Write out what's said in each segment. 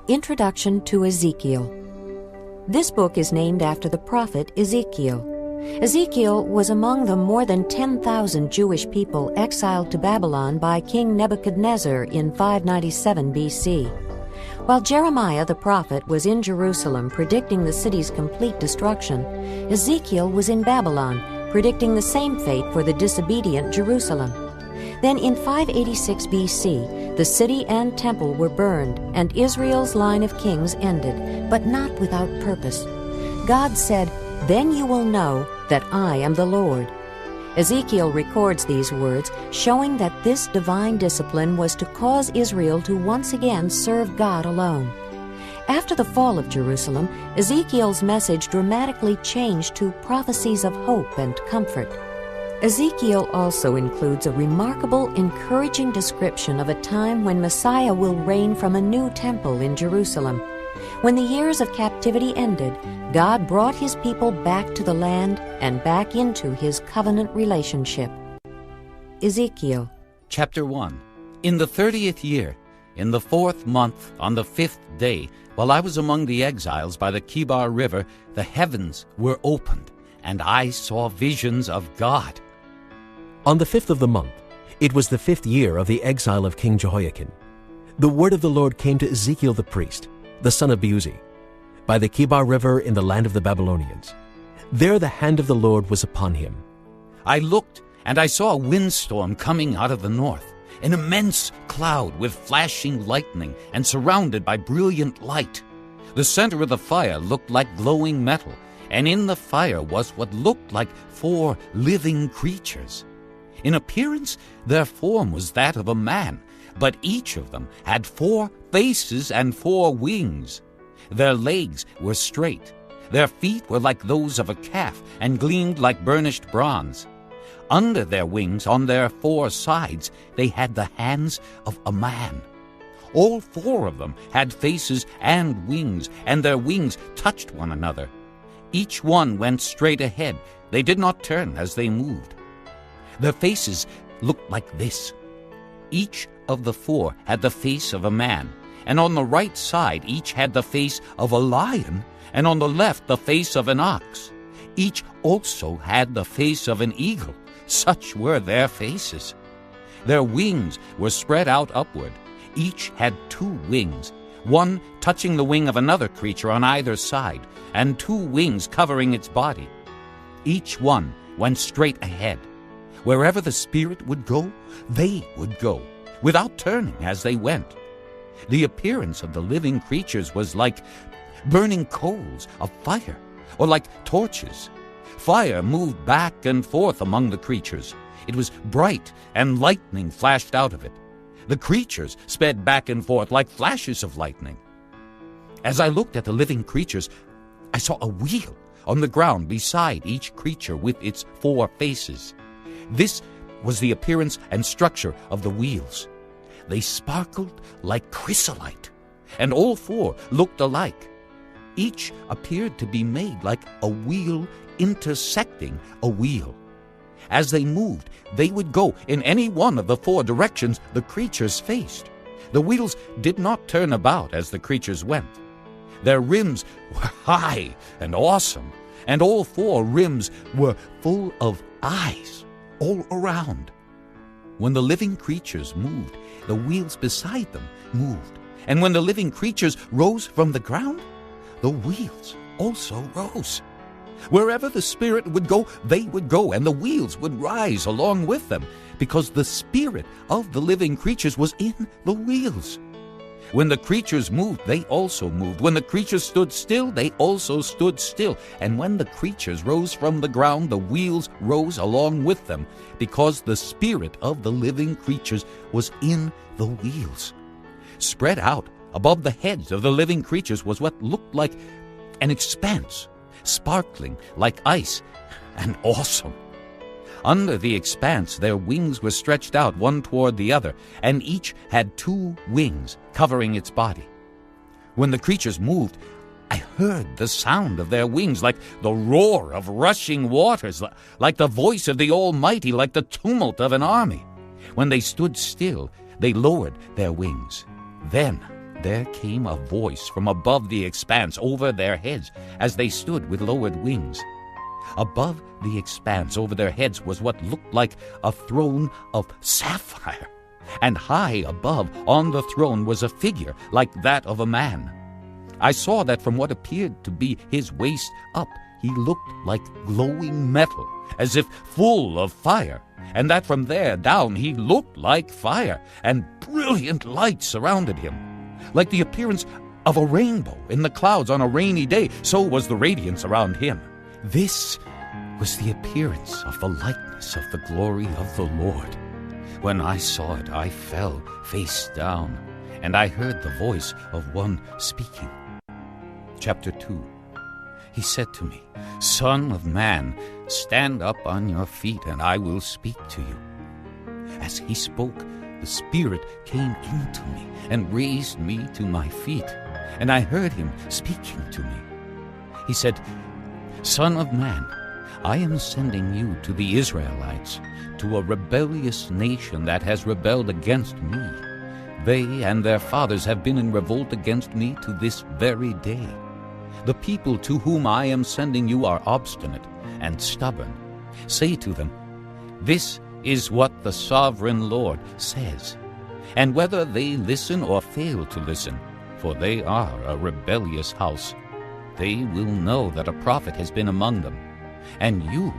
Introduction to Ezekiel. This book is named after the prophet Ezekiel. Ezekiel was among the more than 10,000 Jewish people exiled to Babylon by King Nebuchadnezzar in 597 B.C. While Jeremiah the prophet was in Jerusalem predicting the city's complete destruction, Ezekiel was in Babylon predicting the same fate for the disobedient Jerusalem. Then in 586 B.C., the city and temple were burned, and Israel's line of kings ended, but not without purpose. God said, "Then you will know that I am the Lord." Ezekiel records these words, showing that this divine discipline was to cause Israel to once again serve God alone. After the fall of Jerusalem, Ezekiel's message dramatically changed to prophecies of hope and comfort. Ezekiel also includes a remarkable, encouraging description of a time when Messiah will reign from a new temple in Jerusalem. When the years of captivity ended, God brought His people back to the land and back into His covenant relationship. Ezekiel. Chapter 1. In the 30th year, in the 4th month, on the 5th day, while I was among the exiles by the Kibar River, the heavens were opened, and I saw visions of God. On the 5th of the month, it was the 5th year of the exile of King Jehoiakim. The word of the Lord came to Ezekiel the priest, the son of Buzi, by the Kibar River in the land of the Babylonians. There the hand of the Lord was upon him. I looked, and I saw a windstorm coming out of the north, an immense cloud with flashing lightning and surrounded by brilliant light. The center of the fire looked like glowing metal, and in the fire was what looked like 4 living creatures. In appearance, their form was that of a man, but each of them had 4 faces and 4 wings. Their legs were straight. Their feet were like those of a calf and gleamed like burnished bronze. Under their wings, on their 4 sides, they had the hands of a man. All 4 of them had faces and wings, and their wings touched one another. Each one went straight ahead. They did not turn as they moved. Their faces looked like this. Each of the 4 had the face of a man, and on the right side each had the face of a lion, and on the left the face of an ox. Each also had the face of an eagle. Such were their faces. Their wings were spread out upward. Each had 2 wings, one touching the wing of another creature on either side, and 2 wings covering its body. Each one went straight ahead. Wherever the Spirit would go, they would go, without turning as they went. The appearance of the living creatures was like burning coals of fire, or like torches. Fire moved back and forth among the creatures. It was bright, and lightning flashed out of it. The creatures sped back and forth like flashes of lightning. As I looked at the living creatures, I saw a wheel on the ground beside each creature with its 4 faces. This was the appearance and structure of the wheels. They sparkled like chrysolite, and all 4 looked alike. Each appeared to be made like a wheel intersecting a wheel. As they moved, they would go in any one of the 4 directions the creatures faced. The wheels did not turn about as the creatures went. Their rims were high and awesome, and all 4 rims were full of eyes all around. When the living creatures moved, the wheels beside them moved. And when the living creatures rose from the ground, the wheels also rose. Wherever the Spirit would go, they would go, and the wheels would rise along with them, because the Spirit of the living creatures was in the wheels. When the creatures moved, they also moved. When the creatures stood still, they also stood still. And when the creatures rose from the ground, the wheels rose along with them, because the Spirit of the living creatures was in the wheels. Spread out above the heads of the living creatures was what looked like an expanse, sparkling like ice and awesome. Under the expanse their wings were stretched out one toward the other, and each had 2 wings covering its body. When the creatures moved, I heard the sound of their wings like the roar of rushing waters, like the voice of the Almighty, like the tumult of an army. When they stood still, they lowered their wings. Then there came a voice from above the expanse over their heads as they stood with lowered wings. Above the expanse over their heads was what looked like a throne of sapphire, and high above on the throne was a figure like that of a man. I saw that from what appeared to be his waist up, he looked like glowing metal, as if full of fire, and that from there down he looked like fire, and brilliant light surrounded him. Like the appearance of a rainbow in the clouds on a rainy day, so was the radiance around him. This was the appearance of the likeness of the glory of the Lord. When I saw it, I fell face down, and I heard the voice of one speaking. Chapter 2. He said to me, "Son of man, stand up on your feet, and I will speak to you." As he spoke, the Spirit came into me and raised me to my feet, and I heard him speaking to me. He said, "Son of man, I am sending you to the Israelites, to a rebellious nation that has rebelled against me. They and their fathers have been in revolt against me to this very day. The people to whom I am sending you are obstinate and stubborn. Say to them, 'This is what the sovereign Lord says.' And whether they listen or fail to listen, for they are a rebellious house, they will know that a prophet has been among them. And you,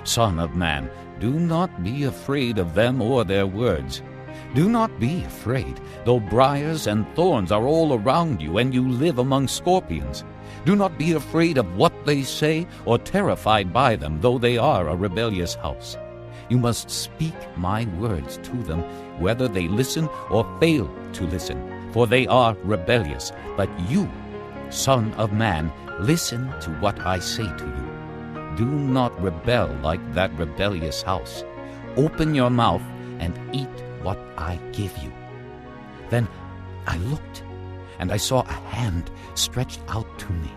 son of man, do not be afraid of them or their words. Do not be afraid, though briars and thorns are all around you, and you live among scorpions. Do not be afraid of what they say, or terrified by them, though they are a rebellious house. You must speak my words to them, whether they listen or fail to listen, for they are rebellious. But you, son of man, listen to what I say to you. Do not rebel like that rebellious house. Open your mouth and eat what I give you." Then I looked, and I saw a hand stretched out to me.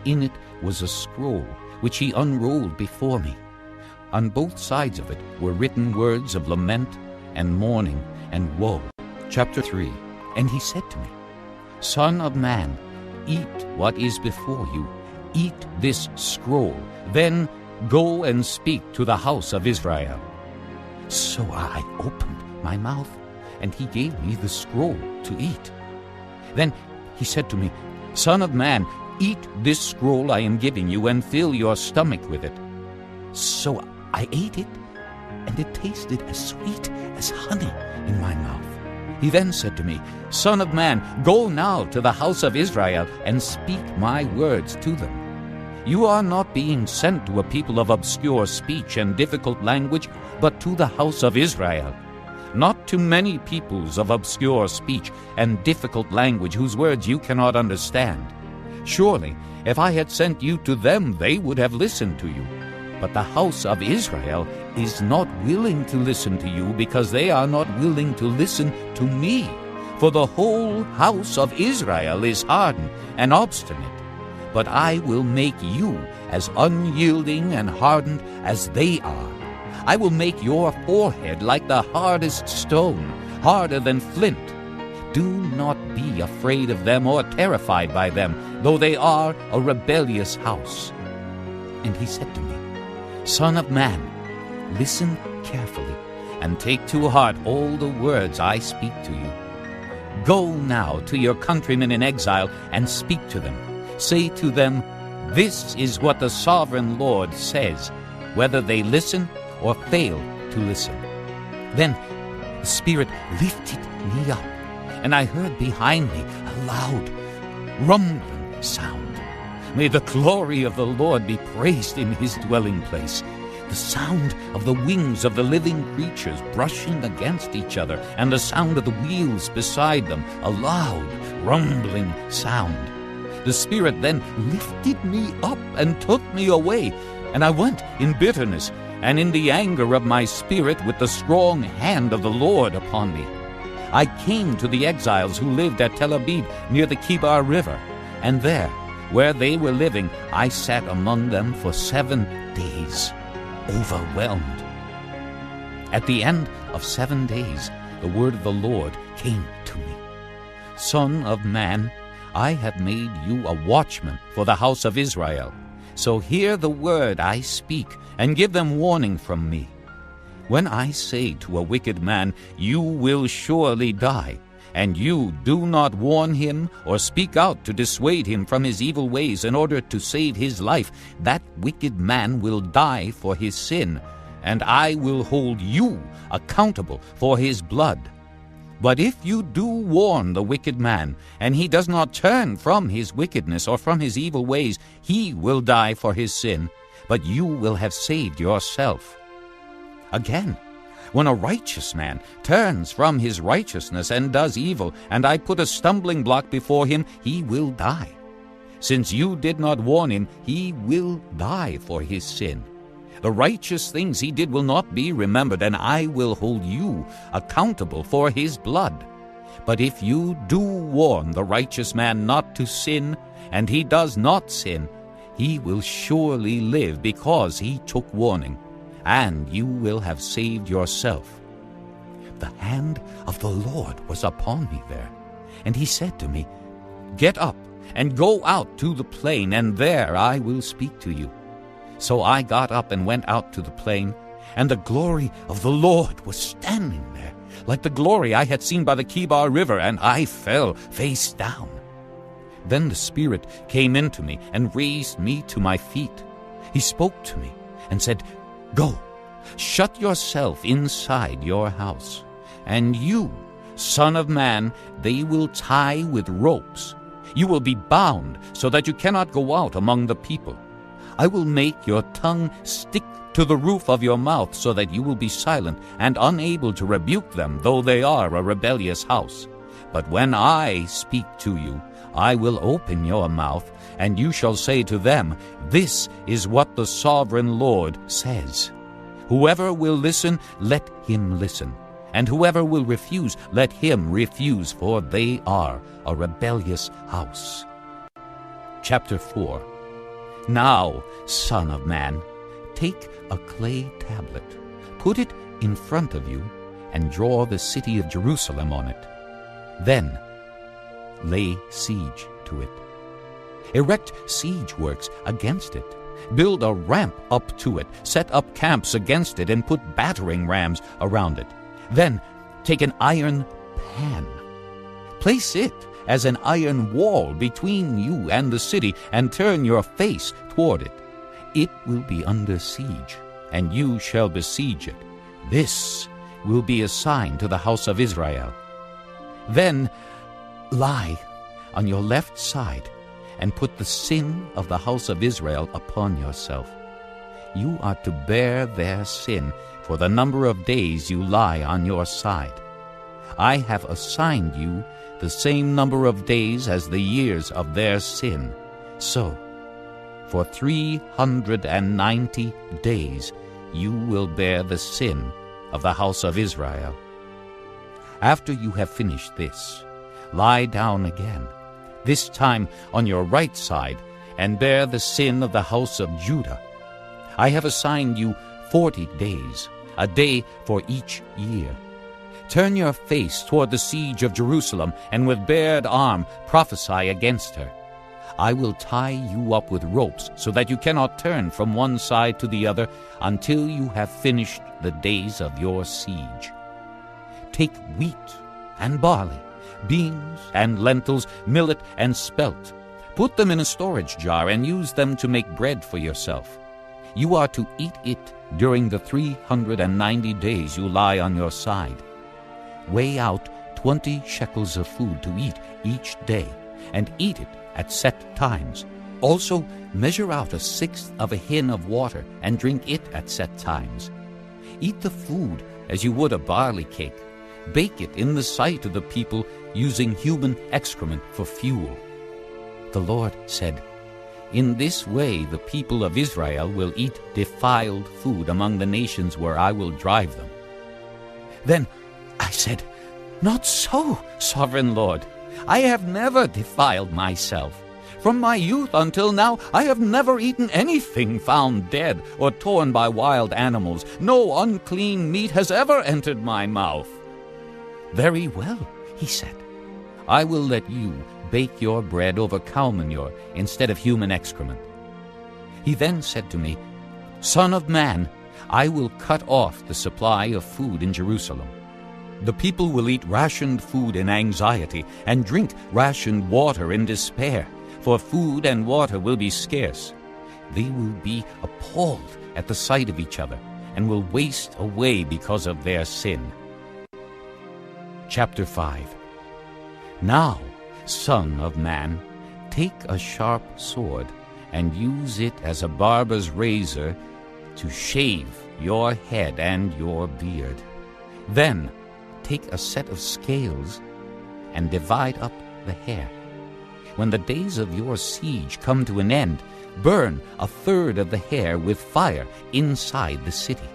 In it was a scroll, which he unrolled before me. On both sides of it were written words of lament and mourning and woe. Chapter 3. And he said to me, "Son of man, eat what is before you. Eat this scroll. Then go and speak to the house of Israel." So I opened my mouth, and he gave me the scroll to eat. Then he said to me, "Son of man, eat this scroll I am giving you, and fill your stomach with it." So I ate it, and it tasted as sweet as honey in my mouth. He then said to me, "Son of man, go now to the house of Israel, and speak my words to them. You are not being sent to a people of obscure speech and difficult language, but to the house of Israel. Not to many peoples of obscure speech and difficult language whose words you cannot understand. Surely, if I had sent you to them, they would have listened to you. But the house of Israel is not willing to listen to you, because they are not willing to listen to me. For the whole house of Israel is hardened and obstinate. But I will make you as unyielding and hardened as they are. I will make your forehead like the hardest stone, harder than flint. Do not be afraid of them or terrified by them, though they are a rebellious house." And he said to me, "Son of man, listen carefully, and take to heart all the words I speak to you. Go now to your countrymen in exile and speak to them. Say to them, 'This is what the sovereign Lord says,' whether they listen or fail to listen." Then the Spirit lifted me up, and I heard behind me a loud, rumbling sound. May the glory of the Lord be praised in his dwelling place. The sound of the wings of the living creatures brushing against each other, and the sound of the wheels beside them, a loud, rumbling sound. The Spirit then lifted me up and took me away, and I went in bitterness and in the anger of my spirit with the strong hand of the Lord upon me. I came to the exiles who lived at Tel Abib near the Kibar River, and there, where they were living, I sat among them for 7 days, overwhelmed. At the end of 7 days, the word of the Lord came to me. Son of man, I have made you a watchman for the house of Israel. So hear the word I speak, and give them warning from me. When I say to a wicked man, you will surely die, and you do not warn him or speak out to dissuade him from his evil ways in order to save his life, that wicked man will die for his sin, and I will hold you accountable for his blood. But if you do warn the wicked man, and he does not turn from his wickedness or from his evil ways, he will die for his sin, but you will have saved yourself. Again, when a righteous man turns from his righteousness and does evil, and I put a stumbling block before him, he will die. Since you did not warn him, he will die for his sin. The righteous things he did will not be remembered, and I will hold you accountable for his blood. But if you do warn the righteous man not to sin, and he does not sin, he will surely live because he took warning, and you will have saved yourself. The hand of the Lord was upon me there, and he said to me, Get up and go out to the plain, and there I will speak to you. So I got up and went out to the plain, and the glory of the Lord was standing there, like the glory I had seen by the Kibar River, and I fell face down. Then the Spirit came into me and raised me to my feet. He spoke to me and said, Go, shut yourself inside your house, and you, Son of man, they will tie with ropes. You will be bound so that you cannot go out among the people. I will make your tongue stick to the roof of your mouth so that you will be silent and unable to rebuke them, though they are a rebellious house. But when I speak to you, I will open your mouth, and you shall say to them, This is what the sovereign Lord says. Whoever will listen, let him listen. And whoever will refuse, let him refuse, for they are a rebellious house. Chapter 4. Now, Son of man, take a clay tablet, put it in front of you, and draw the city of Jerusalem on it. Then lay siege to it. Erect siege works against it. Build a ramp up to it. Set up camps against it, and put battering rams around it. Then take an iron pan. Place it as an iron wall between you and the city, and turn your face toward it. It will be under siege, and you shall besiege it. This will be a sign to the house of Israel. Then lie on your left side, and put the sin of the house of Israel upon yourself. You are to bear their sin for the number of days you lie on your side. I have assigned you the same number of days as the years of their sin. So, for 390 days you will bear the sin of the house of Israel. After you have finished this, lie down again, this time on your right side, and bear the sin of the house of Judah. I have assigned you 40 days, a day for each year. Turn your face toward the siege of Jerusalem, and with bared arm prophesy against her. I will tie you up with ropes, so that you cannot turn from one side to the other until you have finished the days of your siege. Take wheat and barley, beans and lentils, millet and spelt. Put them in a storage jar and use them to make bread for yourself. You are to eat it during the 390 days you lie on your side. Weigh out 20 shekels of food to eat each day, and eat it at set times. Also measure out 1/6 of a hin of water, and drink it at set times. Eat the food as you would a barley cake. Bake it in the sight of the people, using human excrement for fuel. The Lord said, In this way the people of Israel will eat defiled food among the nations where I will drive them. Then I said, Not so, sovereign Lord. I have never defiled myself. From my youth until now, I have never eaten anything found dead or torn by wild animals. No unclean meat has ever entered my mouth. Very well, he said. I will let you bake your bread over cow manure instead of human excrement." He then said to me, "Son of man, I will cut off the supply of food in Jerusalem. The people will eat rationed food in anxiety and drink rationed water in despair, for food and water will be scarce. They will be appalled at the sight of each other and will waste away because of their sin." Chapter 5. Now, son of man, take a sharp sword and use it as a barber's razor to shave your head and your beard. Then take a set of scales and divide up the hair. When the days of your siege come to an end, burn a third of the hair with fire inside the city.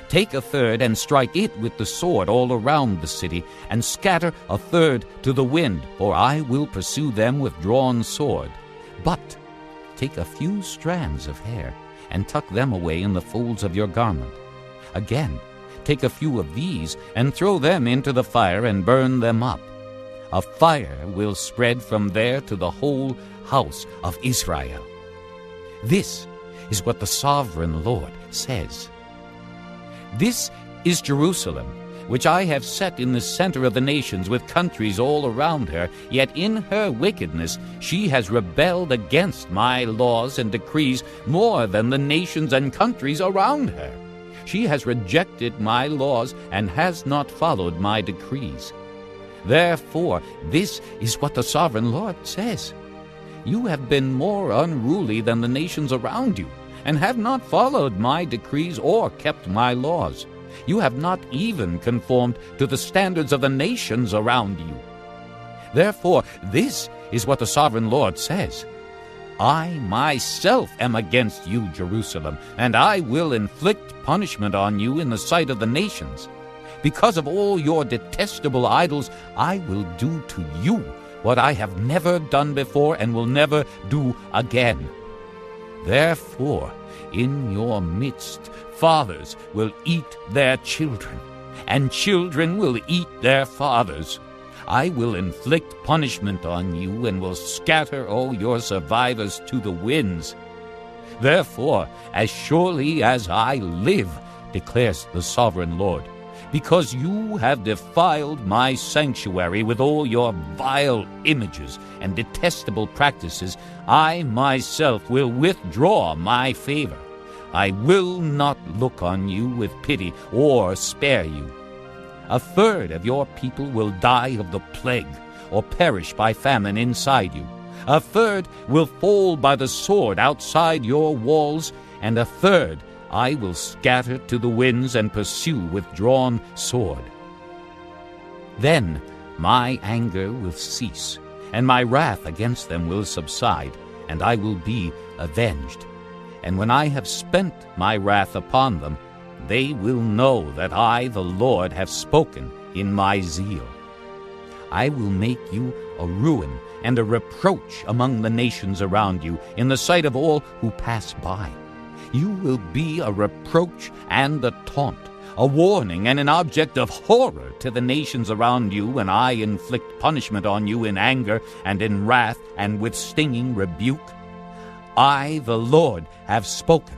Take a third and strike it with the sword all around the city, and scatter a third to the wind, for I will pursue them with drawn sword. But take a few strands of hair and tuck them away in the folds of your garment. Again, take a few of these and throw them into the fire and burn them up. A fire will spread from there to the whole house of Israel. This is what the sovereign Lord says. This is Jerusalem, which I have set in the center of the nations with countries all around her, yet in her wickedness she has rebelled against my laws and decrees more than the nations and countries around her. She has rejected my laws and has not followed my decrees. Therefore, this is what the sovereign Lord says. You have been more unruly than the nations around you, and have not followed my decrees or kept my laws. You have not even conformed to the standards of the nations around you. Therefore, this is what the sovereign Lord says. I myself am against you, Jerusalem, and I will inflict punishment on you in the sight of the nations. Because of all your detestable idols, I will do to you what I have never done before and will never do again. Therefore, in your midst, fathers will eat their children, and children will eat their fathers. I will inflict punishment on you and will scatter all your survivors to the winds. Therefore, as surely as I live, declares the sovereign Lord, because you have defiled my sanctuary with all your vile images and detestable practices, I myself will withdraw my favor. I will not look on you with pity or spare you. A third of your people will die of the plague or perish by famine inside you. A third will fall by the sword outside your walls, and a third I will scatter to the winds and pursue with drawn sword. Then my anger will cease, and my wrath against them will subside, and I will be avenged. And when I have spent my wrath upon them, they will know that I, the Lord, have spoken in my zeal. I will make you a ruin and a reproach among the nations around you, in the sight of all who pass by. You will be a reproach and a taunt, a warning and an object of horror to the nations around you when I inflict punishment on you in anger and in wrath and with stinging rebuke. I, the Lord, have spoken.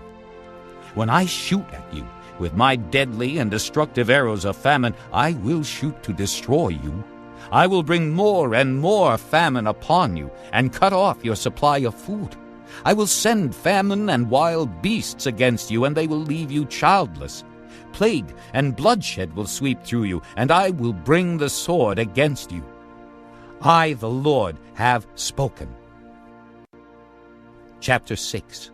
When I shoot at you with my deadly and destructive arrows of famine, I will shoot to destroy you. I will bring more and more famine upon you and cut off your supply of food. I will send famine and wild beasts against you, and they will leave you childless. Plague and bloodshed will sweep through you, and I will bring the sword against you. I, the Lord, have spoken. Chapter 6.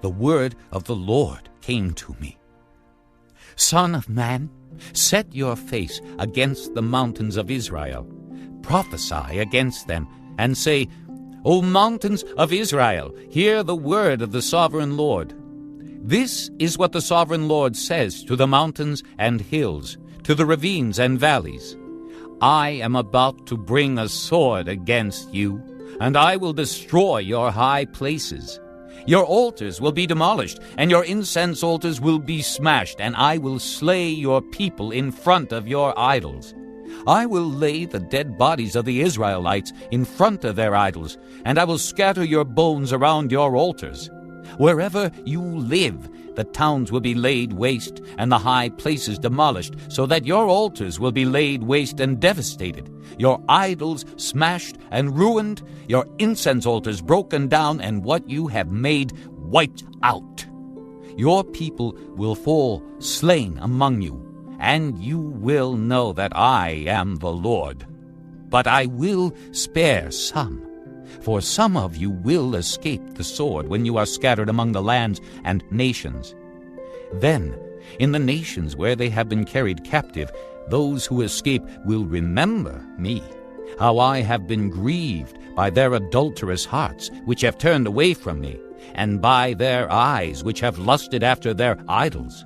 The word of the Lord came to me. Son of man, set your face against the mountains of Israel. Prophesy against them, and say, O mountains of Israel, hear the word of the sovereign Lord. This is what the sovereign Lord says to the mountains and hills, to the ravines and valleys. I am about to bring a sword against you, and I will destroy your high places. Your altars will be demolished, and your incense altars will be smashed, and I will slay your people in front of your idols. I will lay the dead bodies of the Israelites in front of their idols, and I will scatter your bones around your altars. Wherever you live, the towns will be laid waste, and the high places demolished, so that your altars will be laid waste and devastated, your idols smashed and ruined, your incense altars broken down, and what you have made wiped out. Your people will fall slain among you, and you will know that I am the Lord. But I will spare some, for some of you will escape the sword when you are scattered among the lands and nations. Then, in the nations where they have been carried captive, those who escape will remember me, how I have been grieved by their adulterous hearts, which have turned away from me, and by their eyes, which have lusted after their idols.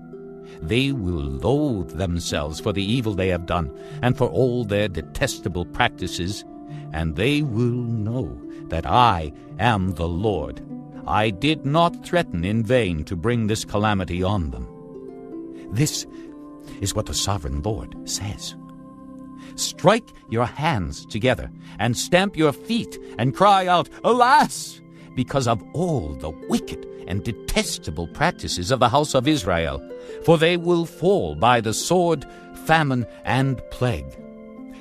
They will loathe themselves for the evil they have done, and for all their detestable practices, and they will know that I am the Lord. I did not threaten in vain to bring this calamity on them. This is what the sovereign Lord says. Strike your hands together, and stamp your feet, and cry out, Alas! Because of all the wicked and detestable practices of the house of Israel, for they will fall by the sword, famine, and plague.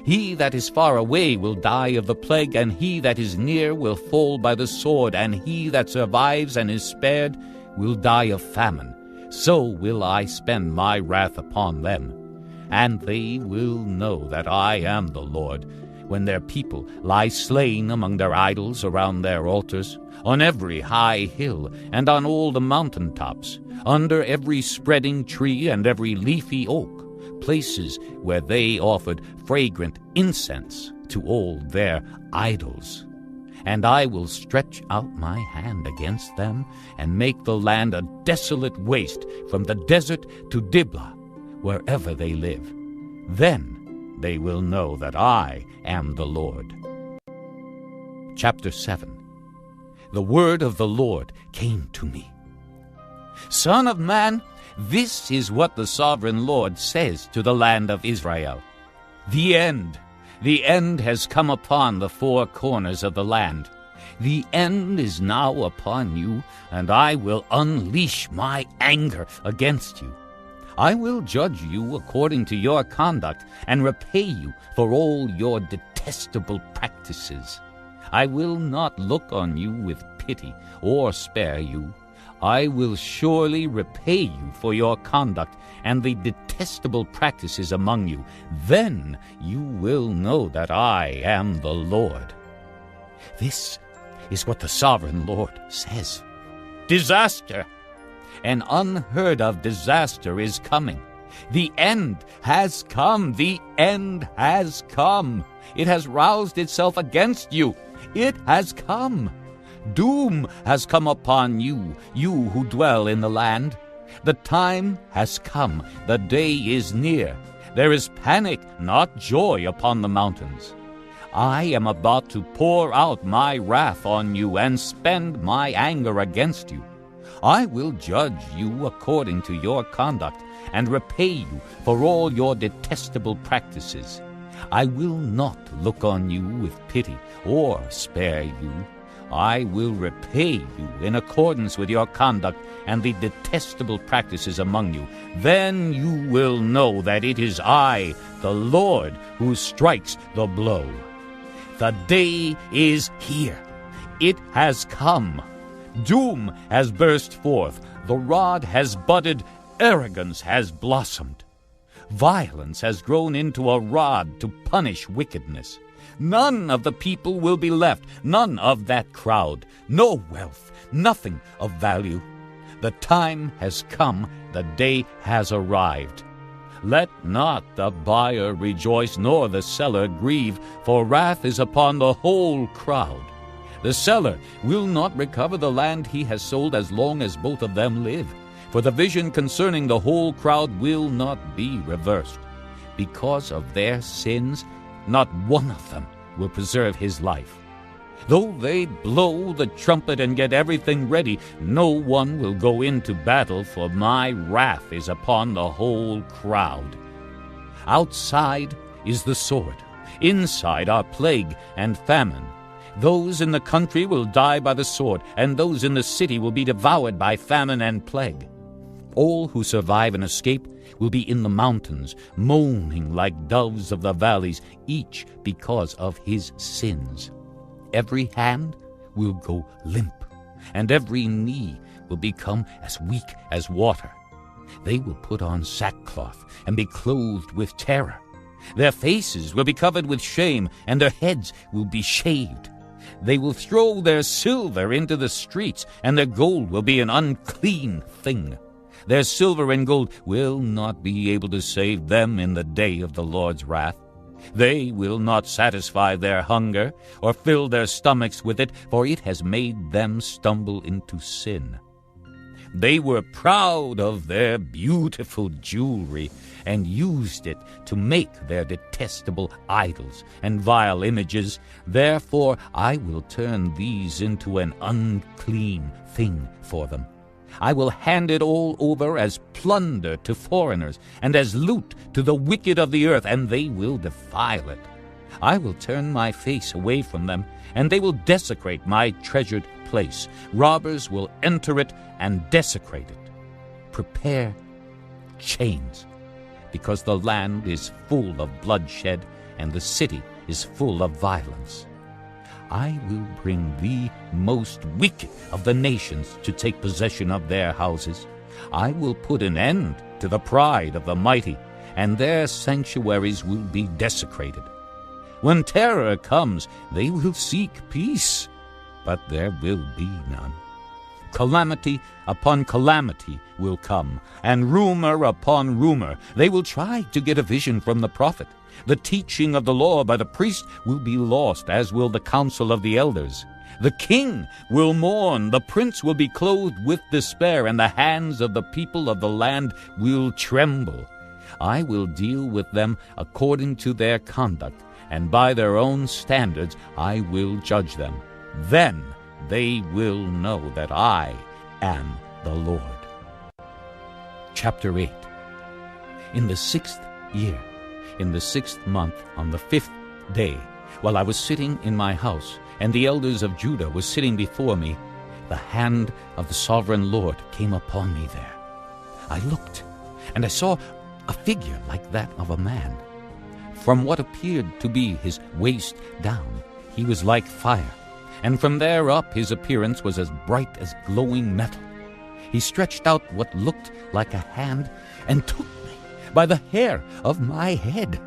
He that is far away will die of the plague, and he that is near will fall by the sword, and he that survives and is spared will die of famine. So will I spend my wrath upon them, and they will know that I am the Lord, when their people lie slain among their idols around their altars, on every high hill and on all the mountain tops, under every spreading tree and every leafy oak, places where they offered fragrant incense to all their idols. And I will stretch out my hand against them, and make the land a desolate waste from the desert to Diblah, wherever they live. Then they will know that I am the Lord. Chapter 7. The word of the Lord came to me. Son of man, this is what the sovereign Lord says to the land of Israel. The end has come upon the four corners of the land. The end is now upon you, and I will unleash my anger against you. I will judge you according to your conduct, and repay you for all your detestable practices. I will not look on you with pity or spare you. I will surely repay you for your conduct and the detestable practices among you. Then you will know that I am the Lord. This is what the sovereign Lord says. Disaster! An unheard-of disaster is coming. The end has come. The end has come. It has roused itself against you. It has come. Doom has come upon you, you who dwell in the land. The time has come. The day is near. There is panic, not joy, upon the mountains. I am about to pour out my wrath on you and spend my anger against you. I will judge you according to your conduct and repay you for all your detestable practices. I will not look on you with pity or spare you. I will repay you in accordance with your conduct and the detestable practices among you. Then you will know that it is I, the Lord, who strikes the blow. The day is here. It has come. Doom has burst forth. The rod has budded. Arrogance has blossomed. Violence has grown into a rod to punish wickedness. None of the people will be left, none of that crowd, no wealth, nothing of value. The time has come, the day has arrived. Let not the buyer rejoice, nor the seller grieve, for wrath is upon the whole crowd. The seller will not recover the land he has sold as long as both of them live, for the vision concerning the whole crowd will not be reversed. Because of their sins, not one of them will preserve his life. Though they blow the trumpet and get everything ready, no one will go into battle, for my wrath is upon the whole crowd. Outside, is the sword. Inside are plague and famine. Those in the country will die by the sword, and those in the city will be devoured by famine and plague. All who survive and escape will be in the mountains, moaning like doves of the valleys, each because of his sins. Every hand will go limp, and every knee will become as weak as water. They will put on sackcloth and be clothed with terror. Their faces will be covered with shame, and their heads will be shaved. They will throw their silver into the streets, and their gold will be an unclean thing. Their silver and gold will not be able to save them in the day of the Lord's wrath. They will not satisfy their hunger or fill their stomachs with it, for it has made them stumble into sin. They were proud of their beautiful jewelry and used it to make their detestable idols and vile images. Therefore I will turn these into an unclean thing for them. I will hand it all over as plunder to foreigners and as loot to the wicked of the earth, and they will defile it. I will turn my face away from them, and they will desecrate my treasured place. Robbers will enter it and desecrate it. Prepare chains, because the land is full of bloodshed, and the city is full of violence. I will bring the most wicked of the nations to take possession of their houses. I will put an end to the pride of the mighty, and their sanctuaries will be desecrated. When terror comes, they will seek peace, but there will be none. Calamity upon calamity will come, and rumor upon rumor. They will try to get a vision from the prophet. The teaching of the law by the priest will be lost, as will the counsel of the elders. The king will mourn, the prince will be clothed with despair, and the hands of the people of the land will tremble. I will deal with them according to their conduct, and by their own standards I will judge them. Then they will know that I am the Lord. Chapter 8. In the 6th year, in the 6th month, on the 5th day, while I was sitting in my house, and the elders of Judah were sitting before me, the hand of the sovereign Lord came upon me there. I looked, and I saw a figure like that of a man. From what appeared to be his waist down, he was like fire, and from there up his appearance was as bright as glowing metal. He stretched out what looked like a hand and took me by the hair of my head.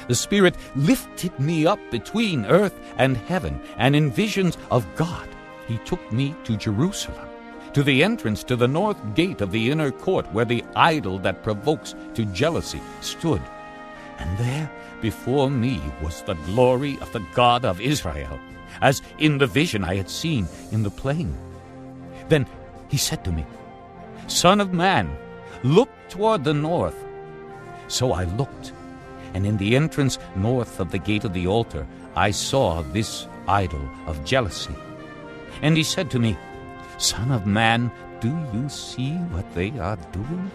The Spirit lifted me up between earth and heaven, and in visions of God he took me to Jerusalem, to the entrance to the north gate of the inner court, where the idol that provokes to jealousy stood. And there before me was the glory of the God of Israel, as in the vision I had seen in the plain. Then he said to me, "Son of man, look toward the north." So I looked, and in the entrance north of the gate of the altar I saw this idol of jealousy. And he said to me, "Son of man, do you see what they are doing?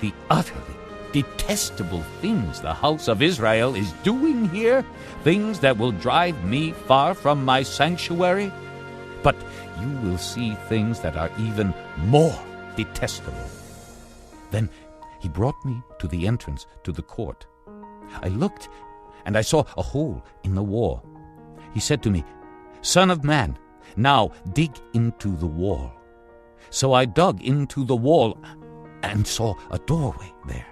The utterly detestable things the house of Israel is doing here, things that will drive me far from my sanctuary. But you will see things that are even more detestable." Then he brought me to the entrance to the court. I looked, and I saw a hole in the wall. He said to me, "Son of man, now dig into the wall." So I dug into the wall and saw a doorway there.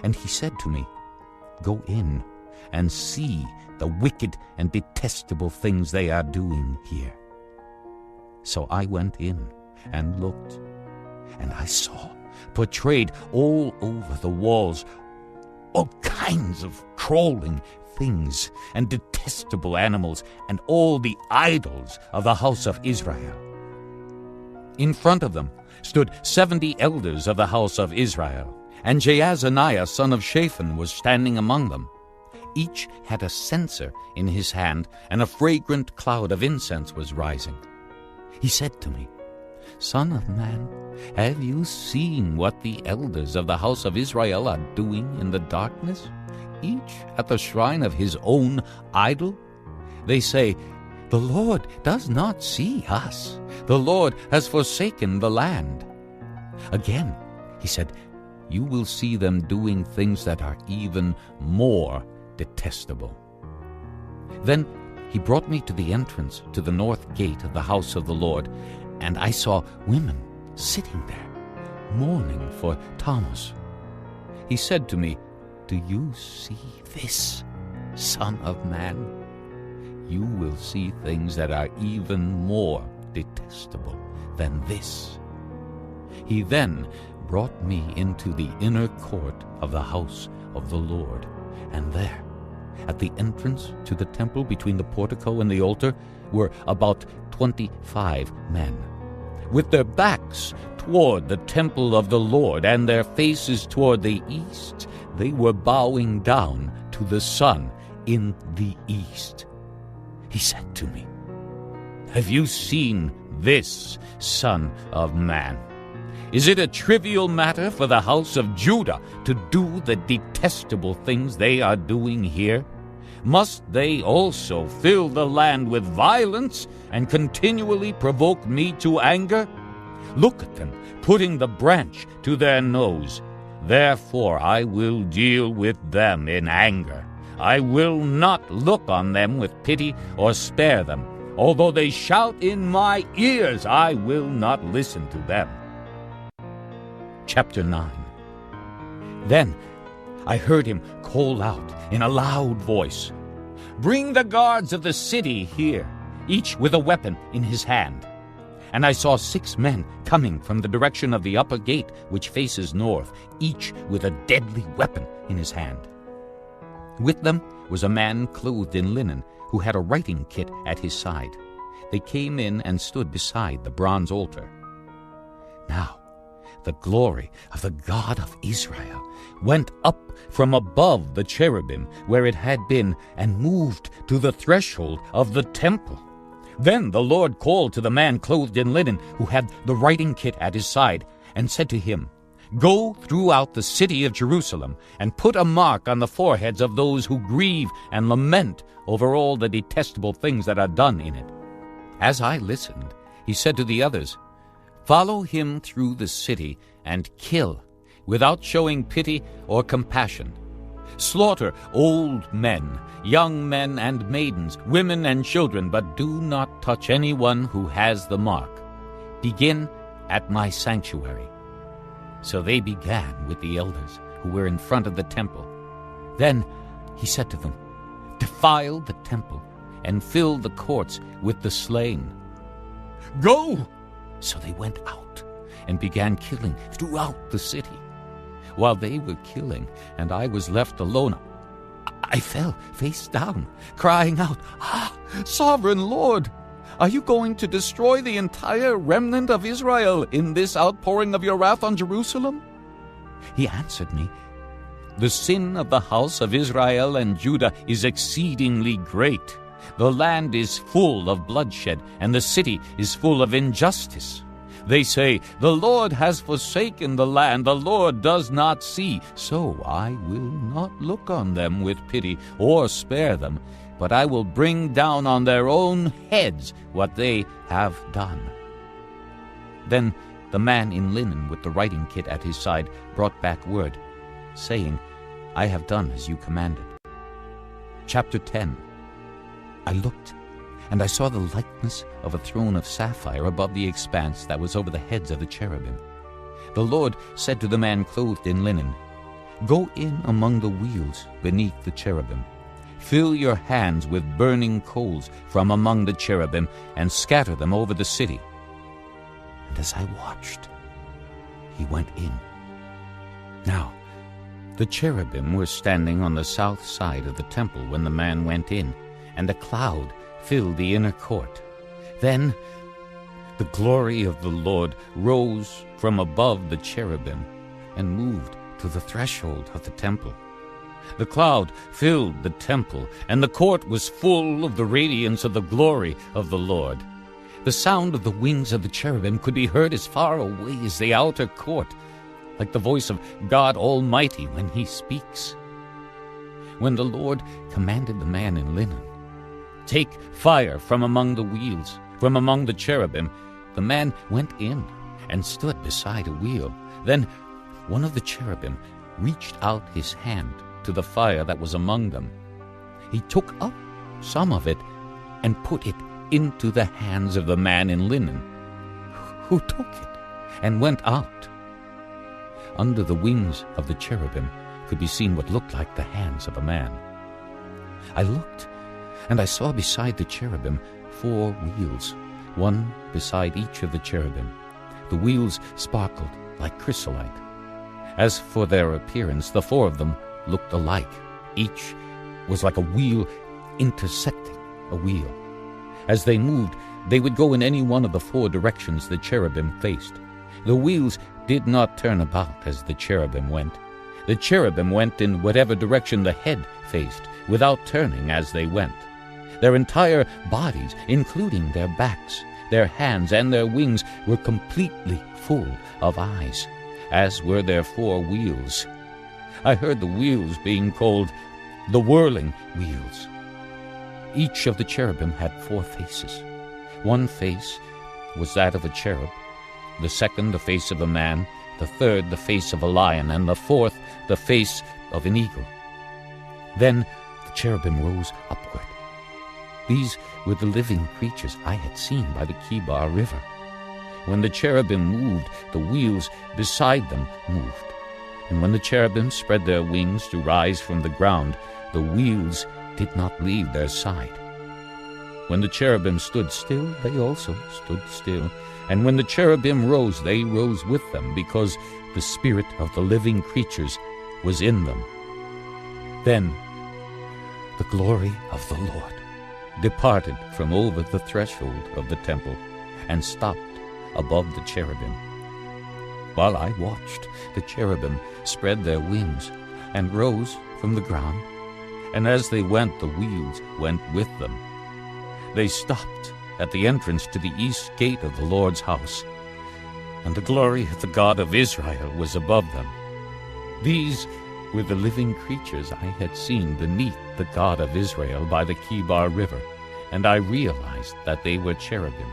And he said to me, "Go in and see the wicked and detestable things they are doing here." So I went in and looked, and I saw, portrayed all over the walls, all kinds of crawling things and detestable animals, and all the idols of the house of Israel. In front of them stood 70 elders of the house of Israel, and Jaazaniah son of Shaphan was standing among them. Each had a censer in his hand, and a fragrant cloud of incense was rising. He said to me, "Son of man, have you seen what the elders of the house of Israel are doing in the darkness? each at the shrine of his own idol? They say, "The Lord does not see us. The Lord has forsaken the land." Again, he said, "You will see them doing things that are even more detestable." Then he brought me to the entrance to the north gate of the house of the Lord, and I saw women sitting there, mourning for Tammuz. He said to me, "Do you see this, Son of Man? You will see things that are even more detestable than this." He then brought me into the inner court of the house of the Lord, and there, at the entrance to the temple between the portico and the altar, were about 25 men, with their backs toward the temple of the Lord and their faces toward the east. They were bowing down to the sun in the east. He said to me, "Have you seen this, Son of Man? Is it a trivial matter for the house of Judah to do the detestable things they are doing here? Must they also fill the land with violence and continually provoke me to anger? Look at them, putting the branch to their nose. Therefore I will deal with them in anger. I will not look on them with pity or spare them. Although they shout in my ears, I will not listen to them." Chapter 9. Then I heard him call out in a loud voice, "Bring the guards of the city here, each with a weapon in his hand." And I saw 6 men coming from the direction of the upper gate, which faces north, each with a deadly weapon in his hand. With them was a man clothed in linen, who had a writing kit at his side. They came in and stood beside the bronze altar. Now the glory of the God of Israel went up from above the cherubim where it had been and moved to the threshold of the temple. Then the Lord called to the man clothed in linen who had the writing kit at his side and said to him, "Go throughout the city of Jerusalem and put a mark on the foreheads of those who grieve and lament over all the detestable things that are done in it." As I listened, he said to the others, "Follow him through the city and kill, without showing pity or compassion. Slaughter old men, young men and maidens, women and children, but do not touch anyone who has the mark. Begin at my sanctuary." So they began with the elders who were in front of the temple. Then he said to them, "Defile the temple and fill the courts with the slain. Go!" So they went out and began killing throughout the city. While they were killing and I was left alone, I fell face down, crying out, "Sovereign Lord, are you going to destroy the entire remnant of Israel in this outpouring of your wrath on Jerusalem?" He answered me, "The sin of the house of Israel and Judah is exceedingly great. The land is full of bloodshed, and the city is full of injustice. They say, 'The Lord has forsaken the land, the Lord does not see.' So I will not look on them with pity or spare them, but I will bring down on their own heads what they have done." Then the man in linen with the writing kit at his side brought back word, saying, "I have done as you commanded." Chapter 10. I looked, and I saw the likeness of a throne of sapphire above the expanse that was over the heads of the cherubim. The Lord said to the man clothed in linen, "Go in among the wheels beneath the cherubim. Fill your hands with burning coals from among the cherubim and scatter them over the city." And as I watched, he went in. Now the cherubim were standing on the south side of the temple when the man went in, and a cloud filled the inner court. Then the glory of the Lord rose from above the cherubim and moved to the threshold of the temple. The cloud filled the temple, and the court was full of the radiance of the glory of the Lord. The sound of the wings of the cherubim could be heard as far away as the outer court, like the voice of God Almighty when he speaks. when the Lord commanded the man in linen, "Take fire from among the wheels, from among the cherubim." The man went in and stood beside a wheel. Then one of the cherubim reached out his hand to the fire that was among them. He took up some of it and put it into the hands of the man in linen, who took it and went out. Under the wings of the cherubim could be seen what looked like the hands of a man. I looked, and I saw beside the cherubim 4 wheels, one beside each of the cherubim. The wheels sparkled like chrysolite. As for their appearance, the 4 of them looked alike. Each was like a wheel intersecting a wheel. As they moved, they would go in any one of the 4 directions the cherubim faced. The wheels did not turn about as the cherubim went. The cherubim went in whatever direction the head faced, without turning as they went. Their entire bodies, including their backs, their hands, and their wings, were completely full of eyes, as were their 4 wheels. I heard the wheels being called the whirling wheels. Each of the cherubim had 4 faces. One face was that of a cherub, the second the face of a man, the third the face of a lion, and the 4th the face of an eagle. Then the cherubim rose upward. These were the living creatures I had seen by the Kibar River. When the cherubim moved, the wheels beside them moved. And when the cherubim spread their wings to rise from the ground, the wheels did not leave their side. When the cherubim stood still, they also stood still. And when the cherubim rose, they rose with them, because the spirit of the living creatures was in them. Then the glory of the Lord departed from over the threshold of the temple and stopped above the cherubim. While I watched, the cherubim spread their wings and rose from the ground, and as they went, the wheels went with them. They stopped at the entrance to the east gate of the Lord's house, and the glory of the God of Israel was above them. These were the living creatures I had seen beneath the God of Israel by the Kibar River, and I realized that they were cherubim.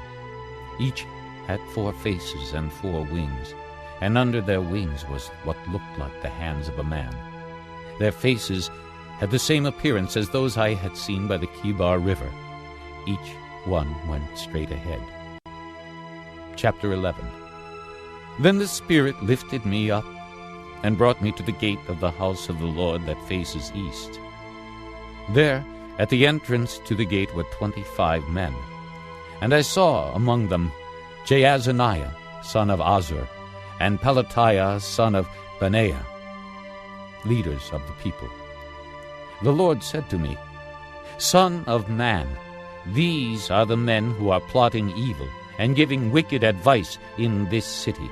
Each had 4 faces and 4 wings, and under their wings was what looked like the hands of a man. Their faces had the same appearance as those I had seen by the Kibar River. Each one went straight ahead. Chapter 11. Then the Spirit lifted me up and brought me to the gate of the house of the Lord that faces east. There, at the entrance to the gate, were 25 men. And I saw among them Jaazaniah, son of Azur, and Pelatiah, son of Benaiah, leaders of the people. The Lord said to me, "Son of man, these are the men who are plotting evil and giving wicked advice in this city.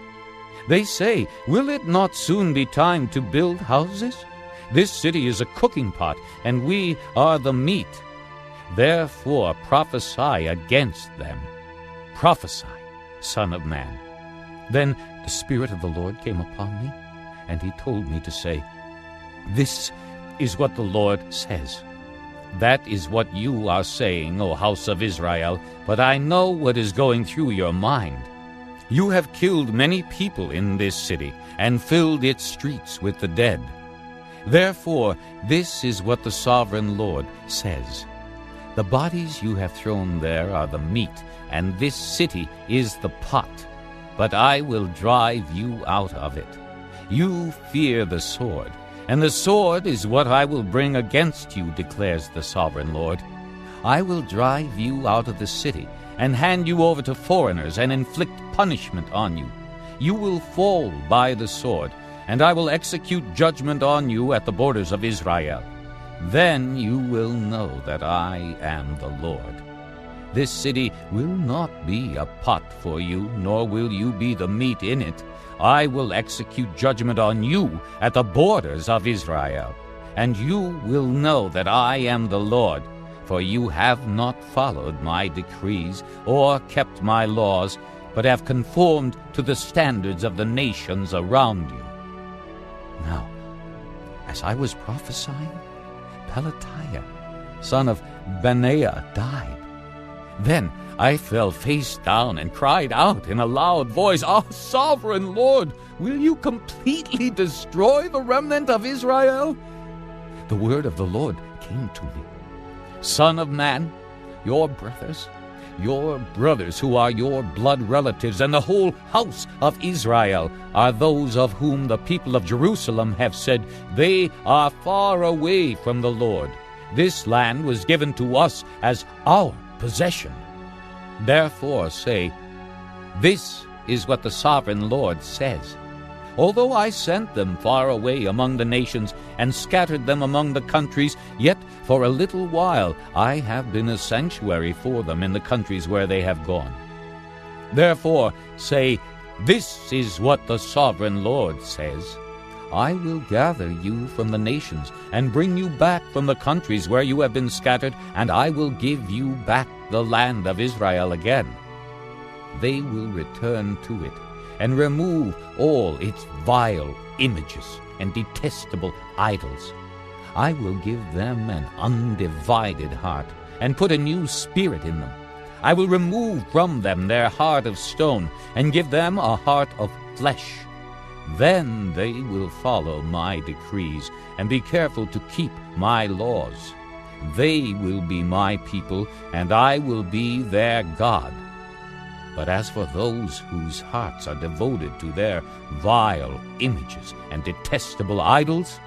They say, 'Will it not soon be time to build houses?' This city is a cooking pot, and we are the meat. Therefore prophesy against them. Prophesy, Son of man." Then the Spirit of the Lord came upon me, and he told me to say, "This is what the Lord says. That is what you are saying, O house of Israel, but I know what is going through your mind. You have killed many people in this city and filled its streets with the dead. Therefore, this is what the sovereign Lord says. The bodies you have thrown there are the meat, and this city is the pot. But I will drive you out of it. You fear the sword, and the sword is what I will bring against you, declares the sovereign Lord. I will drive you out of the city, and hand you over to foreigners, and inflict punishment on you. You will fall by the sword, and I will execute judgment on you at the borders of Israel. Then you will know that I am the Lord. This city will not be a pot for you, nor will you be the meat in it. I will execute judgment on you at the borders of Israel. And you will know that I am the Lord, for you have not followed my decrees or kept my laws, but have conformed to the standards of the nations around you." Now, as I was prophesying, Pelatiah, son of Benaiah, died. Then I fell face down and cried out in a loud voice, "Ah, sovereign Lord, will you completely destroy the remnant of Israel?" The word of the Lord came to me. "Son of man, your brothers who are your blood relatives, and the whole house of Israel are those of whom the people of Jerusalem have said, 'They are far away from the Lord. This land was given to us as our possession.' Therefore say, 'This is what the sovereign Lord says. Although I sent them far away among the nations and scattered them among the countries, yet for a little while I have been a sanctuary for them in the countries where they have gone. Therefore say, This is what the sovereign Lord says. I will gather you from the nations and bring you back from the countries where you have been scattered, and I will give you back the land of Israel again. They will return to it and remove all its vile images and detestable idols. I will give them an undivided heart and put a new spirit in them. I will remove from them their heart of stone and give them a heart of flesh. Then they will follow my decrees and be careful to keep my laws. They will be my people, and I will be their God. But as for those whose hearts are devoted to their vile images and detestable idols,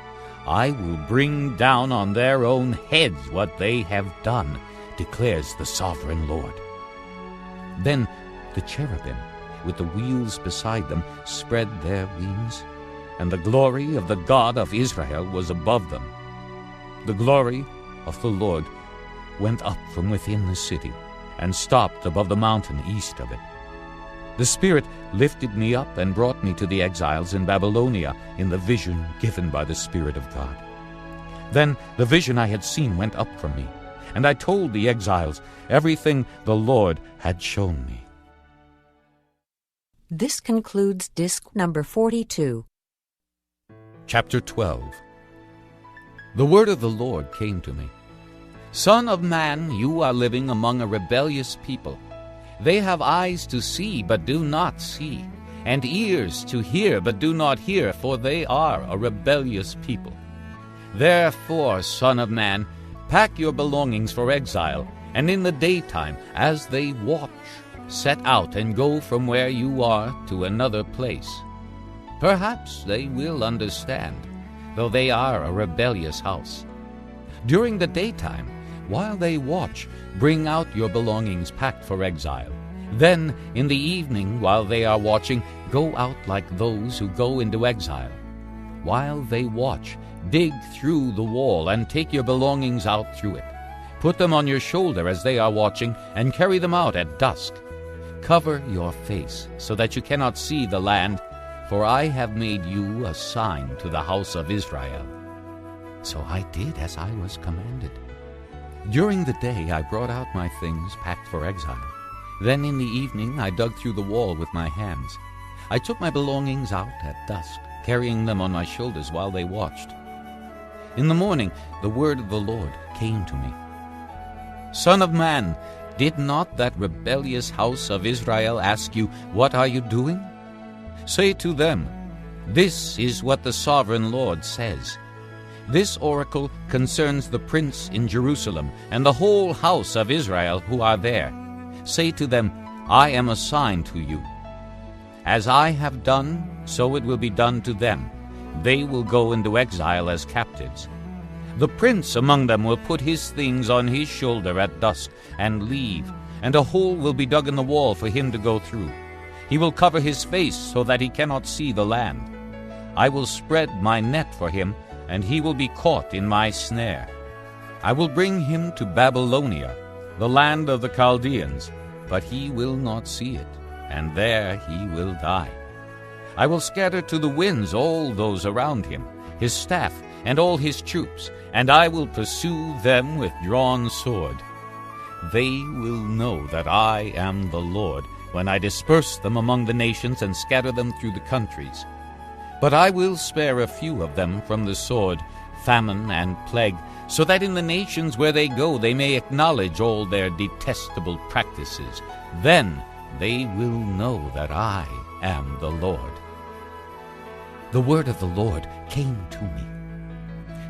I will bring down on their own heads what they have done, declares the sovereign Lord. Then the cherubim, with the wheels beside them, spread their wings, and the glory of the God of Israel was above them. The glory of the Lord went up from within the city and stopped above the mountain east of it. The Spirit lifted me up and brought me to the exiles in Babylonia in the vision given by the Spirit of God. Then the vision I had seen went up from me, and I told the exiles everything the Lord had shown me. This concludes disc number 42. Chapter 12. The word of the Lord came to me. Son of man, you are living among a rebellious people. They have eyes to see, but do not see, and ears to hear, but do not hear, for they are a rebellious people. Therefore, son of man, pack your belongings for exile, and in the daytime, as they watch, set out and go from where you are to another place. Perhaps they will understand, though they are a rebellious house. During the daytime, while they watch, bring out your belongings packed for exile. Then, in the evening, while they are watching, go out like those who go into exile. While they watch, dig through the wall and take your belongings out through it. Put them on your shoulder as they are watching, and carry them out at dusk. Cover your face, so that you cannot see the land, for I have made you a sign to the house of Israel. So I did as I was commanded. During the day I brought out my things packed for exile. Then in the evening I dug through the wall with my hands. I took my belongings out at dusk, carrying them on my shoulders while they watched. In the morning the word of the Lord came to me. Son of man, did not that rebellious house of Israel ask you, What are you doing? Say to them, This is what the sovereign Lord says. This oracle concerns the prince in Jerusalem and the whole house of Israel who are there. Say to them, I am a sign to you. As I have done, so it will be done to them. They will go into exile as captives. The prince among them will put his things on his shoulder at dusk and leave, and a hole will be dug in the wall for him to go through. He will cover his face so that he cannot see the land. I will spread my net for him, and he will be caught in my snare. I will bring him to Babylonia, the land of the Chaldeans, but he will not see it, and there he will die. I will scatter to the winds all those around him, his staff, and all his troops, and I will pursue them with drawn sword. They will know that I am the Lord, when I disperse them among the nations and scatter them through the countries. But I will spare a few of them from the sword, famine, and plague, so that in the nations where they go they may acknowledge all their detestable practices. Then they will know that I am the Lord. The word of the Lord came to me.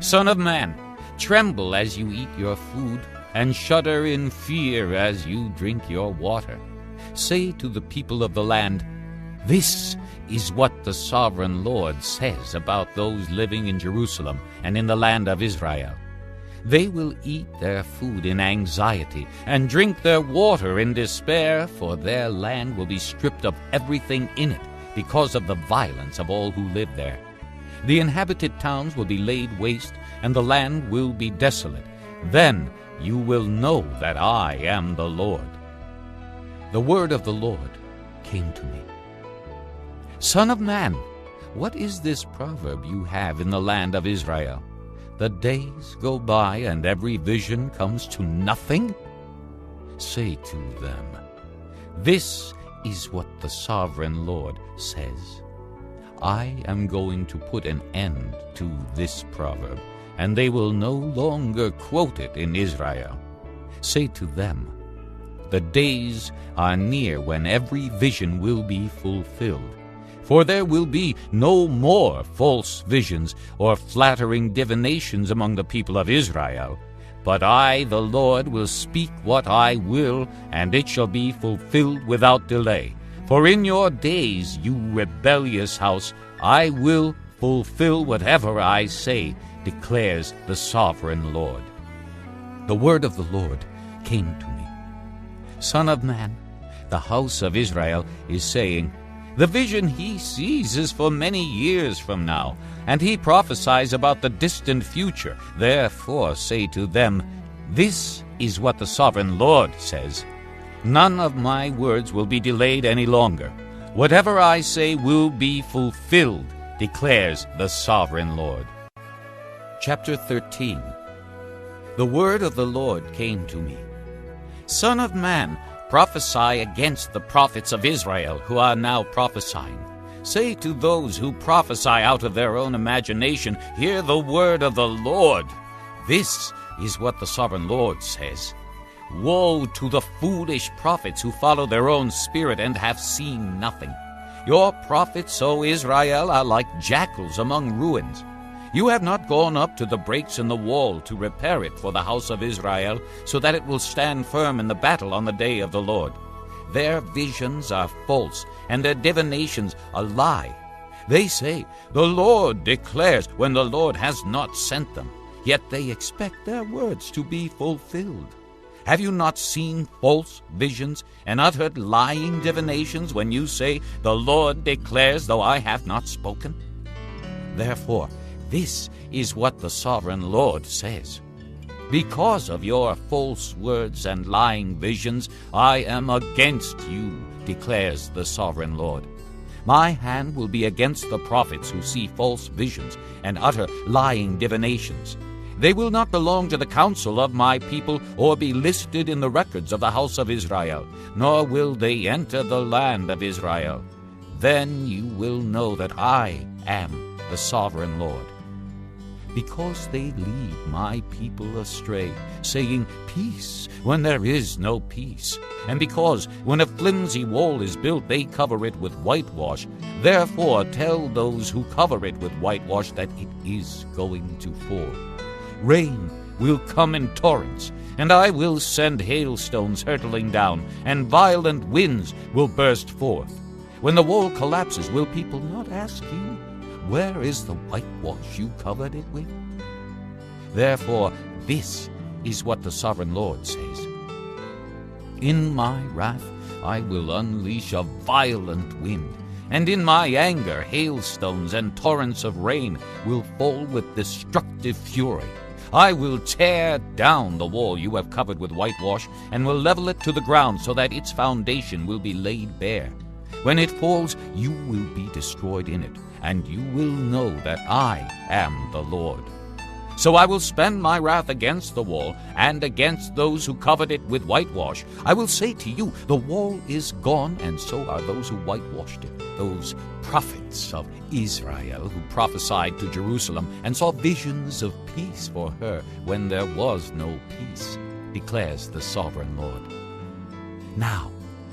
Son of man, tremble as you eat your food, and shudder in fear as you drink your water. Say to the people of the land, this is what the sovereign Lord says about those living in Jerusalem and in the land of Israel. They will eat their food in anxiety and drink their water in despair, for their land will be stripped of everything in it because of the violence of all who live there. The inhabited towns will be laid waste, and the land will be desolate. Then you will know that I am the Lord. The word of the Lord came to me. Son of man, what is this proverb you have in the land of Israel? The days go by and every vision comes to nothing? Say to them, this is what the sovereign Lord says. I am going to put an end to this proverb, and they will no longer quote it in Israel. Say to them, the days are near when every vision will be fulfilled. For there will be no more false visions or flattering divinations among the people of Israel. But I, the Lord, will speak what I will, and it shall be fulfilled without delay. For in your days, you rebellious house, I will fulfill whatever I say, declares the sovereign Lord. The word of the Lord came to me. Son of man, the house of Israel is saying, the vision he sees is for many years from now, and he prophesies about the distant future. Therefore say to them, this is what the sovereign Lord says. None of my words will be delayed any longer. Whatever I say will be fulfilled, declares the sovereign Lord. Chapter 13. The word of the Lord came to me. Son of man, prophesy against the prophets of Israel who are now prophesying. Say to those who prophesy out of their own imagination, hear the word of the Lord. This is what the sovereign Lord says. Woe to the foolish prophets who follow their own spirit and have seen nothing. Your prophets, O Israel, are like jackals among ruins. You have not gone up to the breaks in the wall to repair it for the house of Israel, so that it will stand firm in the battle on the day of the Lord. Their visions are false, and their divinations a lie. They say, the Lord declares, when the Lord has not sent them. Yet they expect their words to be fulfilled. Have you not seen false visions and uttered lying divinations when you say, the Lord declares, though I have not spoken? Therefore, this is what the sovereign Lord says. Because of your false words and lying visions, I am against you, declares the sovereign Lord. My hand will be against the prophets who see false visions and utter lying divinations. They will not belong to the council of my people or be listed in the records of the house of Israel, nor will they enter the land of Israel. Then you will know that I am the sovereign Lord. Because they lead my people astray, saying, peace, when there is no peace. And because when a flimsy wall is built, they cover it with whitewash. Therefore tell those who cover it with whitewash that it is going to fall. Rain will come in torrents, and I will send hailstones hurtling down, and violent winds will burst forth. When the wall collapses, will people not ask you, where is the whitewash you covered it with? Therefore, this is what the sovereign Lord says. In my wrath I will unleash a violent wind, and in my anger hailstones and torrents of rain will fall with destructive fury. I will tear down the wall you have covered with whitewash, and will level it to the ground so that its foundation will be laid bare. When it falls, you will be destroyed in it, and you will know that I am the Lord. So I will spend my wrath against the wall, and against those who covered it with whitewash. I will say to you, the wall is gone, and so are those who whitewashed it. Those prophets of Israel who prophesied to Jerusalem and saw visions of peace for her when there was no peace, declares the sovereign Lord. Now,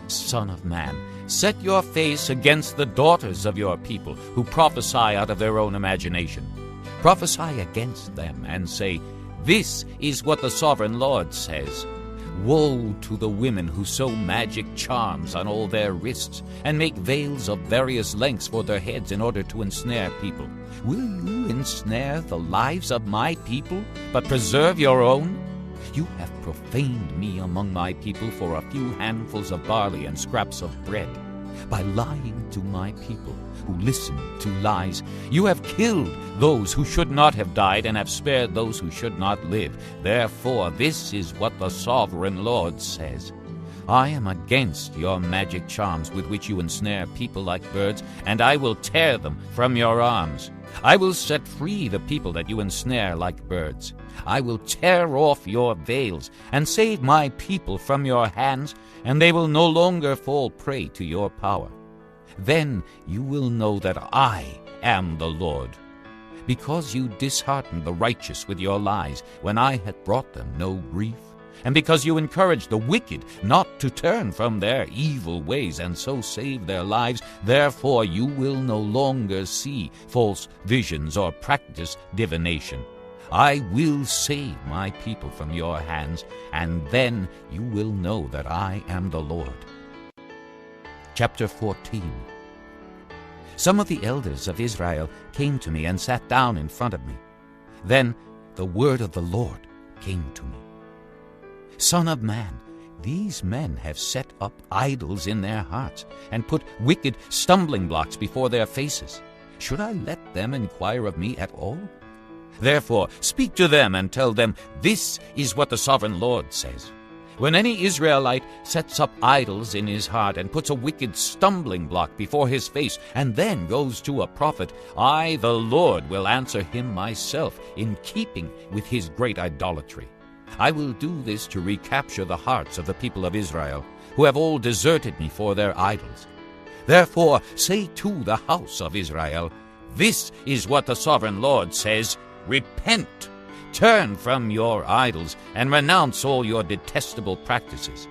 Son of man, set your face against the daughters of your people who prophesy out of their own imagination. Prophesy against them and say, This is what the sovereign Lord says. Woe to the women who sew magic charms on all their wrists and make veils of various lengths for their heads in order to ensnare people. Will you ensnare the lives of my people, but preserve your own? You have profaned me among my people for a few handfuls of barley and scraps of bread. By lying to my people who listen to lies, you have killed those who should not have died and have spared those who should not live. Therefore, this is what the sovereign Lord says. I am against your magic charms with which you ensnare people like birds, and I will tear them from your arms. I will set free the people that you ensnare like birds. I will tear off your veils and save my people from your hands, and they will no longer fall prey to your power. Then you will know that I am the Lord. Because you disheartened the righteous with your lies, when I had brought them no grief, and because you encouraged the wicked not to turn from their evil ways and so save their lives, therefore you will no longer see false visions or practice divination. I will save my people from your hands, and then you will know that I am the Lord. Chapter 14. Some of the elders of Israel came to me and sat down in front of me. Then the word of the Lord came to me. Son of man, these men have set up idols in their hearts and put wicked stumbling blocks before their faces. Should I let them inquire of me at all? Therefore, speak to them and tell them, This is what the sovereign Lord says. When any Israelite sets up idols in his heart and puts a wicked stumbling block before his face and then goes to a prophet, I, the Lord, will answer him myself in keeping with his great idolatry. I will do this to recapture the hearts of the people of Israel, who have all deserted me for their idols. Therefore, say to the house of Israel, This is what the sovereign Lord says, Repent, turn from your idols, and renounce all your detestable practices.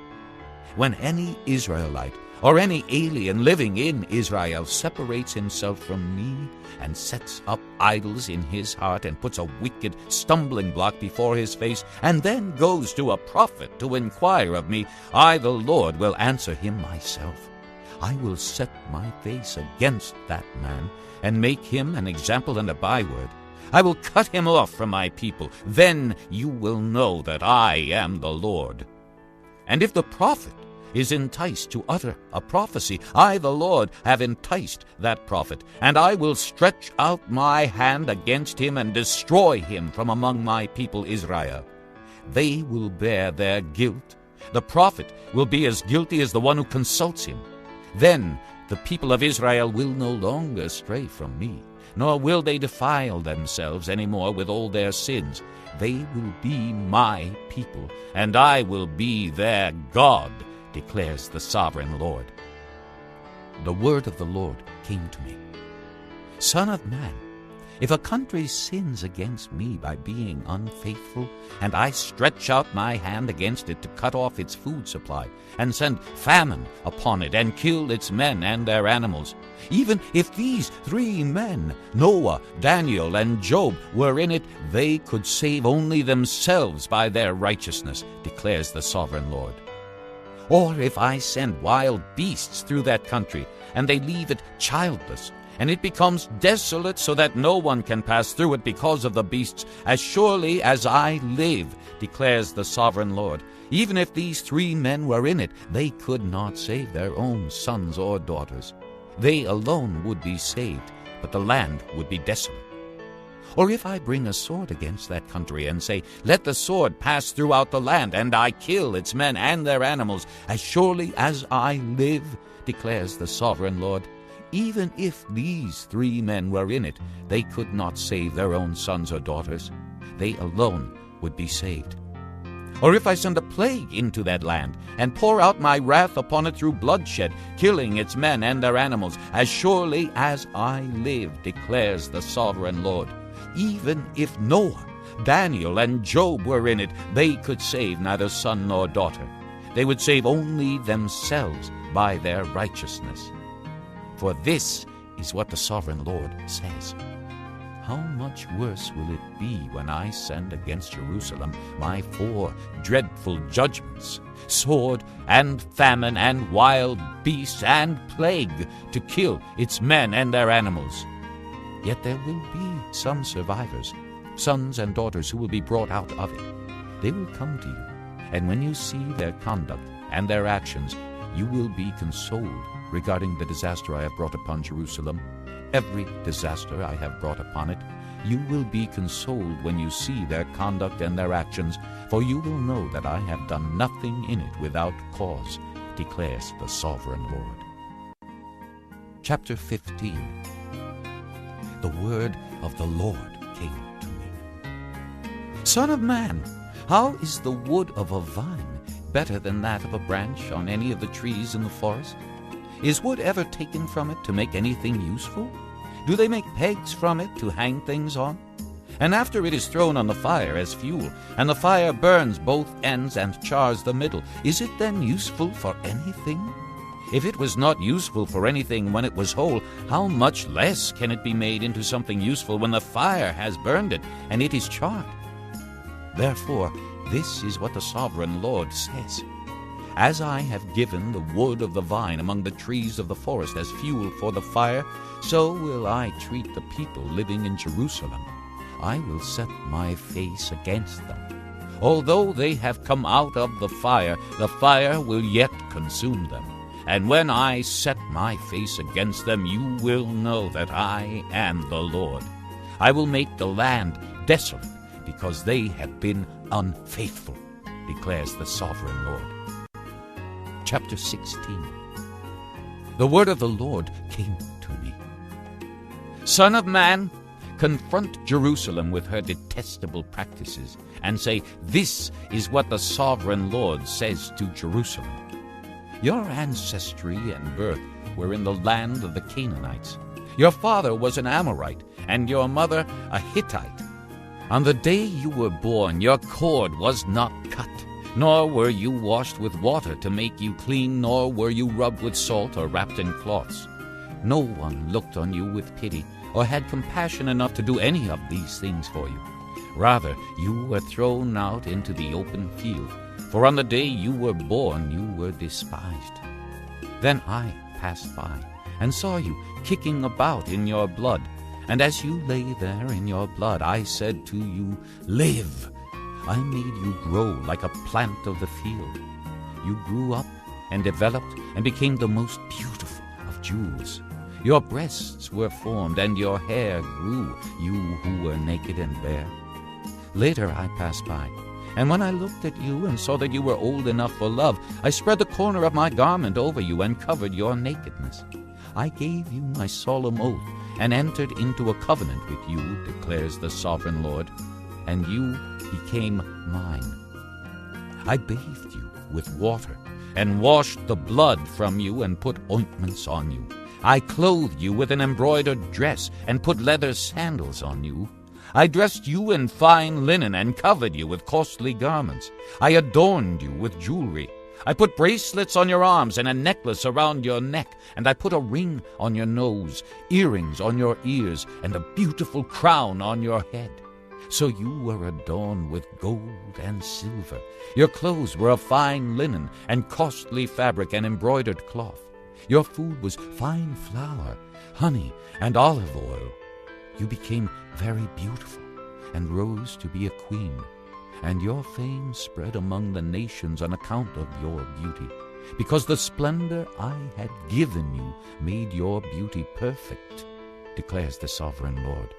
When any Israelite or any alien living in Israel separates himself from me and sets up idols in his heart and puts a wicked stumbling block before his face and then goes to a prophet to inquire of me, I, the Lord, will answer him myself. I will set my face against that man and make him an example and a byword. I will cut him off from my people. Then you will know that I am the Lord. And if the prophet is enticed to utter a prophecy, I, the Lord, have enticed that prophet, and I will stretch out my hand against him and destroy him from among my people Israel. They will bear their guilt. The prophet will be as guilty as the one who consults him. Then the people of Israel will no longer stray from me, nor will they defile themselves any more with all their sins. They will be my people, and I will be their God, declares the sovereign Lord. The word of the Lord came to me. Son of man, if a country sins against me by being unfaithful, and I stretch out my hand against it to cut off its food supply, and send famine upon it, and kill its men and their animals, even if these 3 men, Noah, Daniel, and Job, were in it, they could save only themselves by their righteousness, declares the sovereign Lord. Or if I send wild beasts through that country, and they leave it childless, and it becomes desolate so that no one can pass through it because of the beasts, as surely as I live, declares the sovereign Lord, even if these 3 men were in it, they could not save their own sons or daughters. They alone would be saved, but the land would be desolate. Or if I bring a sword against that country and say, Let the sword pass throughout the land, and I kill its men and their animals, as surely as I live, declares the sovereign Lord, even if these 3 men were in it, they could not save their own sons or daughters. they alone would be saved. Or if I send a plague into that land, and pour out my wrath upon it through bloodshed, killing its men and their animals, as surely as I live, declares the sovereign Lord, even if Noah, Daniel, and Job were in it, they could save neither son nor daughter. They would save only themselves by their righteousness. For this is what the sovereign Lord says. How much worse will it be when I send against Jerusalem my 4 dreadful judgments, sword and famine and wild beast and plague, to kill its men and their animals. Yet there will be some survivors, sons and daughters who will be brought out of it. They will come to you, and when you see their conduct and their actions, you will be consoled regarding the disaster I have brought upon Jerusalem. Every disaster I have brought upon it, you will be consoled when you see their conduct and their actions, for you will know that I have done nothing in it without cause, declares the sovereign Lord. Chapter 15. The word of the Lord came to me. Son of man, how is the wood of a vine better than that of a branch on any of the trees in the forest? Is wood ever taken from it to make anything useful? Do they make pegs from it to hang things on? And after it is thrown on the fire as fuel, and the fire burns both ends and chars the middle, is it then useful for anything? If it was not useful for anything when it was whole, how much less can it be made into something useful when the fire has burned it and it is charred? Therefore, this is what the sovereign Lord says. As I have given the wood of the vine among the trees of the forest as fuel for the fire, so will I treat the people living in Jerusalem. I will set my face against them. Although they have come out of the fire will yet consume them. And when I set my face against them, you will know that I am the Lord. I will make the land desolate, because they have been unfaithful, declares the sovereign Lord. Chapter 16. The word of the Lord came to me. Son of man, confront Jerusalem with her detestable practices, and say, this is what the sovereign Lord says to Jerusalem. Your ancestry and birth were in the land of the Canaanites. Your father was an Amorite, and your mother a Hittite. On the day you were born, your cord was not cut, nor were you washed with water to make you clean, nor were you rubbed with salt or wrapped in cloths. No one looked on you with pity, or had compassion enough to do any of these things for you. Rather, you were thrown out into the open field, for on the day you were born you were despised. Then I passed by, and saw you kicking about in your blood, and as you lay there in your blood, I said to you, live. I made you grow like a plant of the field. You grew up and developed and became the most beautiful of jewels. Your breasts were formed and your hair grew, you who were naked and bare. Later I passed by, and when I looked at you and saw that you were old enough for love, I spread the corner of my garment over you and covered your nakedness. I gave you my solemn oath and entered into a covenant with you, declares the sovereign Lord, and you became mine. I bathed you with water and washed the blood from you and put ointments on you. I clothed you with an embroidered dress and put leather sandals on you. I dressed you in fine linen and covered you with costly garments. I adorned you with jewelry. I put bracelets on your arms and a necklace around your neck, and I put a ring on your nose, earrings on your ears, and a beautiful crown on your head. So you were adorned with gold and silver. Your clothes were of fine linen and costly fabric and embroidered cloth. Your food was fine flour, honey, and olive oil. You became very beautiful and rose to be a queen, and your fame spread among the nations on account of your beauty, because the splendor I had given you made your beauty perfect, declares the sovereign Lord.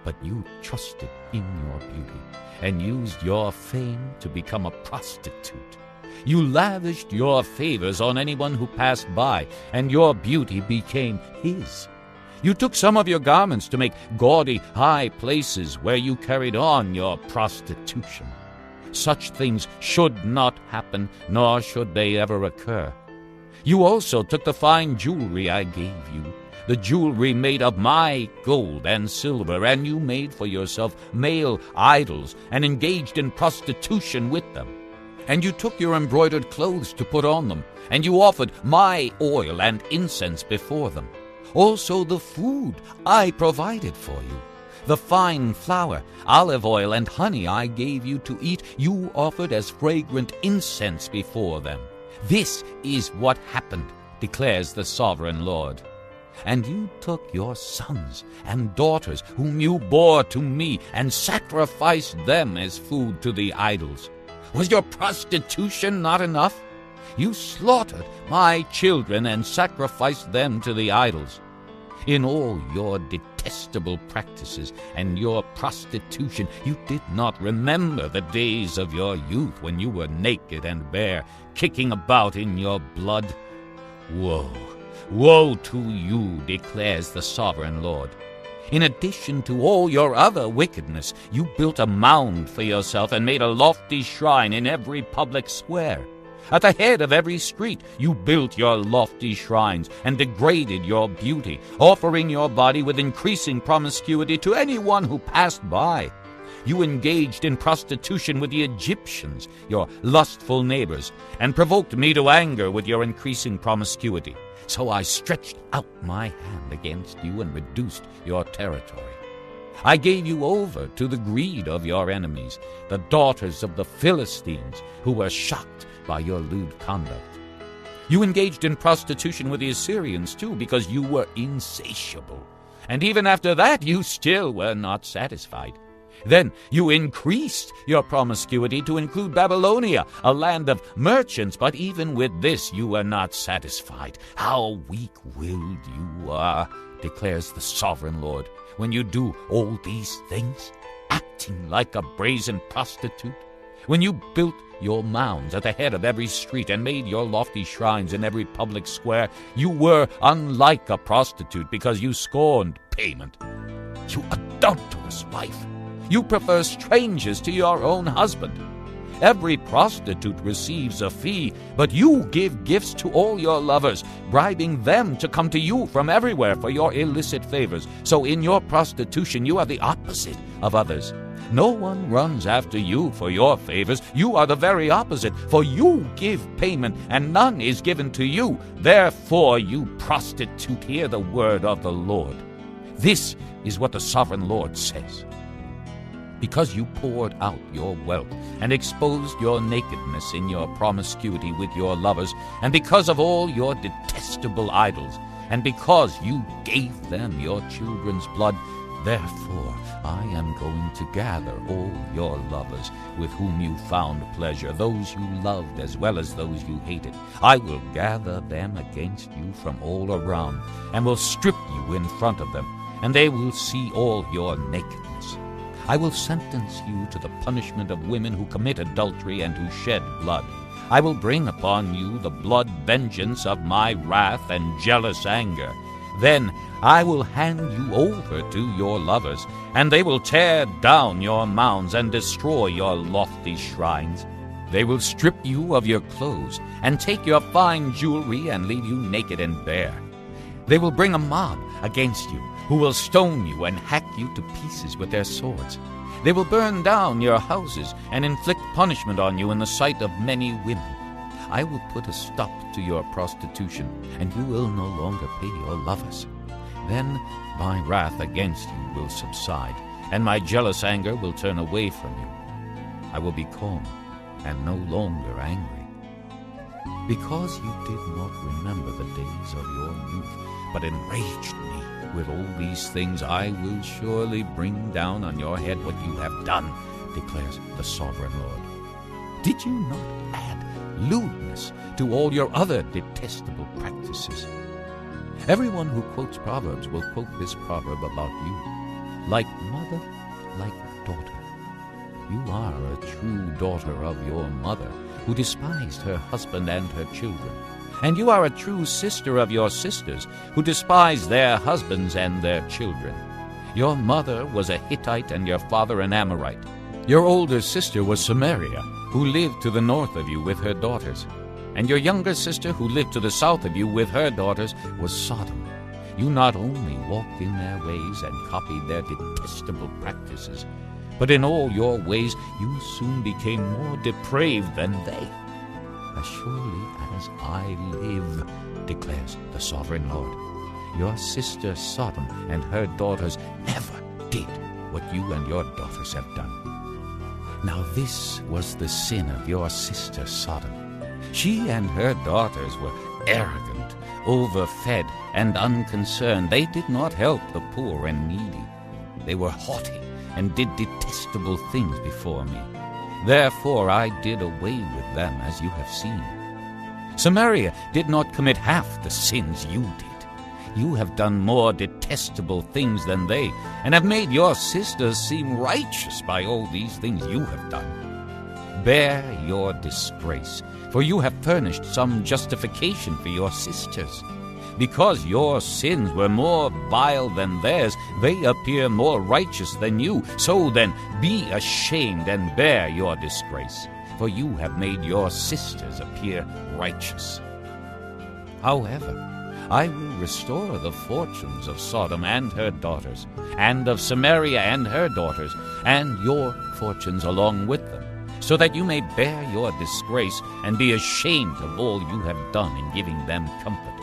But you trusted in your beauty and used your fame to become a prostitute. You lavished your favors on anyone who passed by, and your beauty became his. You took some of your garments to make gaudy high places where you carried on your prostitution. Such things should not happen, nor should they ever occur. You also took the fine jewelry I gave you, the jewelry made of my gold and silver, and you made for yourself male idols and engaged in prostitution with them. And you took your embroidered clothes to put on them, and you offered my oil and incense before them. Also the food I provided for you, the fine flour, olive oil, and honey I gave you to eat, you offered as fragrant incense before them. This is what happened, declares the sovereign Lord. And you took your sons and daughters whom you bore to me and sacrificed them as food to the idols. Was your prostitution not enough? You slaughtered my children and sacrificed them to the idols. In all your detestable practices and your prostitution, you did not remember the days of your youth when you were naked and bare, kicking about in your blood. Woe, woe to you, declares the sovereign Lord. In addition to all your other wickedness, you built a mound for yourself and made a lofty shrine in every public square. At the head of every street you built your lofty shrines and degraded your beauty, offering your body with increasing promiscuity to anyone who passed by. You engaged in prostitution with the Egyptians, your lustful neighbors, and provoked me to anger with your increasing promiscuity. So I stretched out my hand against you and reduced your territory. I gave you over to the greed of your enemies, the daughters of the Philistines, who were shocked by your lewd conduct. You engaged in prostitution with the Assyrians, too, because you were insatiable. And even after that, you still were not satisfied. Then you increased your promiscuity to include Babylonia, a land of merchants, but even with this you were not satisfied. How weak-willed you are, declares the sovereign Lord, when you do all these things, acting like a brazen prostitute. When you built your mounds at the head of every street and made your lofty shrines in every public square, you were unlike a prostitute because you scorned payment. You adulterous wife! You prefer strangers to your own husband. Every prostitute receives a fee, but you give gifts to all your lovers, bribing them to come to you from everywhere for your illicit favors. So in your prostitution you are the opposite of others. No one runs after you for your favors. You are the very opposite, for you give payment, and none is given to you. Therefore, you prostitute, hear the word of the Lord. This is what the sovereign Lord says. Because you poured out your wealth and exposed your nakedness in your promiscuity with your lovers, and because of all your detestable idols, and because you gave them your children's blood, therefore I am going to gather all your lovers with whom you found pleasure, those you loved as well as those you hated. I will gather them against you from all around, and will strip you in front of them, and they will see all your nakedness. I will sentence you to the punishment of women who commit adultery and who shed blood. I will bring upon you the blood vengeance of my wrath and jealous anger. Then I will hand you over to your lovers, and they will tear down your mounds and destroy your lofty shrines. They will strip you of your clothes and take your fine jewelry and leave you naked and bare. They will bring a mob against you, who will stone you and hack you to pieces with their swords. They will burn down your houses and inflict punishment on you in the sight of many women. I will put a stop to your prostitution, and you will no longer pay your lovers. Then my wrath against you will subside, and my jealous anger will turn away from you. I will be calm and no longer angry. Because you did not remember the days of your youth, but enraged me with all these things, I will surely bring down on your head what you have done, declares the sovereign Lord. Did you not add lewdness to all your other detestable practices? Everyone who quotes Proverbs will quote this proverb about you. Like mother, like daughter. You are a true daughter of your mother, who despised her husband and her children. And you are a true sister of your sisters, who despise their husbands and their children. Your mother was a Hittite and your father an Amorite. Your older sister was Samaria, who lived to the north of you with her daughters. And your younger sister, who lived to the south of you with her daughters, was Sodom. You not only walked in their ways and copied their detestable practices, but in all your ways you soon became more depraved than they. As surely as I live, declares the sovereign Lord, your sister Sodom and her daughters never did what you and your daughters have done. Now this was the sin of your sister Sodom. She and her daughters were arrogant, overfed, and unconcerned. They did not help the poor and needy. They were haughty and did detestable things before me. Therefore I did away with them, as you have seen. Samaria did not commit half the sins you did. You have done more detestable things than they, and have made your sisters seem righteous by all these things you have done. Bear your disgrace, for you have furnished some justification for your sisters. Because your sins were more vile than theirs, they appear more righteous than you. So then, be ashamed and bear your disgrace, for you have made your sisters appear righteous. However, I will restore the fortunes of Sodom and her daughters, and of Samaria and her daughters, and your fortunes along with them, so that you may bear your disgrace and be ashamed of all you have done in giving them comfort.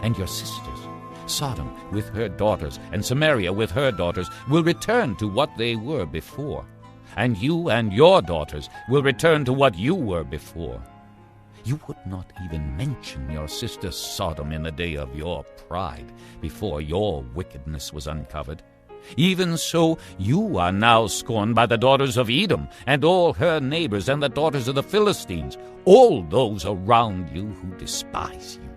And your sisters, Sodom with her daughters and Samaria with her daughters, will return to what they were before, and you and your daughters will return to what you were before. You would not even mention your sister Sodom in the day of your pride, before your wickedness was uncovered. Even so, you are now scorned by the daughters of Edom, and all her neighbors, and the daughters of the Philistines, all those around you who despise you.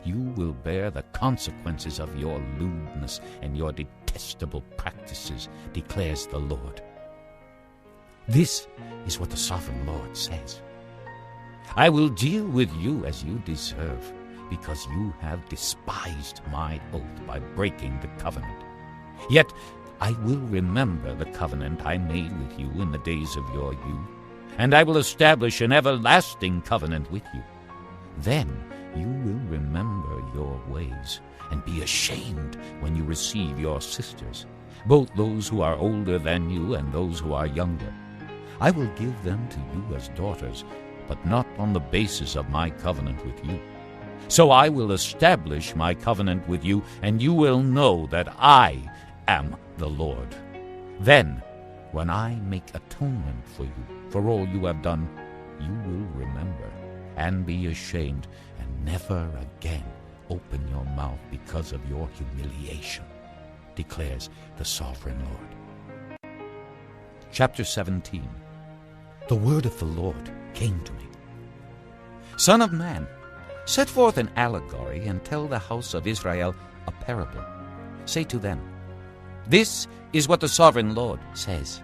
You will bear the consequences of your lewdness and your detestable practices, declares the Lord. This is what the sovereign Lord says. I will deal with you as you deserve, because you have despised my oath by breaking the covenant. Yet I will remember the covenant I made with you in the days of your youth, and I will establish an everlasting covenant with you. Then you will remember your ways, and be ashamed when you receive your sisters, both those who are older than you and those who are younger. I will give them to you as daughters, but not on the basis of my covenant with you. So I will establish my covenant with you, and you will know that I am the Lord. Then, when I make atonement for you, for all you have done, you will remember and be ashamed, and never again open your mouth because of your humiliation, declares the sovereign Lord. Chapter 17. The word of the Lord came to me. Son of man, set forth an allegory and tell the house of Israel a parable. Say to them, this is what the sovereign Lord says.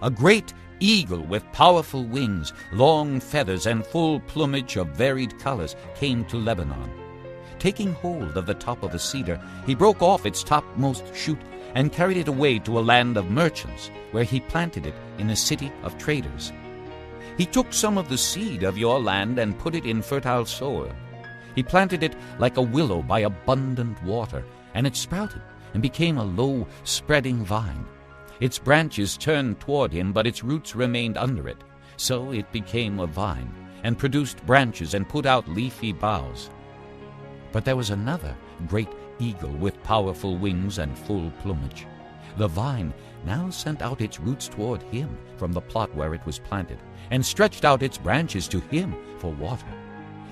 A great eagle with powerful wings, long feathers, and full plumage of varied colors came to Lebanon. Taking hold of the top of a cedar, he broke off its topmost shoot and carried it away to a land of merchants, where he planted it in a city of traders. He took some of the seed of your land and put it in fertile soil. He planted it like a willow by abundant water, and it sprouted and became a low, spreading vine. Its branches turned toward him, but its roots remained under it. So it became a vine, and produced branches and put out leafy boughs. But there was another great eagle with powerful wings and full plumage. The vine now sent out its roots toward him from the plot where it was planted, and stretched out its branches to him for water.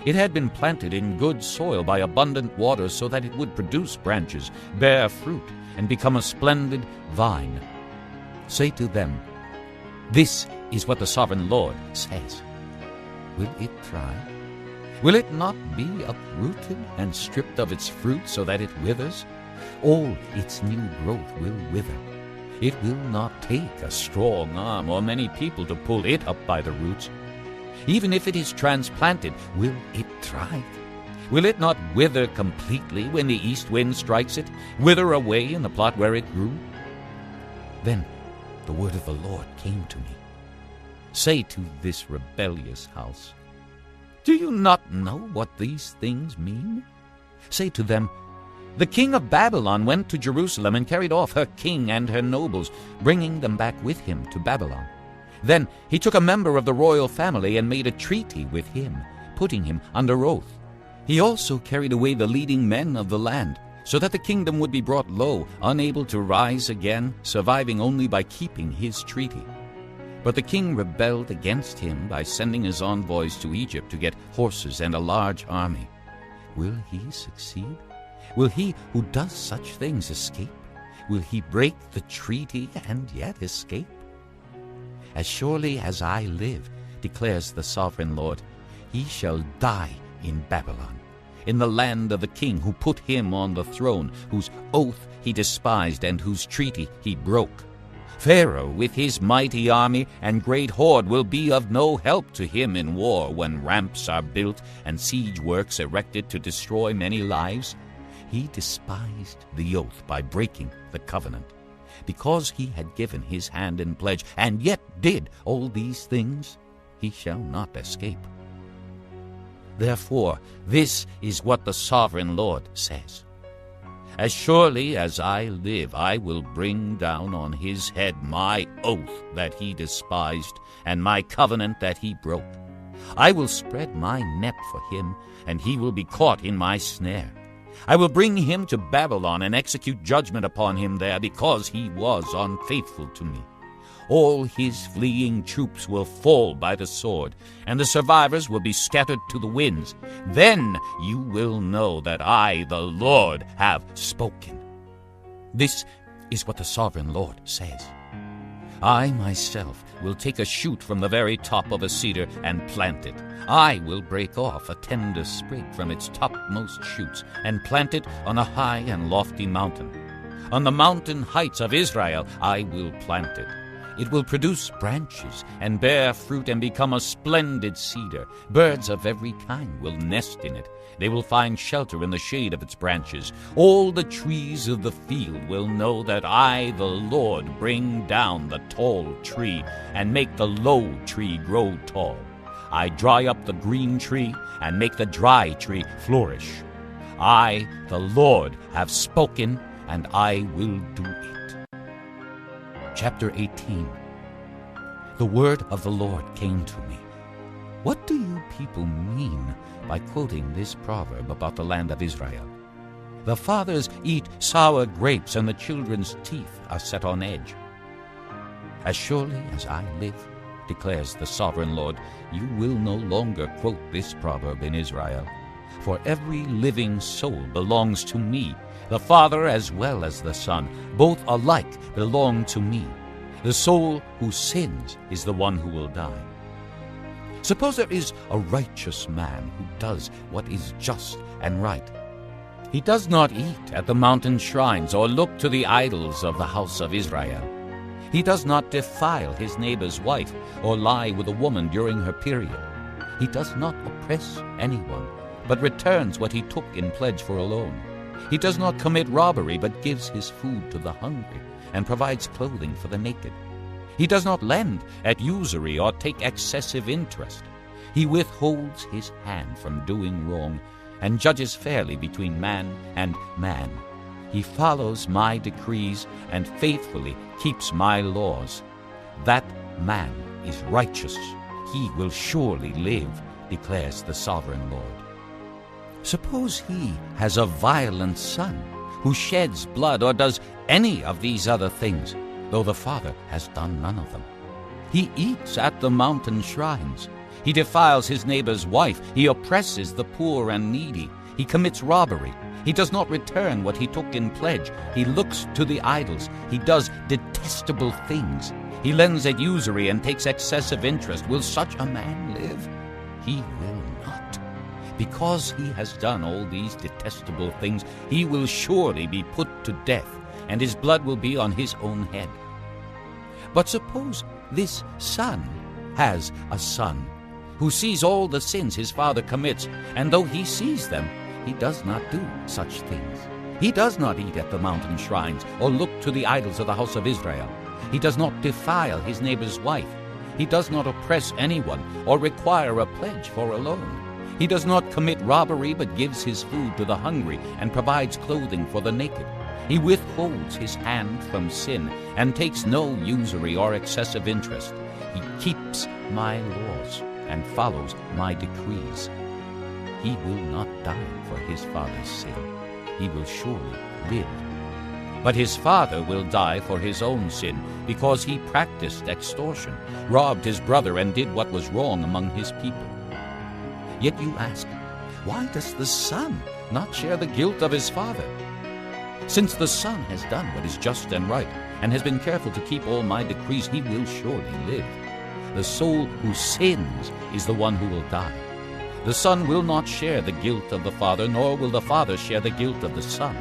It had been planted in good soil by abundant water, so that it would produce branches, bear fruit, and become a splendid vine. Say to them, this is what the sovereign Lord says. Will it thrive? Will it not be uprooted and stripped of its fruit so that it withers? All its new growth will wither. It will not take a strong arm or many people to pull it up by the roots. Even if it is transplanted, will it thrive? Will it not wither completely when the east wind strikes it, wither away in the plot where it grew? Then the word of the Lord came to me. Say to this rebellious house, do you not know what these things mean? Say to them, the king of Babylon went to Jerusalem and carried off her king and her nobles, bringing them back with him to Babylon. Then he took a member of the royal family and made a treaty with him, putting him under oath. He also carried away the leading men of the land, so that the kingdom would be brought low, unable to rise again, surviving only by keeping his treaty. But the king rebelled against him by sending his envoys to Egypt to get horses and a large army. Will he succeed? Will he who does such things escape? Will he break the treaty and yet escape? As surely as I live, declares the sovereign Lord, he shall die in Babylon, in the land of the king who put him on the throne, whose oath he despised and whose treaty he broke. Pharaoh with his mighty army and great horde will be of no help to him in war when ramps are built and siege works erected to destroy many lives. He despised the oath by breaking the covenant. Because he had given his hand in pledge and yet did all these things, he shall not escape. Therefore, this is what the sovereign Lord says. As surely as I live, I will bring down on his head my oath that he despised and my covenant that he broke. I will spread my net for him, and he will be caught in my snare. I will bring him to Babylon and execute judgment upon him there, because he was unfaithful to me. All his fleeing troops will fall by the sword, and the survivors will be scattered to the winds. Then you will know that I, the Lord, have spoken. This is what the sovereign Lord says. I myself will take a shoot from the very top of a cedar and plant it. I will break off a tender sprig from its topmost shoots and plant it on a high and lofty mountain. On the mountain heights of Israel I will plant it. It will produce branches and bear fruit and become a splendid cedar. Birds of every kind will nest in it. They will find shelter in the shade of its branches. All the trees of the field will know that I, the Lord, bring down the tall tree and make the low tree grow tall. I dry up the green tree and make the dry tree flourish. I, the Lord, have spoken, and I will do it. Chapter 18. The word of the Lord came to me. What do you people mean by quoting this proverb about the land of Israel? The fathers eat sour grapes, and the children's teeth are set on edge. As surely as I live, declares the sovereign Lord, you will no longer quote this proverb in Israel. For every living soul belongs to me, the Father as well as the Son. Both alike belong to me. The soul who sins is the one who will die. Suppose there is a righteous man who does what is just and right. He does not eat at the mountain shrines or look to the idols of the house of Israel. He does not defile his neighbor's wife or lie with a woman during her period. He does not oppress anyone, but returns what he took in pledge for a loan. He does not commit robbery, but gives his food to the hungry and provides clothing for the naked. He does not lend at usury or take excessive interest. He withholds his hand from doing wrong and judges fairly between man and man. He follows my decrees and faithfully keeps my laws. That man is righteous. He will surely live, declares the sovereign Lord. Suppose he has a violent son who sheds blood or does any of these other things, though the father has done none of them. He eats at the mountain shrines. He defiles his neighbor's wife. He oppresses the poor and needy. He commits robbery. He does not return what he took in pledge. He looks to the idols. He does detestable things. He lends at usury and takes excessive interest. Will such a man live? He will not. Because he has done all these detestable things, he will surely be put to death, and his blood will be on his own head. But suppose this son has a son who sees all the sins his father commits, and though he sees them, he does not do such things. He does not eat at the mountain shrines, or look to the idols of the house of Israel. He does not defile his neighbor's wife. He does not oppress anyone, or require a pledge for a loan. He does not commit robbery, but gives his food to the hungry, and provides clothing for the naked. He withholds his hand from sin, and takes no usury or excessive interest. He keeps my laws, and follows my decrees. He will not die for his father's sin. He will surely live. But his father will die for his own sin, because he practiced extortion, robbed his brother, and did what was wrong among his people. Yet you ask, why does the son not share the guilt of his father? Since the son has done what is just and right, and has been careful to keep all my decrees, he will surely live. The soul who sins is the one who will die. The son will not share the guilt of the father, nor will the father share the guilt of the son.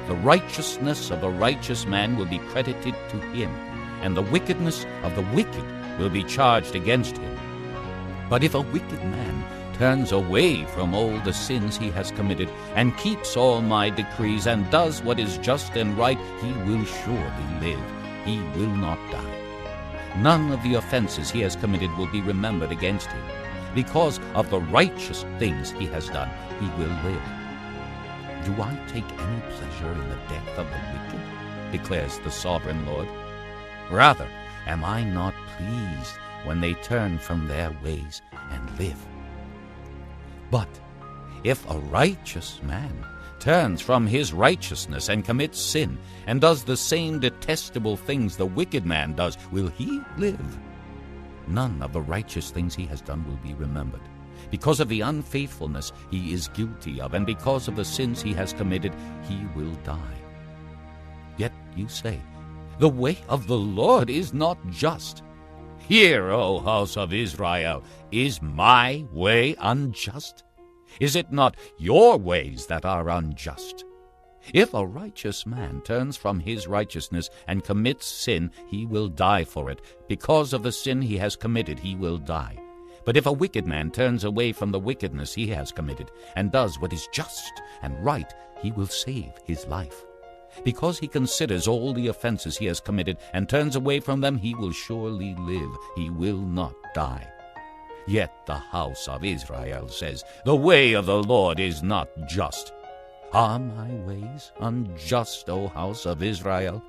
The righteousness of the righteous man will be credited to him, and the wickedness of the wicked will be charged against him. But if a wicked man turns away from all the sins he has committed, and keeps all my decrees, and does what is just and right, he will surely live. He will not die. None of the offenses he has committed will be remembered against him. Because of the righteous things he has done, he will live. Do I take any pleasure in the death of the wicked? Declares the sovereign Lord. Rather, am I not pleased when they turn from their ways and live? But if a righteous man turns from his righteousness and commits sin, and does the same detestable things the wicked man does, will he live? None of the righteous things he has done will be remembered. Because of the unfaithfulness he is guilty of, and because of the sins he has committed, he will die. Yet you say, the way of the Lord is not just. Hear, O house of Israel, is my way unjust? Is it not your ways that are unjust? If a righteous man turns from his righteousness and commits sin, he will die for it. Because of the sin he has committed, he will die. But if a wicked man turns away from the wickedness he has committed and does what is just and right, he will save his life. Because he considers all the offenses he has committed and turns away from them, he will surely live. He will not die. Yet the house of Israel says, the way of the Lord is not just. Are my ways unjust, O house of Israel?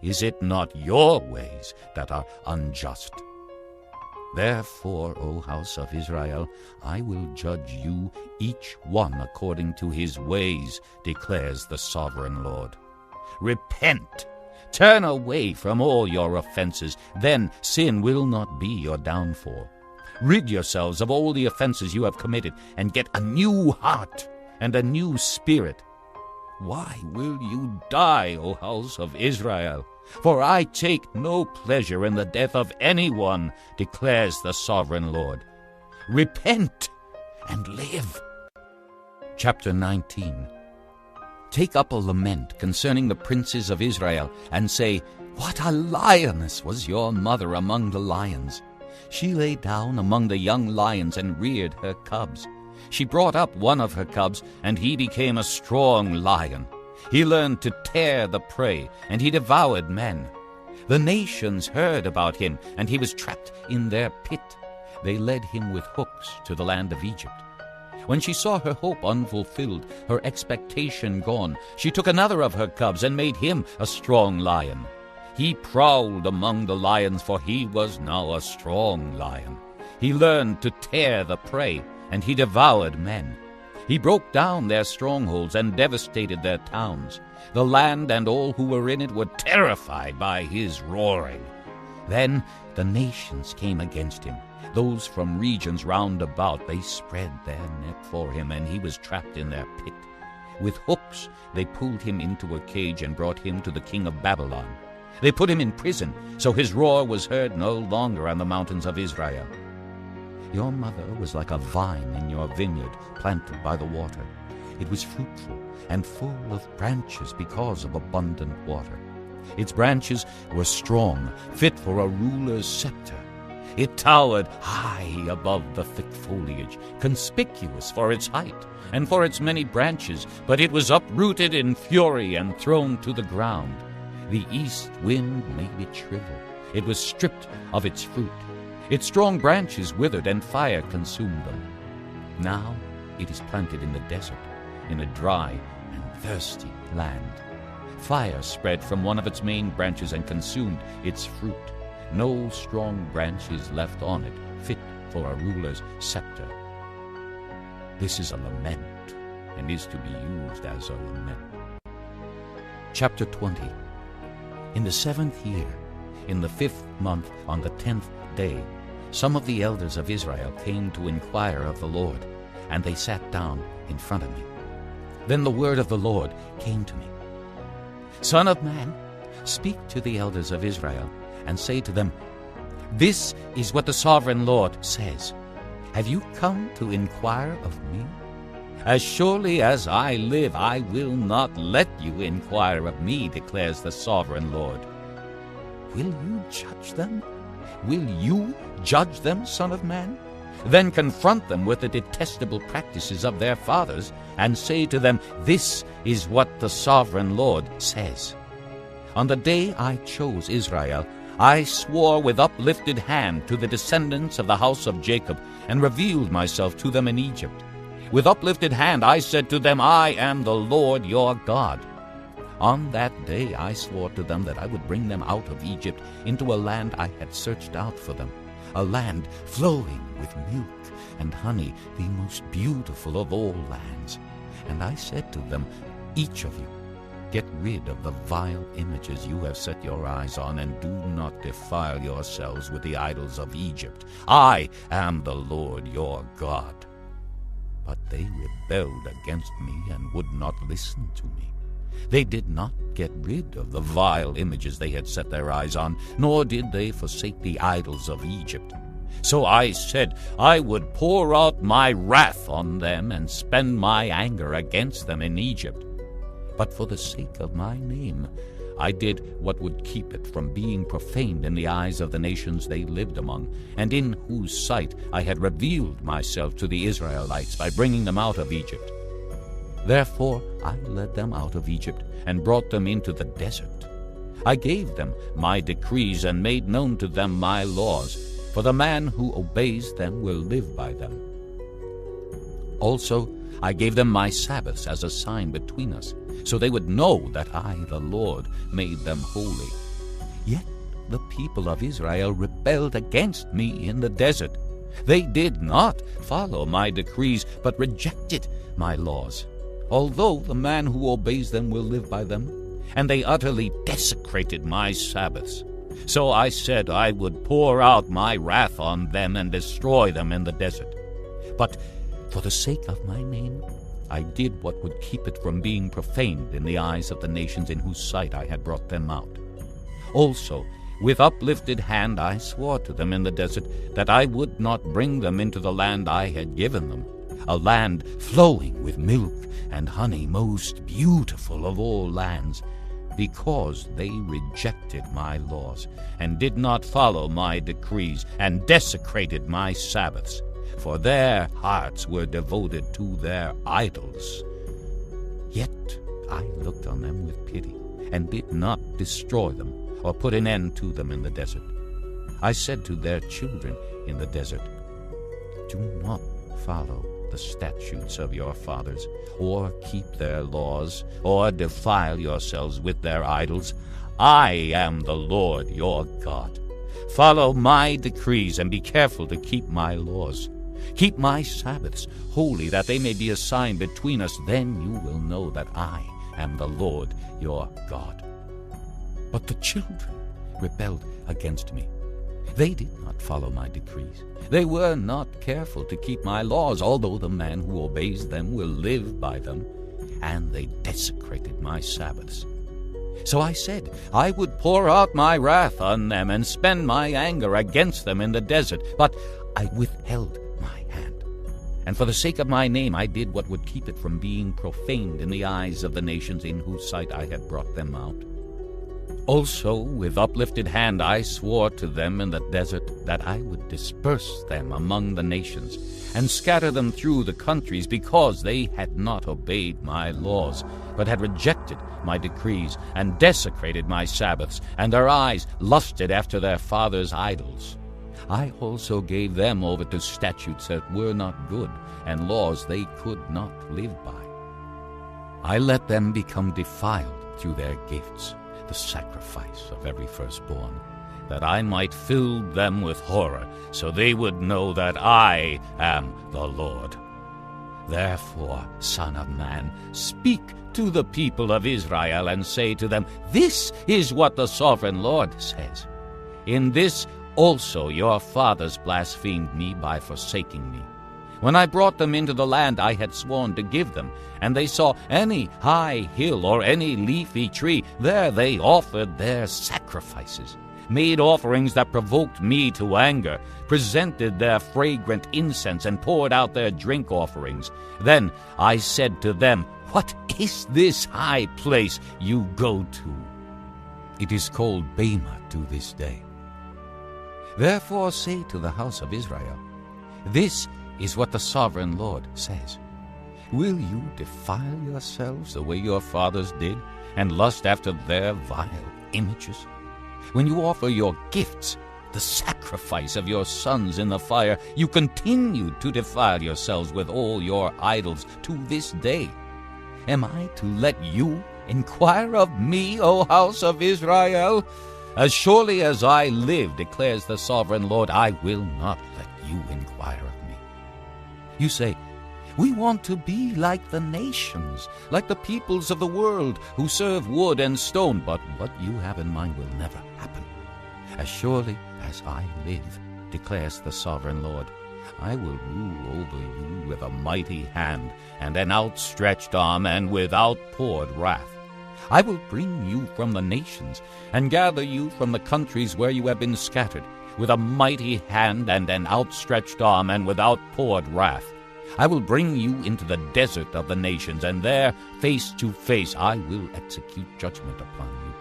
Is it not your ways that are unjust? Therefore, O house of Israel, I will judge you, each one according to his ways, declares the sovereign Lord. Repent! Turn away from all your offenses, then sin will not be your downfall. Rid yourselves of all the offenses you have committed, and get a new heart and a new spirit. Why will you die, O house of Israel? For I take no pleasure in the death of anyone, declares the sovereign Lord. Repent and live. Chapter 19. Take up a lament concerning the princes of Israel, and say, what a lioness was your mother among the lions! She lay down among the young lions and reared her cubs. She brought up one of her cubs, and he became a strong lion. He learned to tear the prey, and he devoured men. The nations heard about him, and he was trapped in their pit. They led him with hooks to the land of Egypt. When she saw her hope unfulfilled, her expectation gone, she took another of her cubs and made him a strong lion. He prowled among the lions, for he was now a strong lion. He learned to tear the prey, and he devoured men. He broke down their strongholds and devastated their towns. The land and all who were in it were terrified by his roaring. Then the nations came against him. Those from regions round about, they spread their net for him, and he was trapped in their pit. With hooks they pulled him into a cage and brought him to the king of Babylon. They put him in prison, so his roar was heard no longer on the mountains of Israel. Your mother was like a vine in your vineyard, planted by the water. It was fruitful and full of branches because of abundant water. Its branches were strong, fit for a ruler's scepter. It towered high above the thick foliage, conspicuous for its height and for its many branches, but it was uprooted in fury and thrown to the ground. The east wind made it shrivel. It was stripped of its fruit. Its strong branches withered, and fire consumed them. Now it is planted in the desert, in a dry and thirsty land. Fire spread from one of its main branches and consumed its fruit. No strong branch is left on it, fit for a ruler's scepter. This is a lament, and is to be used as a lament. Chapter 20. In the 7th year, in the 5th month, on the 10th day, some of the elders of Israel came to inquire of the Lord, and they sat down in front of me. Then the word of the Lord came to me. Son of man, speak to the elders of Israel, and say to them, This is what the sovereign Lord says. Have you come to inquire of me? As surely as I live, I will not let you inquire of me, declares the sovereign Lord. Will you judge them? Will you judge them, son of man? Then confront them with the detestable practices of their fathers, and say to them, This is what the sovereign Lord says. On the day I chose Israel, I swore with uplifted hand to the descendants of the house of Jacob, and revealed myself to them in Egypt. With uplifted hand I said to them, I am the Lord your God. On that day I swore to them that I would bring them out of Egypt into a land I had searched out for them, a land flowing with milk and honey, the most beautiful of all lands. And I said to them, Each of you, get rid of the vile images you have set your eyes on, and do not defile yourselves with the idols of Egypt. I am the Lord your God. But they rebelled against me and would not listen to me. They did not get rid of the vile images they had set their eyes on, nor did they forsake the idols of Egypt. So I said I would pour out my wrath on them and spend my anger against them in Egypt. But for the sake of my name, I did what would keep it from being profaned in the eyes of the nations they lived among, and in whose sight I had revealed myself to the Israelites by bringing them out of Egypt. Therefore I led them out of Egypt and brought them into the desert. I gave them my decrees and made known to them my laws, for the man who obeys them will live by them. Also I gave them my Sabbaths as a sign between us, so they would know that I, the Lord, made them holy. Yet the people of Israel rebelled against me in the desert. They did not follow my decrees, but rejected my laws, although the man who obeys them will live by them, and they utterly desecrated my Sabbaths. So I said I would pour out my wrath on them and destroy them in the desert. But for the sake of my name, I did what would keep it from being profaned in the eyes of the nations in whose sight I had brought them out. Also, with uplifted hand I swore to them in the desert that I would not bring them into the land I had given them, a land flowing with milk and honey, most beautiful of all lands, because they rejected my laws and did not follow my decrees and desecrated my Sabbaths. For their hearts were devoted to their idols. Yet I looked on them with pity, and did not destroy them, or put an end to them in the desert. I said to their children in the desert, Do not follow the statutes of your fathers, or keep their laws, or defile yourselves with their idols. I am the Lord your God. Follow my decrees, and be careful to keep my laws. Keep my Sabbaths holy, that they may be a sign between us. Then you will know that I am the Lord your God. But the children rebelled against me. They did not follow my decrees. They were not careful to keep my laws, although the man who obeys them will live by them. And they desecrated my Sabbaths. So I said I would pour out my wrath on them and spend my anger against them in the desert. But I withheld my hand. And for the sake of my name I did what would keep it from being profaned in the eyes of the nations in whose sight I had brought them out. Also with uplifted hand I swore to them in the desert that I would disperse them among the nations, and scatter them through the countries, because they had not obeyed my laws, but had rejected my decrees, and desecrated my Sabbaths, and their eyes lusted after their fathers' idols. I also gave them over to statutes that were not good, and laws they could not live by. I let them become defiled through their gifts, the sacrifice of every firstborn, that I might fill them with horror, so they would know that I am the Lord. Therefore, Son of man, speak to the people of Israel, and say to them, This is what the sovereign Lord says. In this also your fathers blasphemed me by forsaking me. When I brought them into the land I had sworn to give them, and they saw any high hill or any leafy tree, there they offered their sacrifices, made offerings that provoked me to anger, presented their fragrant incense, and poured out their drink offerings. Then I said to them, What is this high place you go to? It is called Bema to this day. Therefore say to the house of Israel, This is what the sovereign Lord says. Will you defile yourselves the way your fathers did, and lust after their vile images? When you offer your gifts, the sacrifice of your sons in the fire, you continue to defile yourselves with all your idols to this day. Am I to let you inquire of me, O house of Israel? As surely as I live, declares the sovereign Lord, I will not let you inquire of me. You say, We want to be like the nations, like the peoples of the world, who serve wood and stone. But what you have in mind will never happen. As surely as I live, declares the sovereign Lord, I will rule over you with a mighty hand, and an outstretched arm, and with outpoured wrath. I will bring you from the nations, and gather you from the countries where you have been scattered, with a mighty hand and an outstretched arm, and with outpoured wrath. I will bring you into the desert of the nations, and there, face to face, I will execute judgment upon you.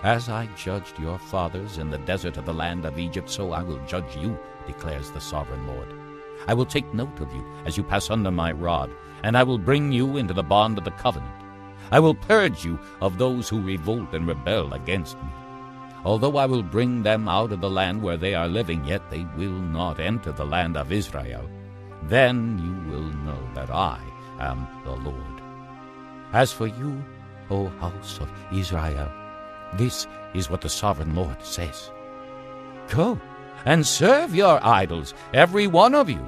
As I judged your fathers in the desert of the land of Egypt, so I will judge you, declares the sovereign Lord. I will take note of you as you pass under my rod, and I will bring you into the bond of the covenant. I will purge you of those who revolt and rebel against me. Although I will bring them out of the land where they are living, yet they will not enter the land of Israel. Then you will know that I am the Lord. As for you, O house of Israel, this is what the sovereign Lord says. Go and serve your idols, every one of you.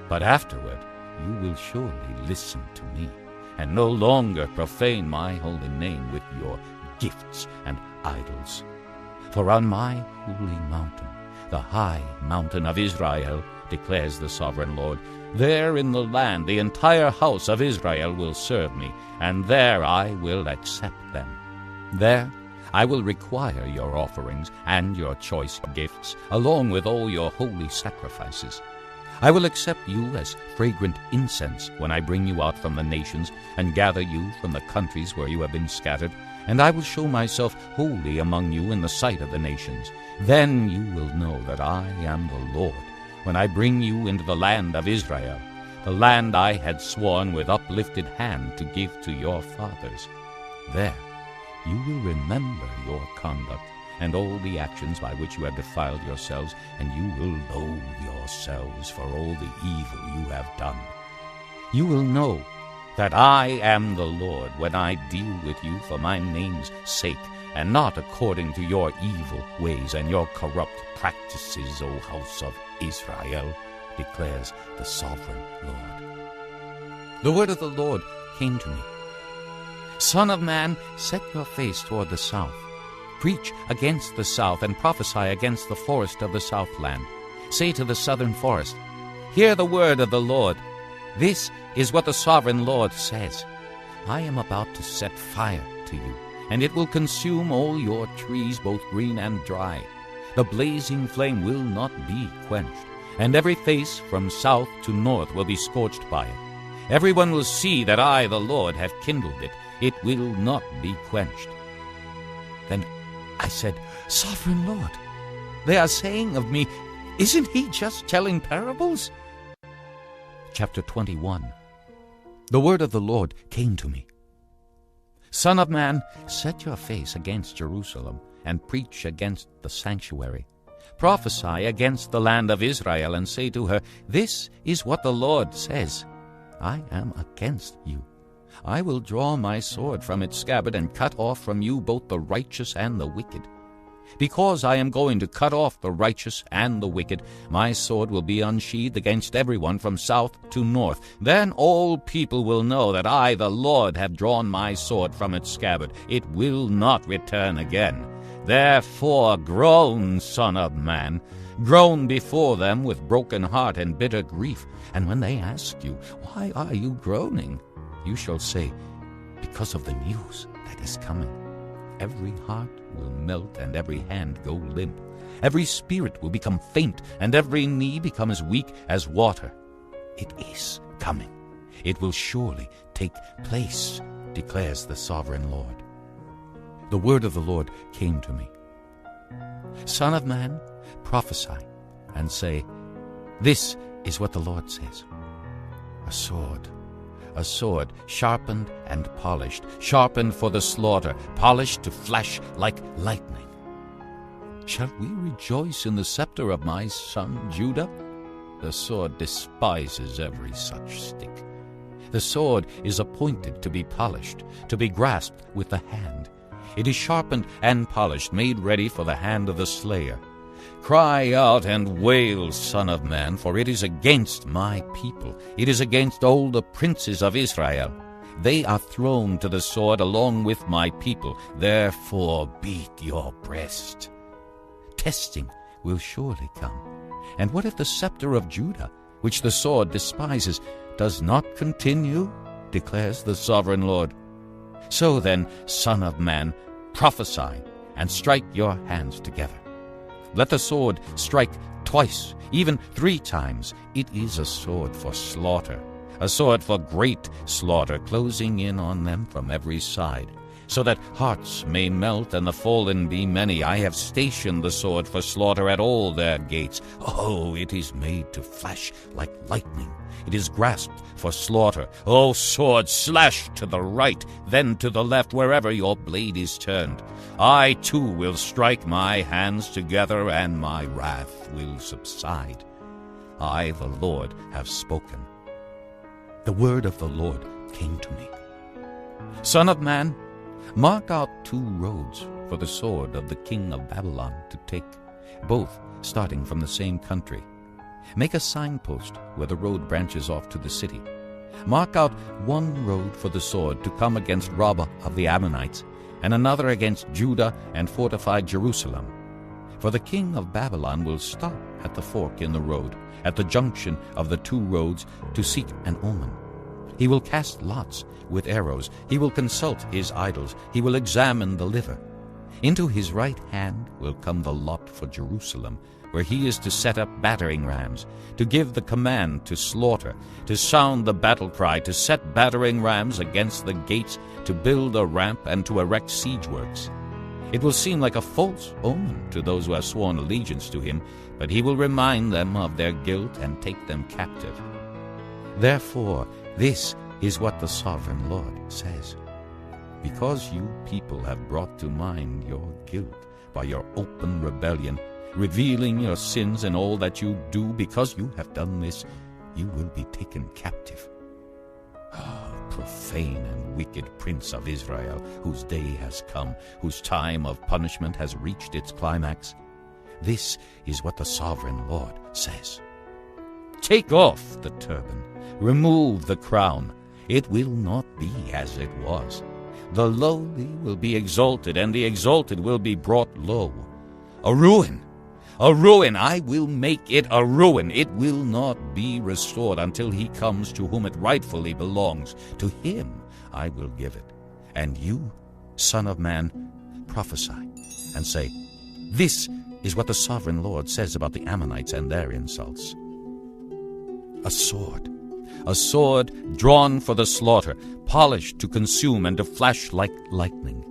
But afterward you will surely listen to me, and no longer profane my holy name with your gifts and idols. For on my holy mountain, the high mountain of Israel, declares the sovereign Lord, there in the land the entire house of Israel will serve me, and there I will accept them. There I will require your offerings and your choice gifts, along with all your holy sacrifices. I will accept you as fragrant incense when I bring you out from the nations, and gather you from the countries where you have been scattered, and I will show myself holy among you in the sight of the nations. Then you will know that I am the Lord, when I bring you into the land of Israel, the land I had sworn with uplifted hand to give to your fathers. There you will remember your conduct and all the actions by which you have defiled yourselves, and you will loathe yourselves for all the evil you have done. You will know that I am the Lord when I deal with you for my name's sake, and not according to your evil ways and your corrupt practices, O house of Israel, declares the sovereign Lord. The word of the Lord came to me. Son of man, set your face toward the south. Preach against the south, and prophesy against the forest of the southland. Say to the southern forest, Hear the word of the Lord. This is what the sovereign Lord says. I am about to set fire to you, and it will consume all your trees, both green and dry. The blazing flame will not be quenched, and every face from south to north will be scorched by it. Everyone will see that I, the Lord, have kindled it. It will not be quenched. Then I said, "Sovereign Lord, they are saying of me, isn't he just telling parables?" Chapter 21. The word of the Lord came to me. Son of man, set your face against Jerusalem, and preach against the sanctuary. Prophesy against the land of Israel, and say to her, "This is what the Lord says. I am against you. I will draw my sword from its scabbard, and cut off from you both the righteous and the wicked. Because I am going to cut off the righteous and the wicked, my sword will be unsheathed against everyone from south to north. Then all people will know that I, the Lord, have drawn my sword from its scabbard. It will not return again. Therefore groan, Son of man, groan before them with broken heart and bitter grief. And when they ask you, "Why are you groaning?" you shall say, "Because of the news that is coming. Every heart will melt, and every hand go limp. Every spirit will become faint, and every knee become as weak as water. It is coming. It will surely take place, declares the sovereign Lord." The word of the Lord came to me. Son of man, prophesy, and say, "This is what the Lord says. A sword, sharpened and polished, sharpened for the slaughter, polished to flash like lightning. Shall we rejoice in the scepter of my son Judah? The sword despises every such stick. The sword is appointed to be polished, to be grasped with the hand. It is sharpened and polished, made ready for the hand of the slayer. Cry out and wail, Son of man, for it is against my people. It is against all the princes of Israel. They are thrown to the sword along with my people. Therefore beat your breast. Testing will surely come. And what if the scepter of Judah, which the sword despises, does not continue? Declares the sovereign Lord. So then, Son of man, prophesy and strike your hands together. Let the sword strike twice, even 3 times. It is a sword for slaughter, a sword for great slaughter, closing in on them from every side, so that hearts may melt and the fallen be many. I have stationed the sword for slaughter at all their gates. Oh, it is made to flash like lightning. It is grasped for slaughter. O sword, slash to the right, then to the left, wherever your blade is turned. I too will strike my hands together, and my wrath will subside. I, the Lord, have spoken. The word of the Lord came to me. Son of man, mark out 2 roads for the sword of the king of Babylon to take, both starting from the same country. Make a signpost where the road branches off to the city. Mark out 1 road for the sword to come against Rabbah of the Ammonites, and another against Judah and fortified Jerusalem. For the king of Babylon will stop at the fork in the road, at the junction of the 2 roads, to seek an omen. He will cast lots with arrows. He will consult his idols. He will examine the liver. Into his right hand will come the lot for Jerusalem, where he is to set up battering rams, to give the command to slaughter, to sound the battle cry, to set battering rams against the gates, to build a ramp, and to erect siege works. It will seem like a false omen to those who have sworn allegiance to him, but he will remind them of their guilt and take them captive. Therefore, this is what the sovereign Lord says. Because you people have brought to mind your guilt by your open rebellion, revealing your sins and all that you do, because you have done this, you will be taken captive. Profane and wicked prince of Israel, whose day has come, whose time of punishment has reached its climax. This is what the sovereign Lord says. Take off the turban, remove the crown. It will not be as it was. The lowly will be exalted, and the exalted will be brought low. A ruin! A ruin! I will make it a ruin. It will not be restored until he comes to whom it rightfully belongs. To him I will give it. And you, Son of man, prophesy and say, "This is what the sovereign Lord says about the Ammonites and their insults. A sword drawn for the slaughter, polished to consume and to flash like lightning.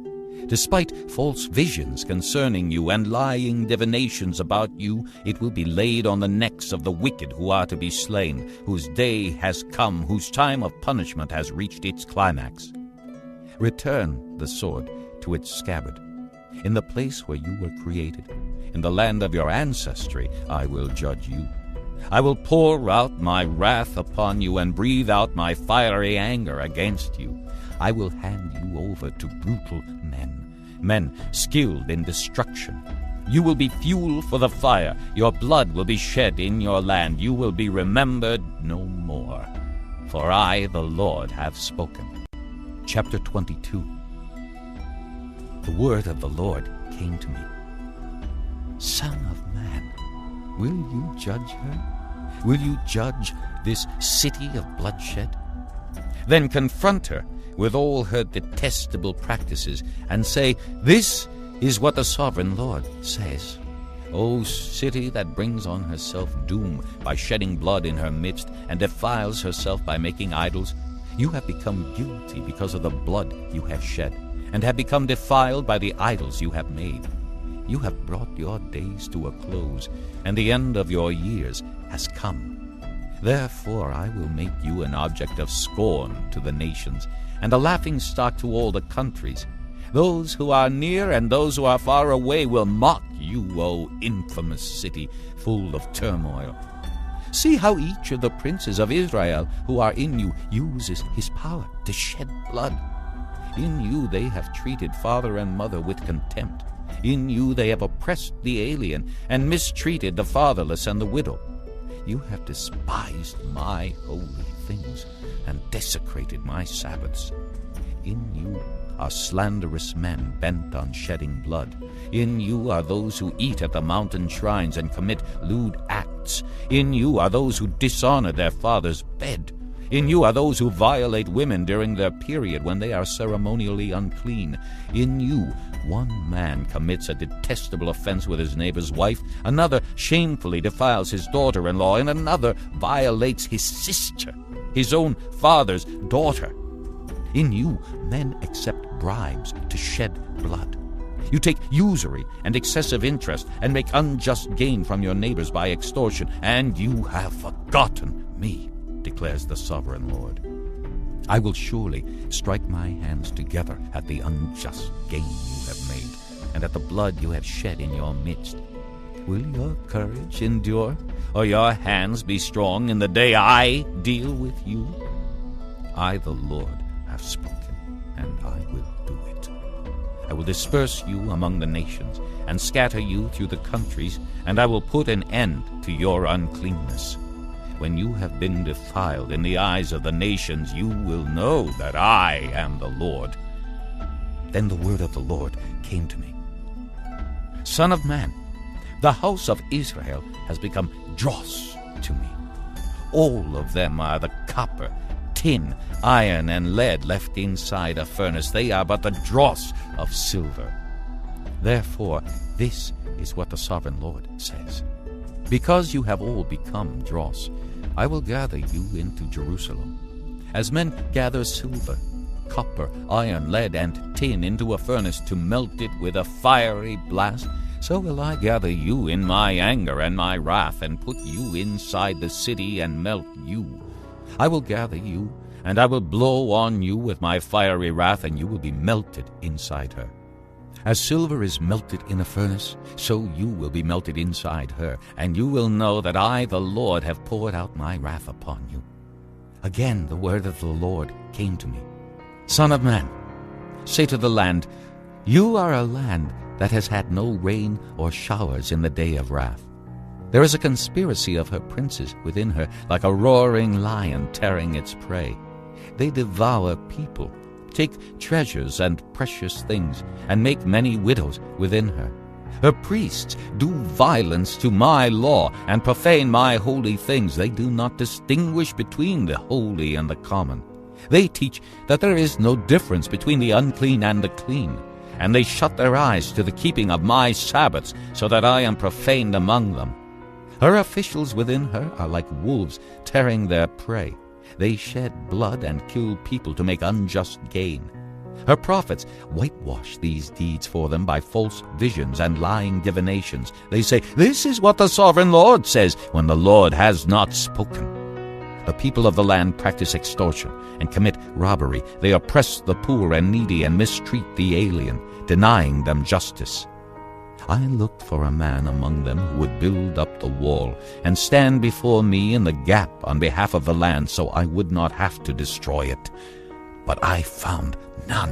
Despite false visions concerning you and lying divinations about you, it will be laid on the necks of the wicked who are to be slain, whose day has come, whose time of punishment has reached its climax. Return the sword to its scabbard. In the place where you were created, in the land of your ancestry, I will judge you. I will pour out my wrath upon you and breathe out my fiery anger against you. I will hand you over to brutal men skilled in destruction. You will be fuel for the fire. Your blood will be shed in your land. You will be remembered no more. For I, the Lord, have spoken. Chapter 22. The word of the Lord came to me. Son of man, will you judge her? Will you judge this city of bloodshed? Then confront her with all her detestable practices, and say, This is what the sovereign Lord says. O city that brings on herself doom by shedding blood in her midst, and defiles herself by making idols, you have become guilty because of the blood you have shed, and have become defiled by the idols you have made. You have brought your days to a close, and the end of your years has come. Therefore I will make you an object of scorn to the nations, and a laughingstock to all the countries. Those who are near and those who are far away will mock you, O infamous city, full of turmoil. See how each of the princes of Israel who are in you uses his power to shed blood. In you they have treated father and mother with contempt. In you they have oppressed the alien and mistreated the fatherless and the widow. You have despised my holy things and desecrated my Sabbaths. In you are slanderous men bent on shedding blood. In you are those who eat at the mountain shrines and commit lewd acts. In you are those who dishonor their father's bed. In you are those who violate women during their period when they are ceremonially unclean. In you one man commits a detestable offense with his neighbor's wife, another shamefully defiles his daughter-in-law, and another violates his sister, his own father's daughter. In you men accept bribes to shed blood. You take usury and excessive interest and make unjust gain from your neighbors by extortion, and you have forgotten me, declares the sovereign Lord. I will surely strike my hands together at the unjust gain you have made, and at the blood you have shed in your midst. Will your courage endure, or your hands be strong in the day I deal with you? I, the Lord, have spoken, and I will do it. I will disperse you among the nations, and scatter you through the countries, and I will put an end to your uncleanness. When you have been defiled in the eyes of the nations, you will know that I am the Lord. Then the word of the Lord came to me. Son of man, the house of Israel has become dross to me. All of them are the copper, tin, iron, and lead left inside a furnace. They are but the dross of silver. Therefore, this is what the sovereign Lord says. Because you have all become dross, I will gather you into Jerusalem. As men gather silver, copper, iron, lead, and tin into a furnace to melt it with a fiery blast, so will I gather you in my anger and my wrath, and put you inside the city and melt you. I will gather you, and I will blow on you with my fiery wrath, and you will be melted inside her. As silver is melted in a furnace, so you will be melted inside her, and you will know that I, the Lord, have poured out my wrath upon you. Again the word of the Lord came to me. Son of man, say to the land, You are a land that has had no rain or showers in the day of wrath. There is a conspiracy of her princes within her, like a roaring lion tearing its prey. They devour people, take treasures and precious things, and make many widows within her. Her priests do violence to my law and profane my holy things. They do not distinguish between the holy and the common. They teach that there is no difference between the unclean and the clean, and they shut their eyes to the keeping of my Sabbaths, so that I am profaned among them. Her officials within her are like wolves tearing their prey. They shed blood and kill people to make unjust gain. Her prophets whitewash these deeds for them by false visions and lying divinations. They say, "This is what the sovereign Lord says," when the Lord has not spoken. The people of the land practice extortion and commit robbery. They oppress the poor and needy and mistreat the alien, denying them justice. I looked for a man among them who would build up the wall and stand before me in the gap on behalf of the land, so I would not have to destroy it. But I found none.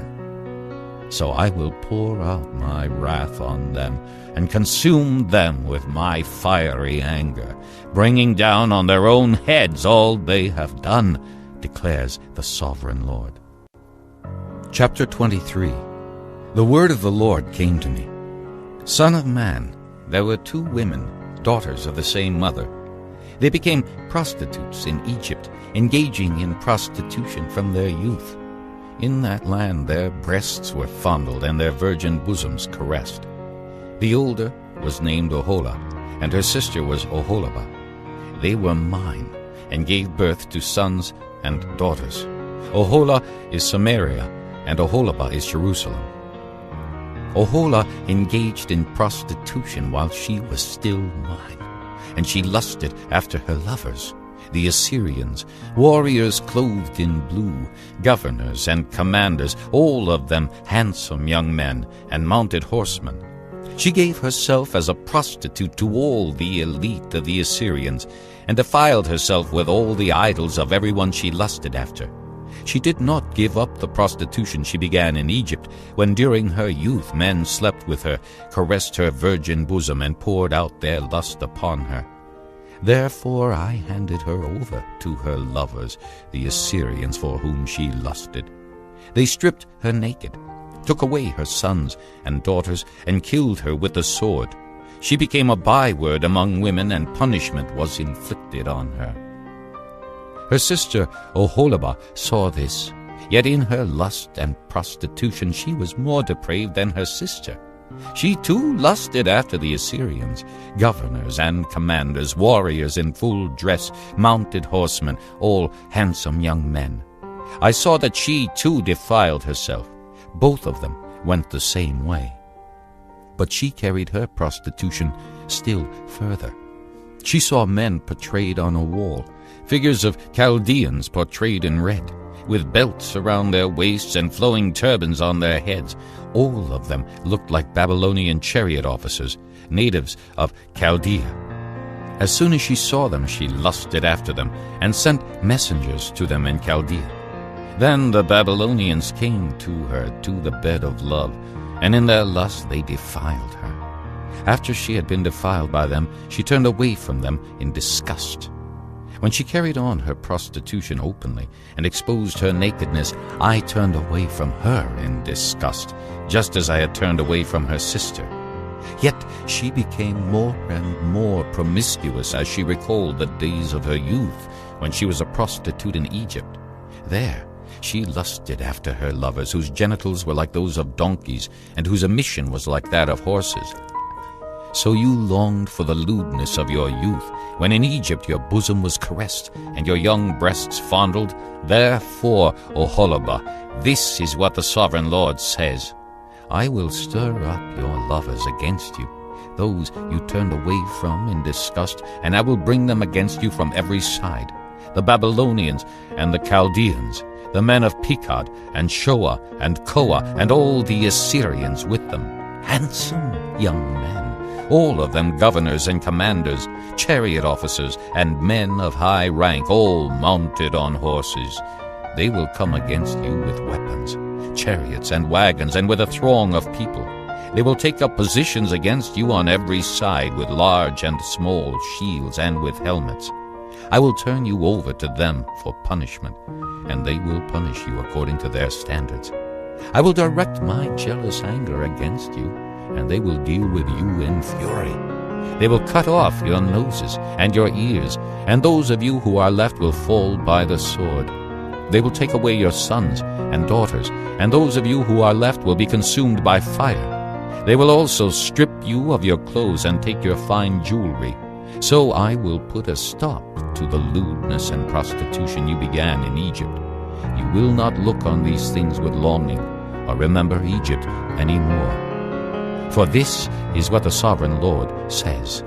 So I will pour out my wrath on them and consume them with my fiery anger, bringing down on their own heads all they have done, declares the sovereign Lord. Chapter 23. The word of the Lord came to me. Son of man, there were 2 women, daughters of the same mother. They became prostitutes in Egypt, engaging in prostitution from their youth. In that land their breasts were fondled and their virgin bosoms caressed. The older was named Oholah, and her sister was Oholibah. They were mine, and gave birth to sons and daughters. Oholah is Samaria, and Oholibah is Jerusalem. Oholah engaged in prostitution while she was still mine, and she lusted after her lovers, the Assyrians, warriors clothed in blue, governors and commanders, all of them handsome young men and mounted horsemen. She gave herself as a prostitute to all the elite of the Assyrians, and defiled herself with all the idols of everyone she lusted after. She did not give up the prostitution she began in Egypt, when during her youth men slept with her, caressed her virgin bosom, and poured out their lust upon her. Therefore I handed her over to her lovers, the Assyrians, for whom she lusted. They stripped her naked, took away her sons and daughters, and killed her with the sword. She became a byword among women, and punishment was inflicted on her. Her sister Oholibah saw this, yet in her lust and prostitution she was more depraved than her sister. She too lusted after the Assyrians, governors and commanders, warriors in full dress, mounted horsemen, all handsome young men. I saw that she too defiled herself. Both of them went the same way. But she carried her prostitution still further. She saw men portrayed on a wall, figures of Chaldeans portrayed in red, with belts around their waists and flowing turbans on their heads. All of them looked like Babylonian chariot officers, natives of Chaldea. As soon as she saw them, she lusted after them, and sent messengers to them in Chaldea. Then the Babylonians came to her to the bed of love, and in their lust they defiled her. After she had been defiled by them, she turned away from them in disgust. When she carried on her prostitution openly and exposed her nakedness, I turned away from her in disgust, just as I had turned away from her sister. Yet she became more and more promiscuous as she recalled the days of her youth, when she was a prostitute in Egypt. There she lusted after her lovers, whose genitals were like those of donkeys, and whose emission was like that of horses. So you longed for the lewdness of your youth, when in Egypt your bosom was caressed, and your young breasts fondled. Therefore, Oholibah, this is what the sovereign Lord says: I will stir up your lovers against you, those you turned away from in disgust, and I will bring them against you from every side, the Babylonians and the Chaldeans, the men of Pekod and Shoa and Koa, and all the Assyrians with them, handsome young men, all of them governors and commanders, chariot officers, and men of high rank, all mounted on horses. They will come against you with weapons, chariots and wagons, and with a throng of people. They will take up positions against you on every side, with large and small shields and with helmets. I will turn you over to them for punishment, and they will punish you according to their standards. I will direct my jealous anger against you, and they will deal with you in fury. They will cut off your noses and your ears, and those of you who are left will fall by the sword. They will take away your sons and daughters, and those of you who are left will be consumed by fire. They will also strip you of your clothes and take your fine jewelry. So I will put a stop to the lewdness and prostitution you began in Egypt. You will not look on these things with longing, or remember Egypt any more. For this is what the sovereign Lord says.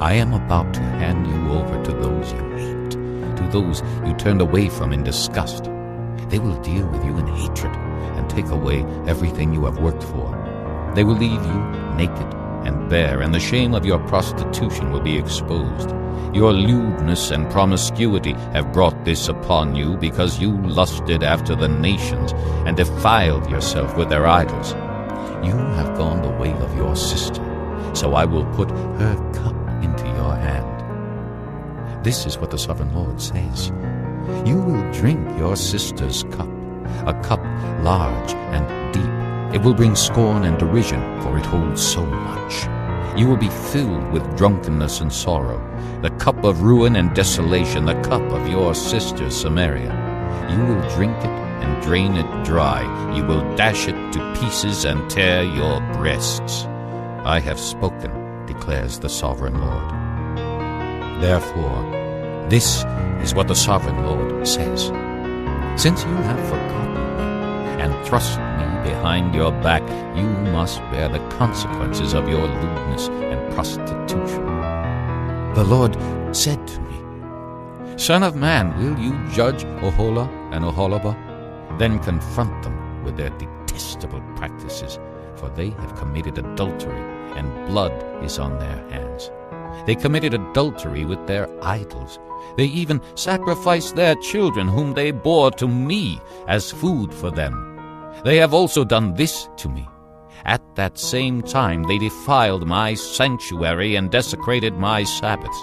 I am about to hand you over to those you hate, to those you turned away from in disgust. They will deal with you in hatred and take away everything you have worked for. They will leave you naked and bare, and the shame of your prostitution will be exposed. Your lewdness and promiscuity have brought this upon you, because you lusted after the nations and defiled yourself with their idols. You have gone the way of your sister, so I will put her cup into your hand. This is what the sovereign Lord says. You will drink your sister's cup, a cup large and deep. It will bring scorn and derision, for it holds so much. You will be filled with drunkenness and sorrow, the cup of ruin and desolation, the cup of your sister Samaria. You will drink it and drain it dry. You will dash it to pieces and tear your breasts. I have spoken, declares the sovereign Lord. Therefore, this is what the sovereign Lord says. Since you have forgotten me and thrust me behind your back, you must bear the consequences of your lewdness and prostitution. The Lord said to me, Son of man, will you judge Oholah and Oholibah? Then confront them with their detestable practices, for they have committed adultery, and blood is on their hands. They committed adultery with their idols. They even sacrificed their children whom they bore to me as food for them. They have also done this to me. At that same time they defiled my sanctuary and desecrated my Sabbaths.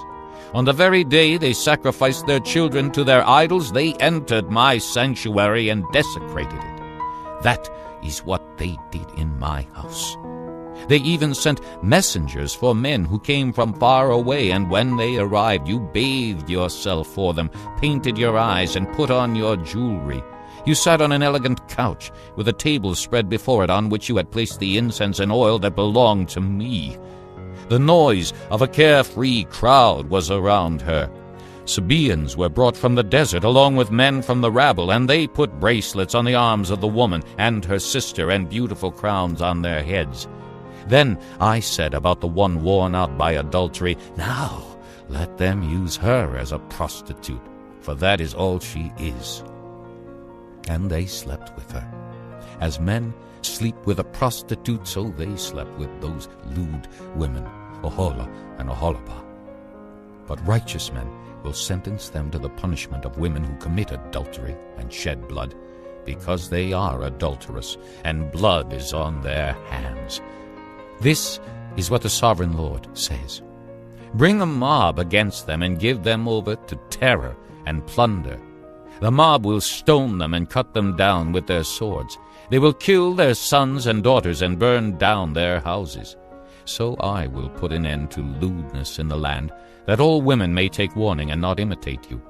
On the very day they sacrificed their children to their idols, they entered my sanctuary and desecrated it. That is what they did in my house. They even sent messengers for men who came from far away, and when they arrived, you bathed yourself for them, painted your eyes, and put on your jewelry. You sat on an elegant couch, with a table spread before it, on which you had placed the incense and oil that belonged to me. The noise of a carefree crowd was around her. Sabaeans were brought from the desert, along with men from the rabble, and they put bracelets on the arms of the woman and her sister, and beautiful crowns on their heads. Then I said about the one worn out by adultery, Now let them use her as a prostitute, for that is all she is. And they slept with her. As men sleep with a prostitute, so they slept with those lewd women, Oholah and Oholibah. But righteous men will sentence them to the punishment of women who commit adultery and shed blood, because they are adulterous, and blood is on their hands. This is what the sovereign Lord says. Bring a mob against them and give them over to terror and plunder. The mob will stone them and cut them down with their swords. They will kill their sons and daughters and burn down their houses. So I will put an end to lewdness in the land, that all women may take warning and not imitate you.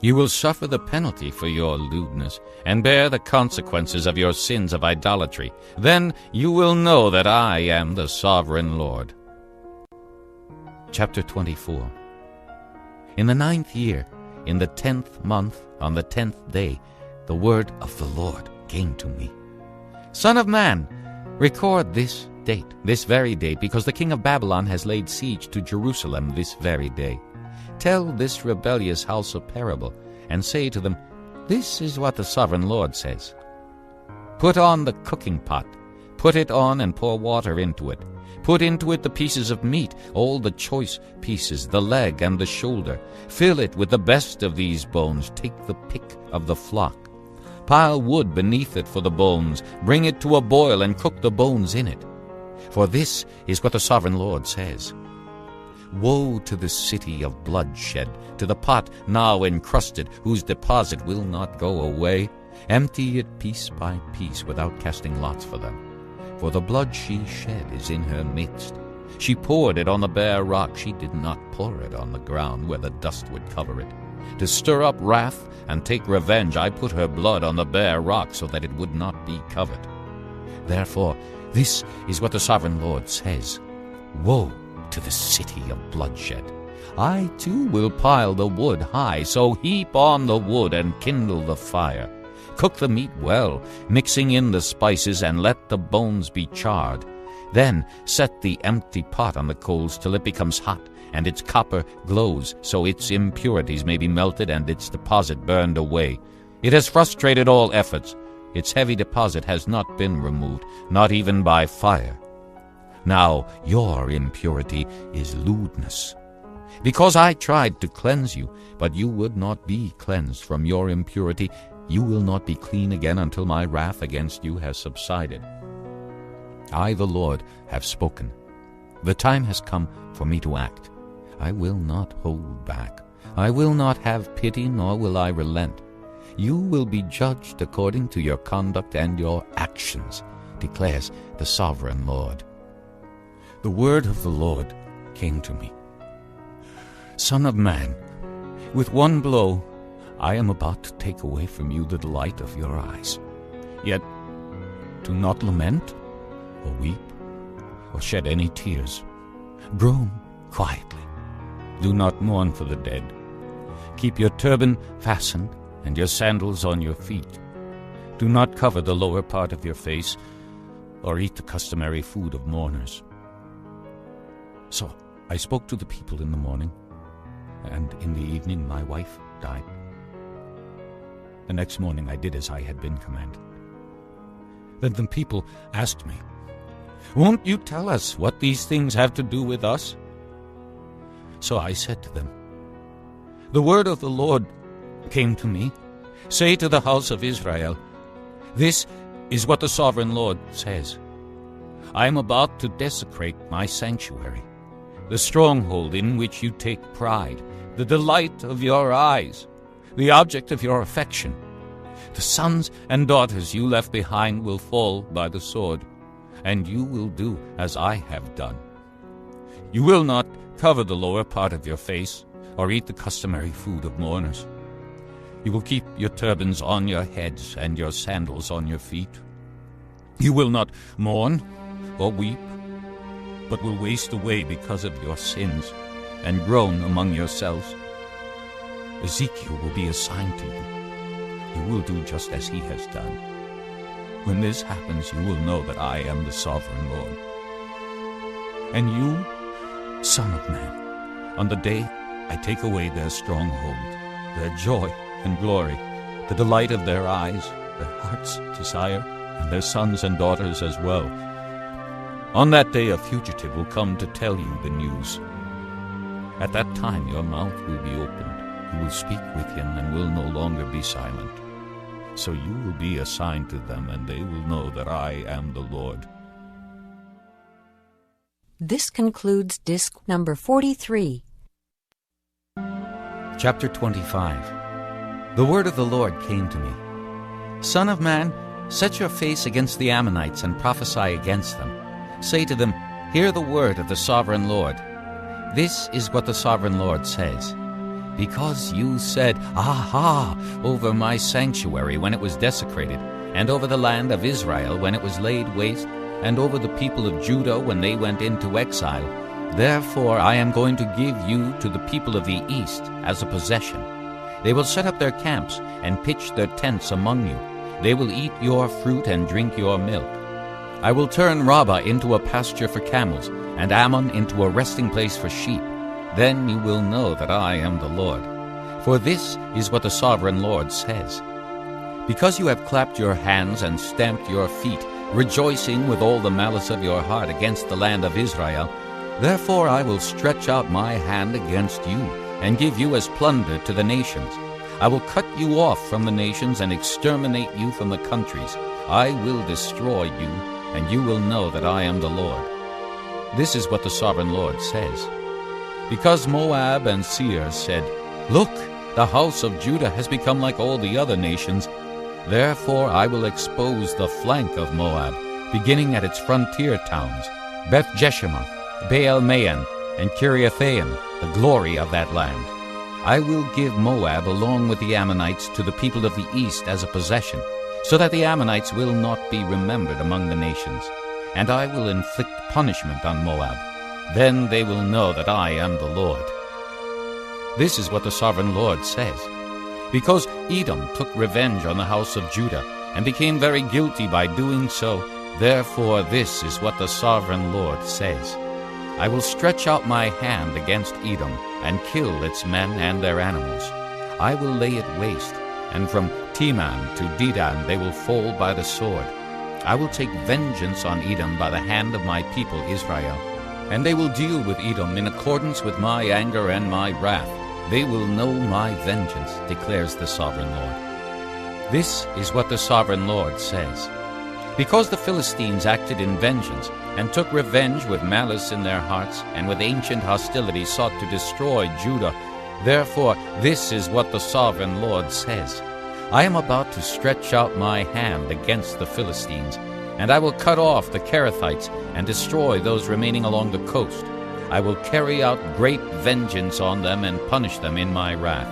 You will suffer the penalty for your lewdness, and bear the consequences of your sins of idolatry. Then you will know that I am the sovereign Lord. Chapter 24. In the 9th year, in the 10th month, on the 10th day, the word of the Lord came to me. Son of man, record this date, this very date, because the king of Babylon has laid siege to Jerusalem this very day. Tell this rebellious house a parable, and say to them, This is what the sovereign Lord says. Put on the cooking pot, put it on and pour water into it. Put into it the pieces of meat, all the choice pieces, the leg and the shoulder. Fill it with the best of these bones. Take the pick of the flock. Pile wood beneath it for the bones. Bring it to a boil and cook the bones in it. For this is what the sovereign Lord says. Woe to the city of bloodshed, to the pot now encrusted, whose deposit will not go away. Empty it piece by piece, without casting lots for them. For the blood she shed is in her midst. She poured it on the bare rock. She did not pour it on the ground, where the dust would cover it. To stir up wrath and take revenge, I put her blood on the bare rock, so that it would not be covered. Therefore, this is what the sovereign Lord says. Woe to the city of bloodshed! I too will pile the wood high, so heap on the wood and kindle the fire. Cook the meat well, mixing in the spices, and let the bones be charred. Then set the empty pot on the coals till it becomes hot, and its copper glows, so its impurities may be melted and its deposit burned away. It has frustrated all efforts. Its heavy deposit has not been removed, not even by fire. Now your impurity is lewdness. Because I tried to cleanse you, but you would not be cleansed from your impurity, you will not be clean again until my wrath against you has subsided. I, the Lord, have spoken. The time has come for me to act. I will not hold back. I will not have pity, nor will I relent. You will be judged according to your conduct and your actions, declares the sovereign Lord. The word of the Lord came to me. Son of man, with one blow I am about to take away from you the delight of your eyes. Yet do not lament, or weep, or shed any tears. Groan quietly. Do not mourn for the dead. Keep your turban fastened and your sandals on your feet. Do not cover the lower part of your face, or eat the customary food of mourners. So I spoke to the people in the morning, and in the evening my wife died. The next morning I did as I had been commanded. Then the people asked me, "Won't you tell us what these things have to do with us?" So I said to them, "The word of the Lord came to me. Say to the house of Israel, this is what the sovereign Lord says. I am about to desecrate my sanctuary, the stronghold in which you take pride, the delight of your eyes, the object of your affection. The sons and daughters you left behind will fall by the sword, and you will do as I have done. You will not cover the lower part of your face, or eat the customary food of mourners. You will keep your turbans on your heads and your sandals on your feet. You will not mourn or weep, but will waste away because of your sins, and groan among yourselves. Ezekiel will be assigned to you. You will do just as he has done. When this happens, you will know that I am the sovereign Lord. And you, Son of man, on the day I take away their stronghold, their joy and glory, the delight of their eyes, their heart's desire, and their sons and daughters as well. On that day a fugitive will come to tell you the news. At that time your mouth will be opened. You will speak with him and will no longer be silent. So you will be assigned to them, and they will know that I am the Lord." This concludes disc number 43. Chapter 25. The word of the Lord came to me. Son of man, set your face against the Ammonites and prophesy against them. Say to them, Hear the word of the sovereign Lord. This is what the sovereign Lord says. Because you said, Aha, over my sanctuary when it was desecrated, and over the land of Israel when it was laid waste, and over the people of Judah when they went into exile, therefore I am going to give you to the people of the east as a possession. They will set up their camps and pitch their tents among you. They will eat your fruit and drink your milk. I will turn Rabbah into a pasture for camels, and Ammon into a resting place for sheep. Then you will know that I am the Lord. For this is what the sovereign Lord says. Because you have clapped your hands and stamped your feet, rejoicing with all the malice of your heart against the land of Israel, therefore I will stretch out my hand against you, and give you as plunder to the nations. I will cut you off from the nations and exterminate you from the countries. I will destroy you, and you will know that I am the Lord. This is what the sovereign Lord says. Because Moab and Seir said, Look, the house of Judah has become like all the other nations, therefore I will expose the flank of Moab, beginning at its frontier towns, Beth-Jeshimoth, Baal-Maon, and Kiriathaim, the glory of that land. I will give Moab along with the Ammonites to the people of the east as a possession, so that the Ammonites will not be remembered among the nations. And I will inflict punishment on Moab. Then they will know that I am the Lord. This is what the sovereign Lord says. Because Edom took revenge on the house of Judah, and became very guilty by doing so, therefore this is what the sovereign Lord says. I will stretch out my hand against Edom, and kill its men and their animals. I will lay it waste, and from Teman to Dedan they will fall by the sword. I will take vengeance on Edom by the hand of my people Israel, and they will deal with Edom in accordance with my anger and my wrath. They will know my vengeance, declares the sovereign Lord. This is what the sovereign Lord says. Because the Philistines acted in vengeance, and took revenge with malice in their hearts, and with ancient hostility sought to destroy Judah, therefore this is what the sovereign Lord says. I am about to stretch out my hand against the Philistines, and I will cut off the Kerethites, and destroy those remaining along the coast. I will carry out great vengeance on them, and punish them in my wrath.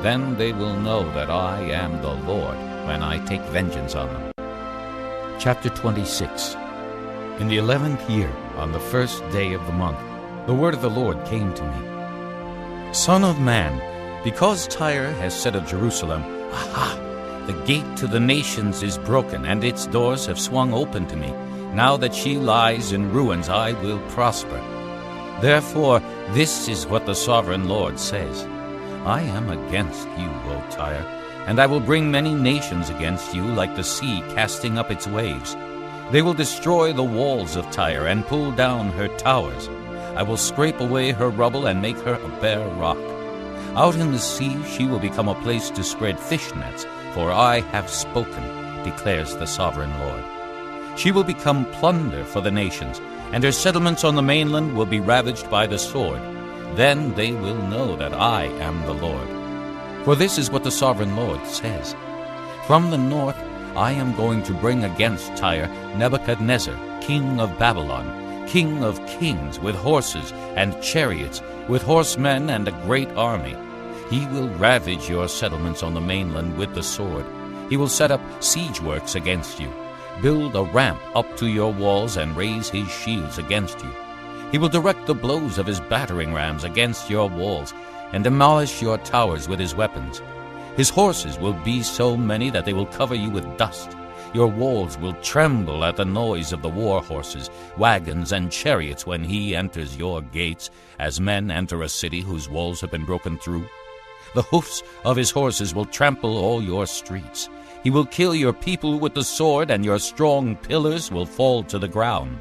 Then they will know that I am the Lord, when I take vengeance on them. Chapter 26. In the 11th year, on the first day of the month, the word of the Lord came to me. Son of man, because Tyre has said of Jerusalem, Aha! The gate to the nations is broken, and its doors have swung open to me. Now that she lies in ruins, I will prosper. Therefore, this is what the sovereign Lord says. I am against you, O Tyre, and I will bring many nations against you, like the sea casting up its waves. They will destroy the walls of Tyre, and pull down her towers. I will scrape away her rubble, and make her a bare rock. Out in the sea she will become a place to spread fish nets, for I have spoken, declares the sovereign Lord. She will become plunder for the nations, and her settlements on the mainland will be ravaged by the sword. Then they will know that I am the Lord. For this is what the sovereign Lord says. From the north I am going to bring against Tyre Nebuchadnezzar, king of Babylon, king of kings, with horses and chariots, with horsemen and a great army. He will ravage your settlements on the mainland with the sword. He will set up siege works against you, build a ramp up to your walls, and raise his shields against you. He will direct the blows of his battering rams against your walls, and demolish your towers with his weapons. His horses will be so many that they will cover you with dust. Your walls will tremble at the noise of the war horses, wagons, and chariots when he enters your gates, as men enter a city whose walls have been broken through. The hoofs of his horses will trample all your streets. He will kill your people with the sword, and your strong pillars will fall to the ground.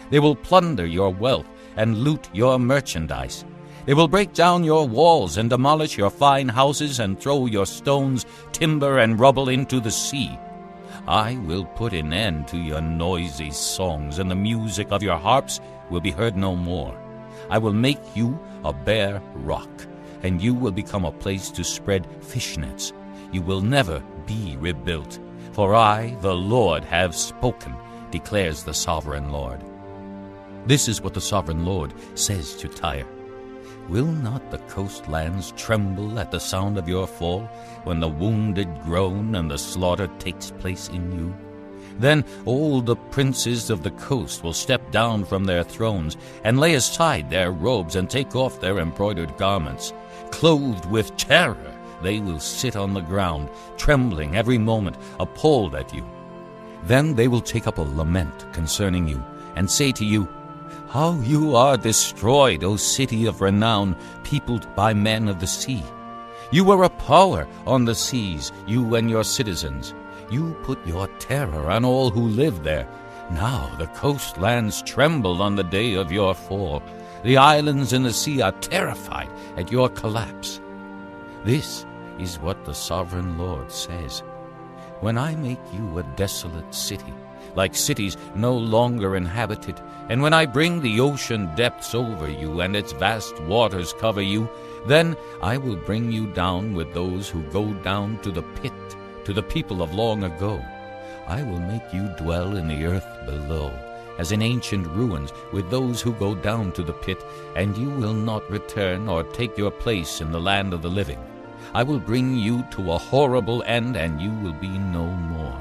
They will plunder your wealth and loot your merchandise. They will break down your walls and demolish your fine houses, and throw your stones, timber, and rubble into the sea. I will put an end to your noisy songs, and the music of your harps will be heard no more. I will make you a bare rock, and you will become a place to spread fish nets. You will never be rebuilt, for I, the Lord, have spoken, declares the sovereign Lord. This is what the sovereign Lord says to Tyre. Will not the coastlands tremble at the sound of your fall, when the wounded groan and the slaughter takes place in you? Then all the princes of the coast will step down from their thrones, and lay aside their robes, and take off their embroidered garments. Clothed with terror, they will sit on the ground, trembling every moment, appalled at you. Then they will take up a lament concerning you, and say to you, How you are destroyed, O city of renown, peopled by men of the sea! You were a power on the seas, you and your citizens. You put your terror on all who live there. Now the coastlands tremble on the day of your fall. The islands in the sea are terrified at your collapse. This is what the sovereign Lord says. When I make you a desolate city, like cities no longer inhabited, and when I bring the ocean depths over you, and its vast waters cover you, then I will bring you down with those who go down to the pit, to the people of long ago. I will make you dwell in the earth below, as in ancient ruins, with those who go down to the pit, and you will not return or take your place in the land of the living. I will bring you to a horrible end, and you will be no more.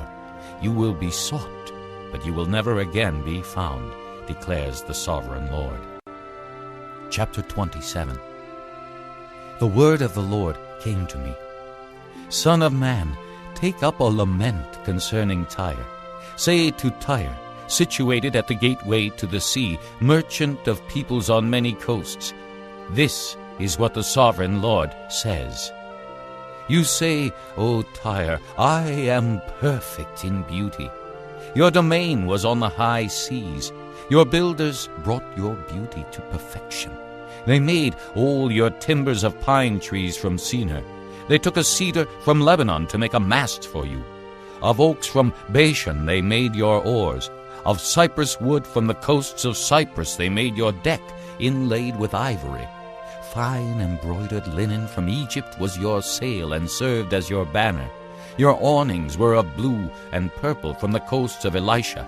You will be sought, but you will never again be found, declares the sovereign Lord. Chapter 27. The word of the Lord came to me. Son of man, take up a lament concerning Tyre. Say to Tyre, situated at the gateway to the sea, merchant of peoples on many coasts, this is what the sovereign Lord says. You say, O Tyre, I am perfect in beauty. Your domain was on the high seas. Your builders brought your beauty to perfection. They made all your timbers of pine trees from Senir. They took a cedar from Lebanon to make a mast for you. Of oaks from Bashan they made your oars. Of cypress wood from the coasts of Cyprus they made your deck, inlaid with ivory. Fine embroidered linen from Egypt was your sail and served as your banner. Your awnings were of blue and purple from the coasts of Elisha.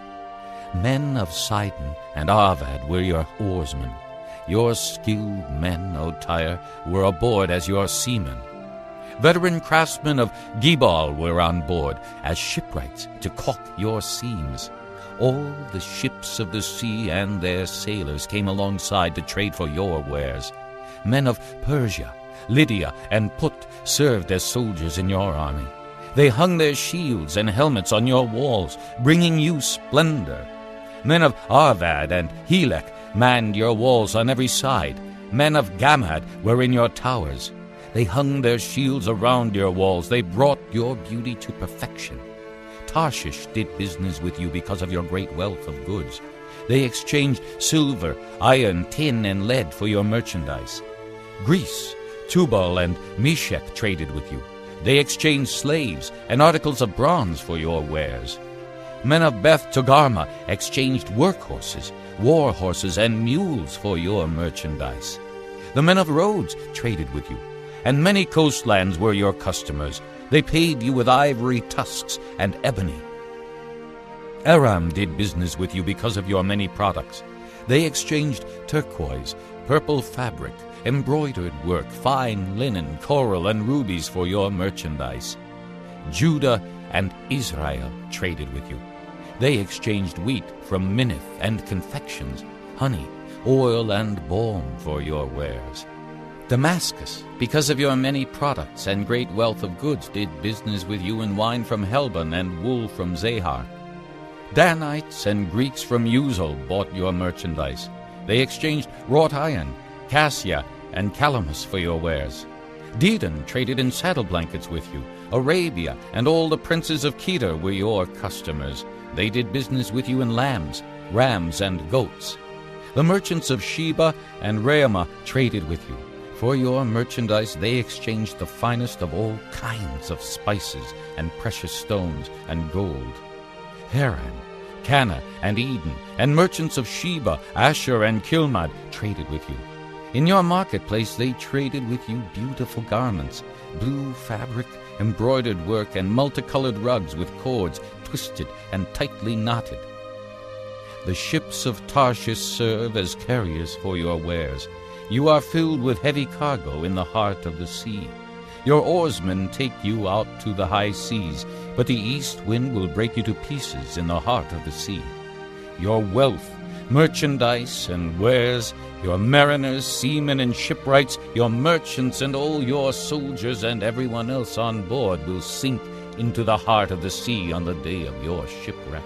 Men of Sidon and Arvad were your oarsmen. Your skilled men, O Tyre, were aboard as your seamen. Veteran craftsmen of Gebal were on board as shipwrights to caulk your seams. All the ships of the sea and their sailors came alongside to trade for your wares. Men of Persia, Lydia, and Put served as soldiers in your army. They hung their shields and helmets on your walls, bringing you splendor. Men of Arvad and Helek manned your walls on every side. Men of Gamad were in your towers. They hung their shields around your walls. They brought your beauty to perfection. Tarshish did business with you because of your great wealth of goods. They exchanged silver, iron, tin, and lead for your merchandise. Greece, Tubal, and Meshech traded with you. They exchanged slaves and articles of bronze for your wares. Men of Beth Togarmah exchanged work horses, war horses, and mules for your merchandise. The men of Rhodes traded with you, and many coastlands were your customers. They paid you with ivory tusks and ebony. Aram did business with you because of your many products. They exchanged turquoise, purple fabric, embroidered work, fine linen, coral, and rubies for your merchandise. Judah and Israel traded with you. They exchanged wheat from Minnith and confections, honey, oil, and balm for your wares. Damascus, because of your many products and great wealth of goods, did business with you in wine from Helbon and wool from Zahar. Danites and Greeks from Uzal bought your merchandise. They exchanged wrought iron, cassia, and calamus for your wares. Dedan traded in saddle blankets with you. Arabia and all the princes of Kedar were your customers. They did business with you in lambs, rams, and goats. The merchants of Sheba and Raamah traded with you. For your merchandise they exchanged the finest of all kinds of spices and precious stones and gold. Haran, Cana, and Eden, and merchants of Sheba, Asher, and Kilmad traded with you. In your marketplace they traded with you beautiful garments, blue fabric, embroidered work, and multicolored rugs with cords twisted and tightly knotted. The ships of Tarshish serve as carriers for your wares. You are filled with heavy cargo in the heart of the sea. Your oarsmen take you out to the high seas, but the east wind will break you to pieces in the heart of the sea. Your wealth, merchandise, and wares, your mariners, seamen, and shipwrights, your merchants, and all your soldiers, and everyone else on board will sink into the heart of the sea on the day of your shipwreck.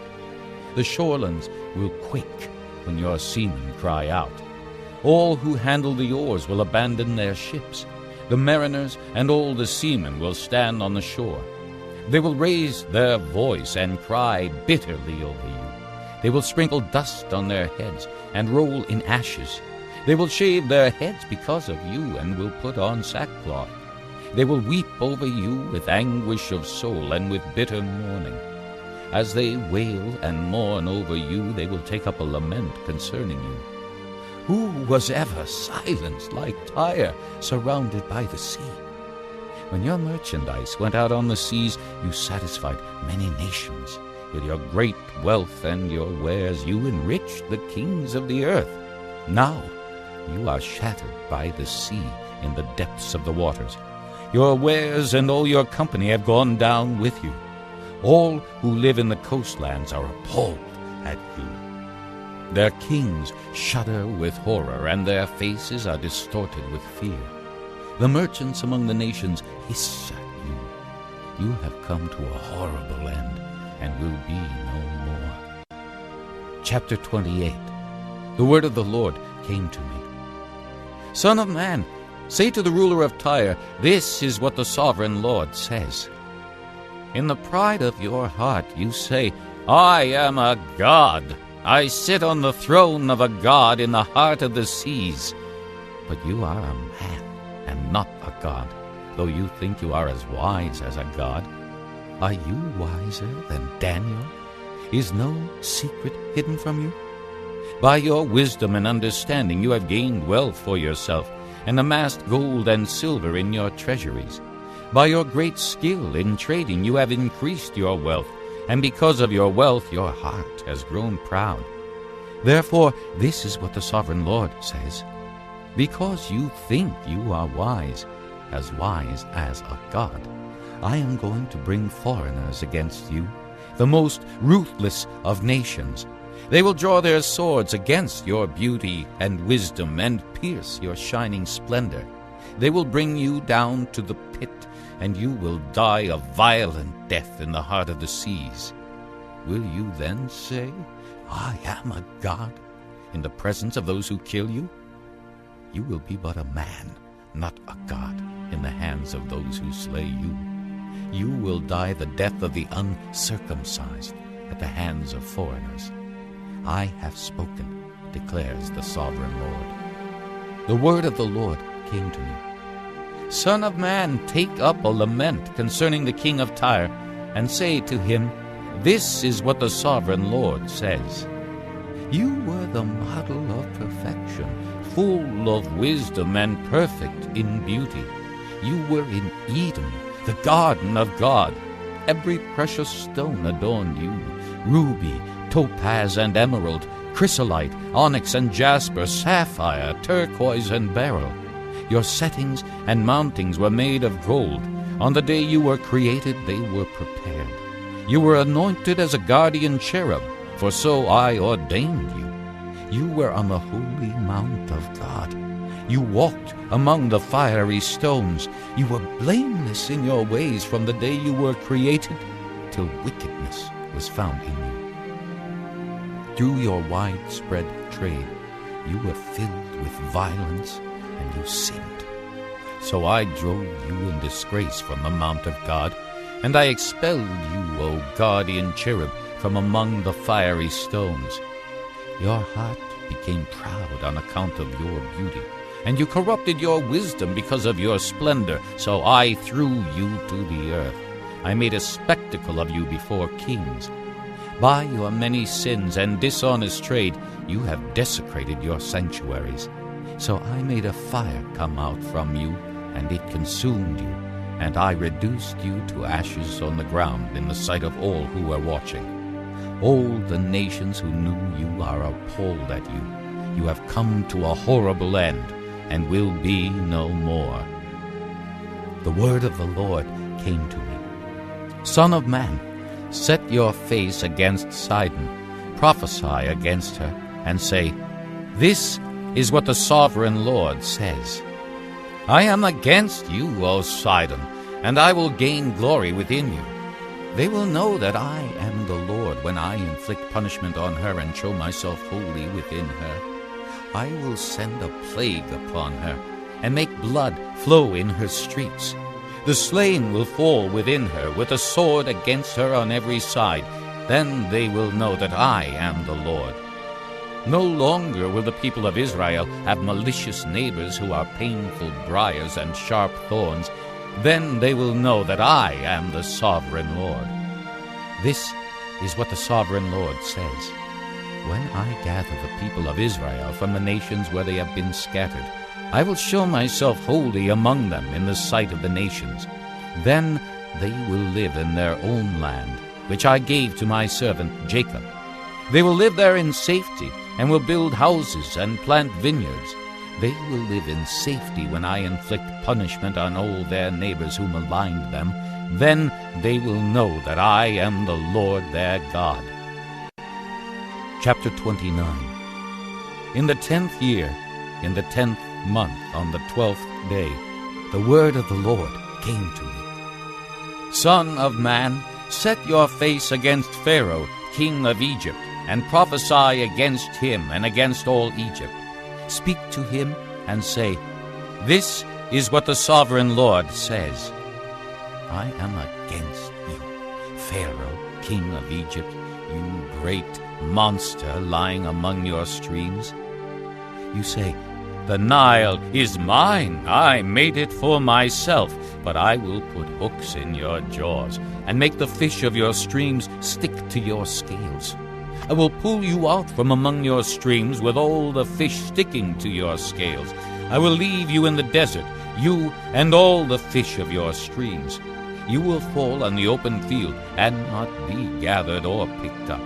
The shorelands will quake when your seamen cry out. All who handle the oars will abandon their ships. The mariners and all the seamen will stand on the shore. They will raise their voice and cry bitterly over you. They will sprinkle dust on their heads and roll in ashes. They will shave their heads because of you and will put on sackcloth. They will weep over you with anguish of soul and with bitter mourning. As they wail and mourn over you, they will take up a lament concerning you. Who was ever silenced like Tyre, surrounded by the sea? When your merchandise went out on the seas, you satisfied many nations. With your great wealth and your wares, you enriched the kings of the earth. Now you are shattered by the sea in the depths of the waters. Your wares and all your company have gone down with you. All who live in the coastlands are appalled at you. Their kings shudder with horror, and their faces are distorted with fear. The merchants among the nations hiss at you. You have come to a horrible end, and will be no more. Chapter 28. The word of the Lord came to me. Son of man, say to the ruler of Tyre, this is what the sovereign Lord says. In the pride of your heart you say, I am a god. I sit on the throne of a god in the heart of the seas. But you are a man and not a god, though you think you are as wise as a god. Are you wiser than Daniel? Is no secret hidden from you? By your wisdom and understanding you have gained wealth for yourself, and amassed gold and silver in your treasuries. By your great skill in trading you have increased your wealth, and because of your wealth your heart has grown proud. Therefore this is what the sovereign Lord says. Because you think you are wise as a god, I am going to bring foreigners against you, the most ruthless of nations. They will draw their swords against your beauty and wisdom and pierce your shining splendor. They will bring you down to the pit, and you will die a violent death in the heart of the seas. Will you then say, I am a god, in the presence of those who kill you? You will be but a man, not a god, in the hands of those who slay you. You will die the death of the uncircumcised at the hands of foreigners. I have spoken, declares the sovereign Lord. The word of the Lord came to me. Son of man, take up a lament concerning the king of Tyre, and say to him, this is what the sovereign Lord says. You were the model of perfection, full of wisdom and perfect in beauty. You were in Eden, the garden of God. Every precious stone adorned you, ruby, topaz and emerald, chrysolite, onyx and jasper, sapphire, turquoise and beryl. Your settings and mountings were made of gold. On the day you were created, they were prepared. You were anointed as a guardian cherub, for so I ordained you. You were on the holy mount of God. You walked among the fiery stones. You were blameless in your ways from the day you were created till wickedness was found in you. Through your widespread trade, you were filled with violence, and you sinned. So I drove you in disgrace from the mount of God, and I expelled you, O guardian cherub, from among the fiery stones. Your heart became proud on account of your beauty, and you corrupted your wisdom because of your splendor. So I threw you to the earth. I made a spectacle of you before kings. By your many sins and dishonest trade, you have desecrated your sanctuaries. So I made a fire come out from you, and it consumed you, and I reduced you to ashes on the ground in the sight of all who were watching. All the nations who knew you are appalled at you. You have come to a horrible end, and will be no more. The word of the Lord came to me. Son of man, set your face against Sidon, prophesy against her, and say, this is what the sovereign Lord says. I am against you, O Sidon, and I will gain glory within you. They will know that I am the Lord when I inflict punishment on her and show myself holy within her. I will send a plague upon her, and make blood flow in her streets. The slain will fall within her, with a sword against her on every side. Then they will know that I am the Lord. No longer will the people of Israel have malicious neighbors who are painful briars and sharp thorns. Then they will know that I am the sovereign Lord. This is what the sovereign Lord says. When I gather the people of Israel from the nations where they have been scattered, I will show myself holy among them in the sight of the nations. Then they will live in their own land, which I gave to my servant Jacob. They will live there in safety, and will build houses and plant vineyards. They will live in safety when I inflict punishment on all their neighbors who maligned them. Then they will know that I am the Lord their God. Chapter 29. In the 10th year, in the 10th month, on the 12th day, the word of the Lord came to me. Son of man, set your face against Pharaoh, king of Egypt, and prophesy against him and against all Egypt. Speak to him and say, This is what the sovereign Lord says. I am against you, Pharaoh, king of Egypt, you great monster lying among your streams. You say, The Nile is mine. I made it for myself, but I will put hooks in your jaws and make the fish of your streams stick to your scales. I will pull you out from among your streams with all the fish sticking to your scales. I will leave you in the desert, you and all the fish of your streams. You will fall on the open field and not be gathered or picked up.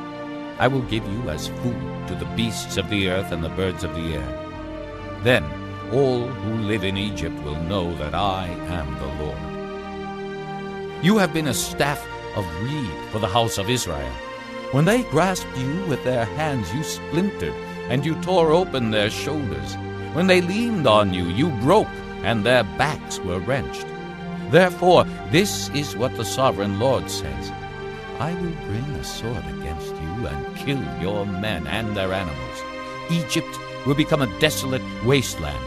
I will give you as food to the beasts of the earth and the birds of the air. Then all who live in Egypt will know that I am the Lord. You have been a staff of reed for the house of Israel. When they grasped you with their hands, you splintered, and you tore open their shoulders. When they leaned on you, you broke, and their backs were wrenched. Therefore, this is what the sovereign Lord says. I will bring a sword against you and kill your men and their animals. Egypt will become a desolate wasteland.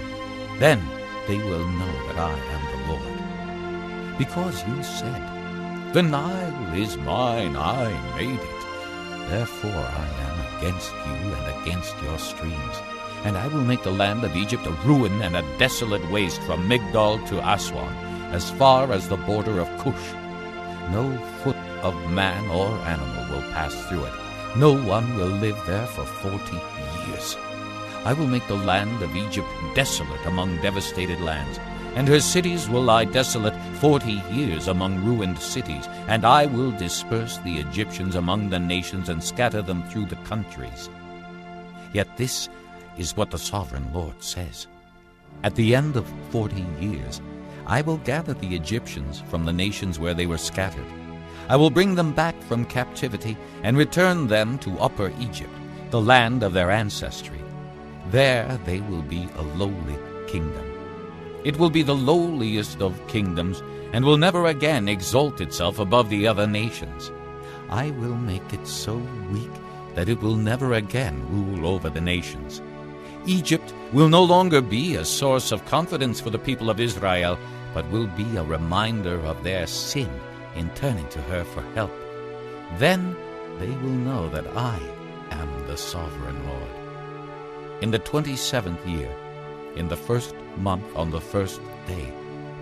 Then they will know that I am the Lord. Because you said, The Nile is mine, I made it. Therefore I am against you and against your streams. And I will make the land of Egypt a ruin and a desolate waste from Migdol to Aswan, as far as the border of Cush. No foot of man or animal will pass through it. No one will live there for 40 years. I will make the land of Egypt desolate among devastated lands, and her cities will lie desolate 40 years among ruined cities, and I will disperse the Egyptians among the nations and scatter them through the countries. Yet this is what the sovereign Lord says. At the end of 40 years, I will gather the Egyptians from the nations where they were scattered. I will bring them back from captivity and return them to Upper Egypt, the land of their ancestry. There they will be a lowly kingdom. It will be the lowliest of kingdoms and will never again exalt itself above the other nations. I will make it so weak that it will never again rule over the nations. Egypt will no longer be a source of confidence for the people of Israel, but will be a reminder of their sin in turning to her for help. Then they will know that I am the sovereign Lord. In the 27th year, in the first month on the first day,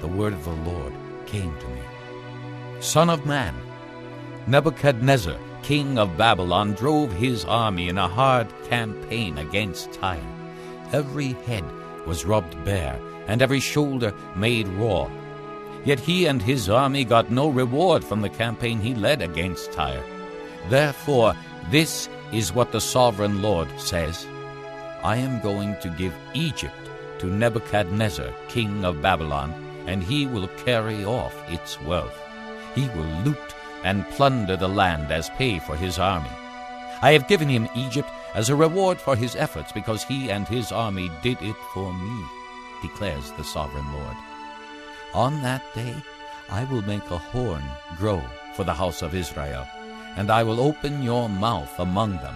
the word of the Lord came to me. Son of man, Nebuchadnezzar, king of Babylon, drove his army in a hard campaign against Tyre. Every head was rubbed bare, and every shoulder made raw. Yet he and his army got no reward from the campaign he led against Tyre. Therefore, this is what the sovereign Lord says. I am going to give Egypt to Nebuchadnezzar, king of Babylon, and he will carry off its wealth. He will loot and plunder the land as pay for his army. I have given him Egypt as a reward for his efforts, because he and his army did it for me, declares the sovereign Lord. On that day I will make a horn grow for the house of Israel, and I will open your mouth among them.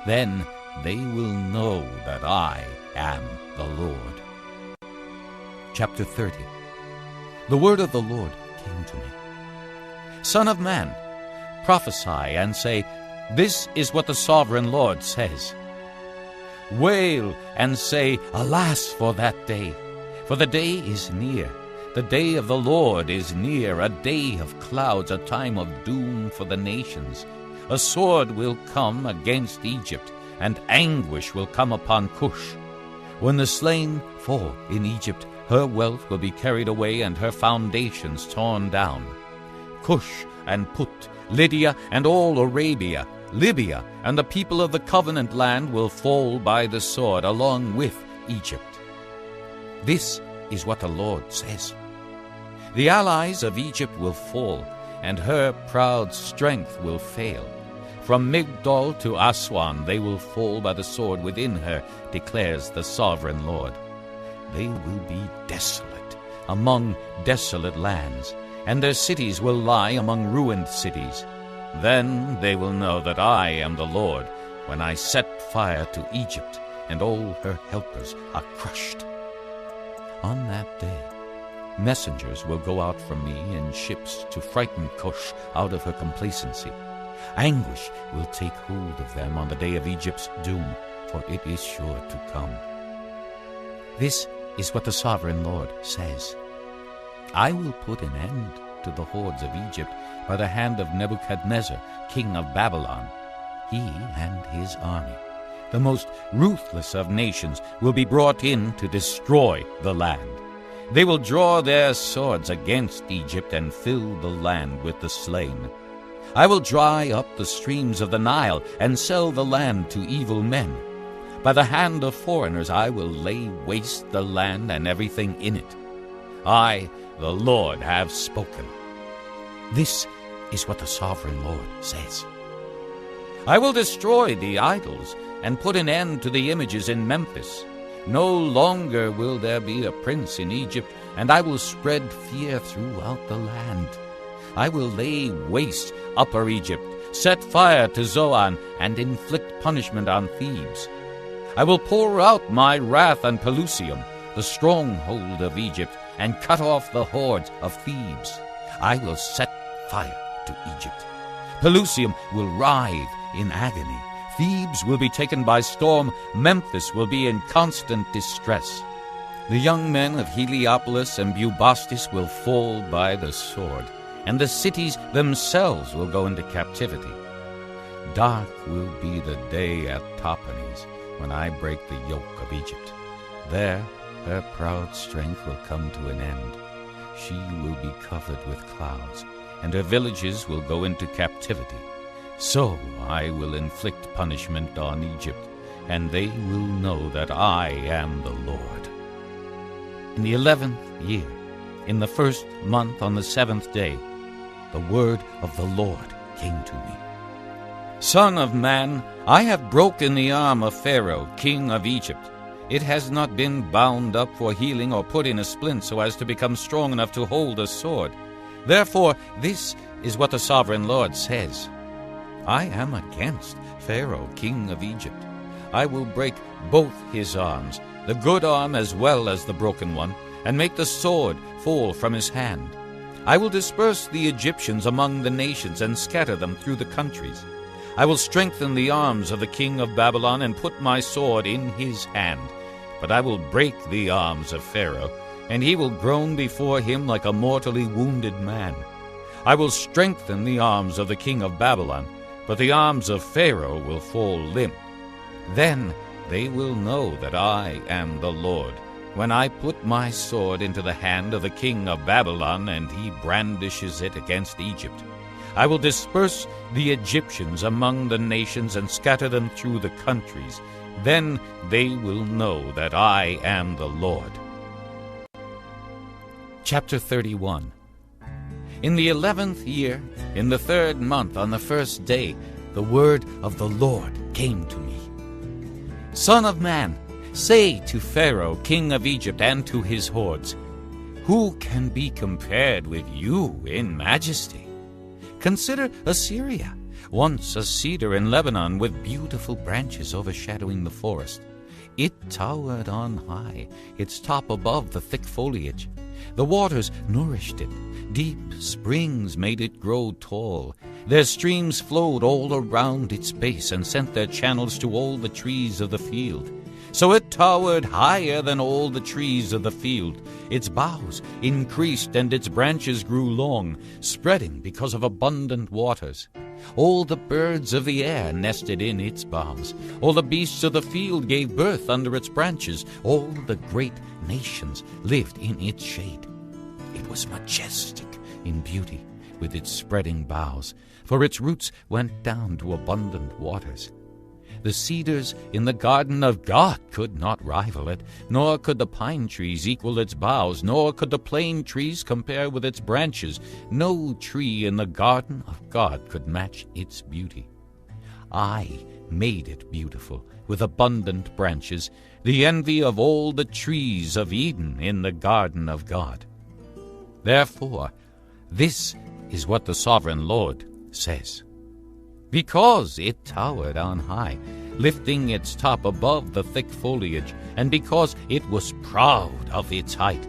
Then they will know that I am the Lord. Chapter 30. The word of the Lord came to me. Son of man, prophesy and say, This is what the sovereign Lord says. Wail and say, Alas for that day! For the day is near. The day of the Lord is near, a day of clouds, a time of doom for the nations. A sword will come against Egypt, and anguish will come upon Cush. When the slain fall in Egypt, her wealth will be carried away and her foundations torn down. Cush and Put, Lydia and all Arabia, Libya and the people of the covenant land will fall by the sword along with Egypt. This is what the Lord says. The allies of Egypt will fall, and her proud strength will fail. From Migdol to Aswan they will fall by the sword within her, declares the sovereign Lord. They will be desolate among desolate lands, and their cities will lie among ruined cities. Then they will know that I am the Lord, when I set fire to Egypt, and all her helpers are crushed. On that day, messengers will go out from me in ships to frighten Cush out of her complacency. Anguish will take hold of them on the day of Egypt's doom, for it is sure to come. This is what the sovereign Lord says. I will put an end to the hordes of Egypt by the hand of Nebuchadnezzar, king of Babylon. He and his army, the most ruthless of nations, will be brought in to destroy the land. They will draw their swords against Egypt and fill the land with the slain. I will dry up the streams of the Nile and sell the land to evil men. By the hand of foreigners I will lay waste the land and everything in it. I, the Lord, have spoken. This is what the sovereign Lord says. I will destroy the idols and put an end to the images in Memphis. No longer will there be a prince in Egypt, and I will spread fear throughout the land. I will lay waste Upper Egypt, set fire to Zoan, and inflict punishment on Thebes. I will pour out my wrath on Pelusium, the stronghold of Egypt, and cut off the hordes of Thebes. I will set fire to Egypt. Pelusium will writhe in agony. Thebes will be taken by storm. Memphis will be in constant distress. The young men of Heliopolis and Bubastis will fall by the sword, and the cities themselves will go into captivity. Dark will be the day at Tahpanhes, when I break the yoke of Egypt. There her proud strength will come to an end. She will be covered with clouds, and her villages will go into captivity. So I will inflict punishment on Egypt, and they will know that I am the Lord. In the 11th year, in the 1st month on the 7th day, the word of the Lord came to me. Son of man, I have broken the arm of Pharaoh, king of Egypt. It has not been bound up for healing or put in a splint so as to become strong enough to hold a sword. Therefore, this is what the sovereign Lord says. I am against Pharaoh, king of Egypt. I will break both his arms, the good arm as well as the broken one, and make the sword fall from his hand. I will disperse the Egyptians among the nations and scatter them through the countries. I will strengthen the arms of the king of Babylon and put my sword in his hand. But I will break the arms of Pharaoh, and he will groan before him like a mortally wounded man. I will strengthen the arms of the king of Babylon, but the arms of Pharaoh will fall limp. Then they will know that I am the Lord, when I put my sword into the hand of the king of Babylon, and he brandishes it against Egypt. I will disperse the Egyptians among the nations and scatter them through the countries. Then they will know that I am the Lord. Chapter 31. In the 11th year, in the 3rd month, on the 1st day, the word of the Lord came to me. Son of man, say to Pharaoh, king of Egypt, and to his hordes, who can be compared with you in majesty? Consider Assyria, once a cedar in Lebanon with beautiful branches overshadowing the forest. It towered on high, its top above the thick foliage. The waters nourished it. Deep springs made it grow tall. Their streams flowed all around its base and sent their channels to all the trees of the field. So it towered higher than all the trees of the field. Its boughs increased and its branches grew long, spreading because of abundant waters. All the birds of the air nested in its boughs. All the beasts of the field gave birth under its branches. All the great nations lived in its shade. It was majestic in beauty, with its spreading boughs, for its roots went down to abundant waters. The cedars in the garden of God could not rival it, nor could the pine trees equal its boughs, nor could the plane trees compare with its branches. No tree in the garden of God could match its beauty. I made it beautiful, with abundant branches, the envy of all the trees of Eden in the garden of God. Therefore, This is what the sovereign Lord says. Because it towered on high, lifting its top above the thick foliage, and because it was proud of its height,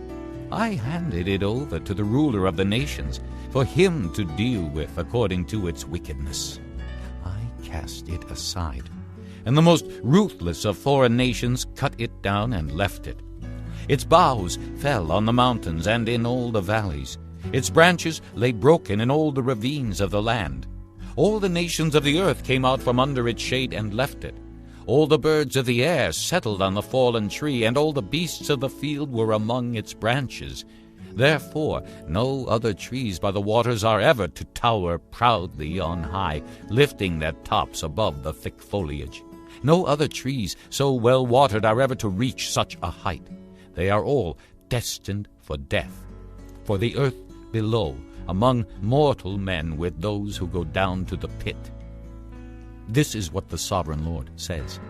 I handed it over to the ruler of the nations, for him to deal with according to its wickedness. I cast it aside, and the most ruthless of foreign nations cut it down and left it. Its boughs fell on the mountains and in all the valleys. Its branches lay broken in all the ravines of the land. All the nations of the earth came out from under its shade and left it. All the birds of the air settled on the fallen tree, and all the beasts of the field were among its branches. Therefore no other trees by the waters are ever to tower proudly on high, lifting their tops above the thick foliage. No other trees so well watered are ever to reach such a height. They are all destined for death. For the earth below, among mortal men, with those who go down to the pit. This is what the sovereign Lord says.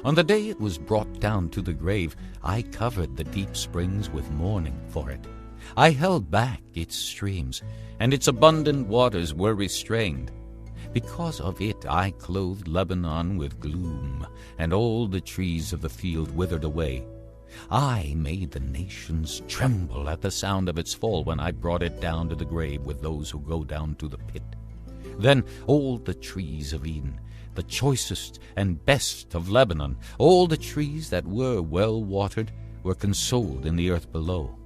On the day it was brought down to the grave, I covered the deep springs with mourning for it. I held back its streams, and its abundant waters were restrained. Because of it I clothed Lebanon with gloom, and all the trees of the field withered away. I made the nations tremble at the sound of its fall when I brought it down to the grave with those who go down to the pit. Then all the trees of Eden, the choicest and best of Lebanon, all the trees that were well watered, were consoled in the earth below.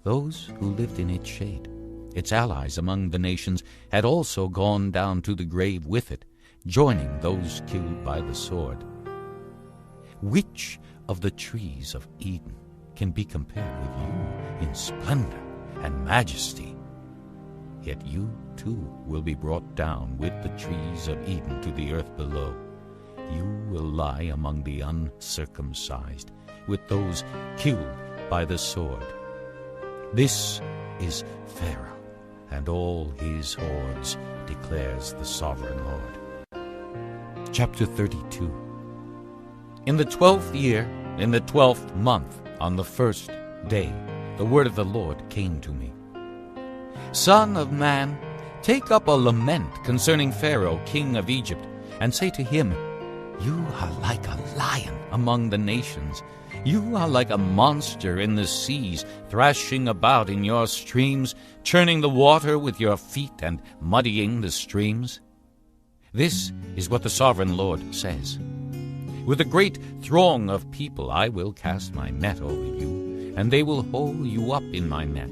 Those who lived in its shade, its allies among the nations, had also gone down to the grave with it, joining those killed by the sword. Which of the trees of Eden can be compared with you in splendor and majesty? Yet you too will be brought down with the trees of Eden to the earth below. You will lie among the uncircumcised, with those killed by the sword. This is Pharaoh and all his hordes, declares the sovereign Lord. Chapter 32. In the 12th year, in the 12th month, on the first day, the word of the Lord came to me. Son of man, take up a lament concerning Pharaoh, king of Egypt, and say to him, You are like a lion among the nations. You are like a monster in the seas, thrashing about in your streams, churning the water with your feet and muddying the streams. This is what the sovereign Lord says. With a great throng of people I will cast my net over you, and they will haul you up in my net.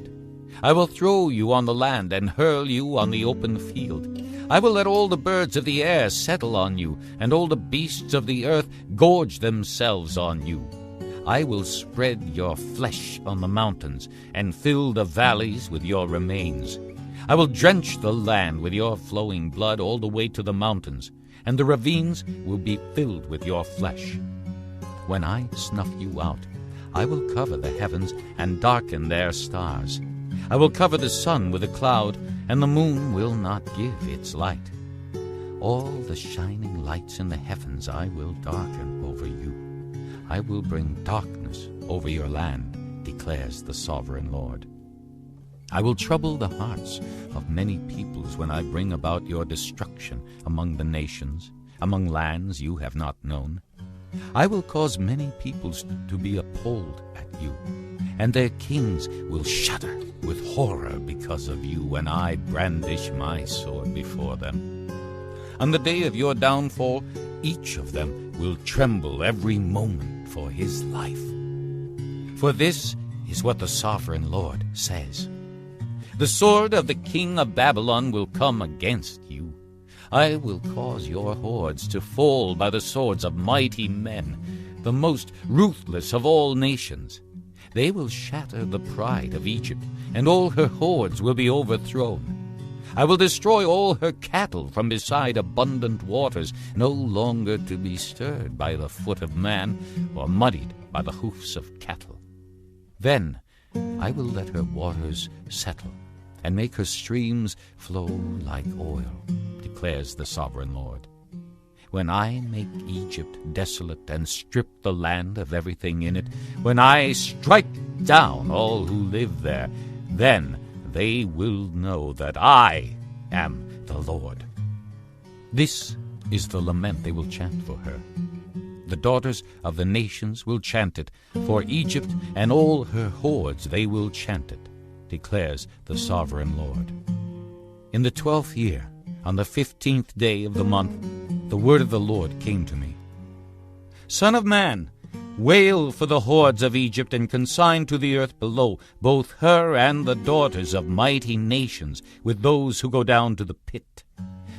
I will throw you on the land and hurl you on the open field. I will let all the birds of the air settle on you, and all the beasts of the earth gorge themselves on you. I will spread your flesh on the mountains, and fill the valleys with your remains. I will drench the land with your flowing blood all the way to the mountains, and the ravines will be filled with your flesh. When I snuff you out, I will cover the heavens and darken their stars. I will cover the sun with a cloud, and the moon will not give its light. All the shining lights in the heavens I will darken over you. I will bring darkness over your land, declares the sovereign Lord. I will trouble the hearts of many peoples when I bring about your destruction among the nations, among lands you have not known. I will cause many peoples to be appalled at you, and their kings will shudder with horror because of you when I brandish my sword before them. On the day of your downfall, each of them will tremble every moment for his life. For this is what the sovereign Lord says. The sword of the king of Babylon will come against you. I will cause your hordes to fall by the swords of mighty men, the most ruthless of all nations. They will shatter the pride of Egypt, and all her hordes will be overthrown. I will destroy all her cattle from beside abundant waters, no longer to be stirred by the foot of man, or muddied by the hoofs of cattle. Then I will let her waters settle, and make her streams flow like oil, declares the sovereign Lord. When I make Egypt desolate and strip the land of everything in it, when I strike down all who live there, then they will know that I am the Lord. This is the lament they will chant for her. The daughters of the nations will chant it. For Egypt and all her hordes they will chant it, declares the sovereign Lord. In the 12th year, on the 15th day of the month, the word of the Lord came to me. Son of man, wail for the hordes of Egypt, and consign to the earth below both her and the daughters of mighty nations, with those who go down to the pit.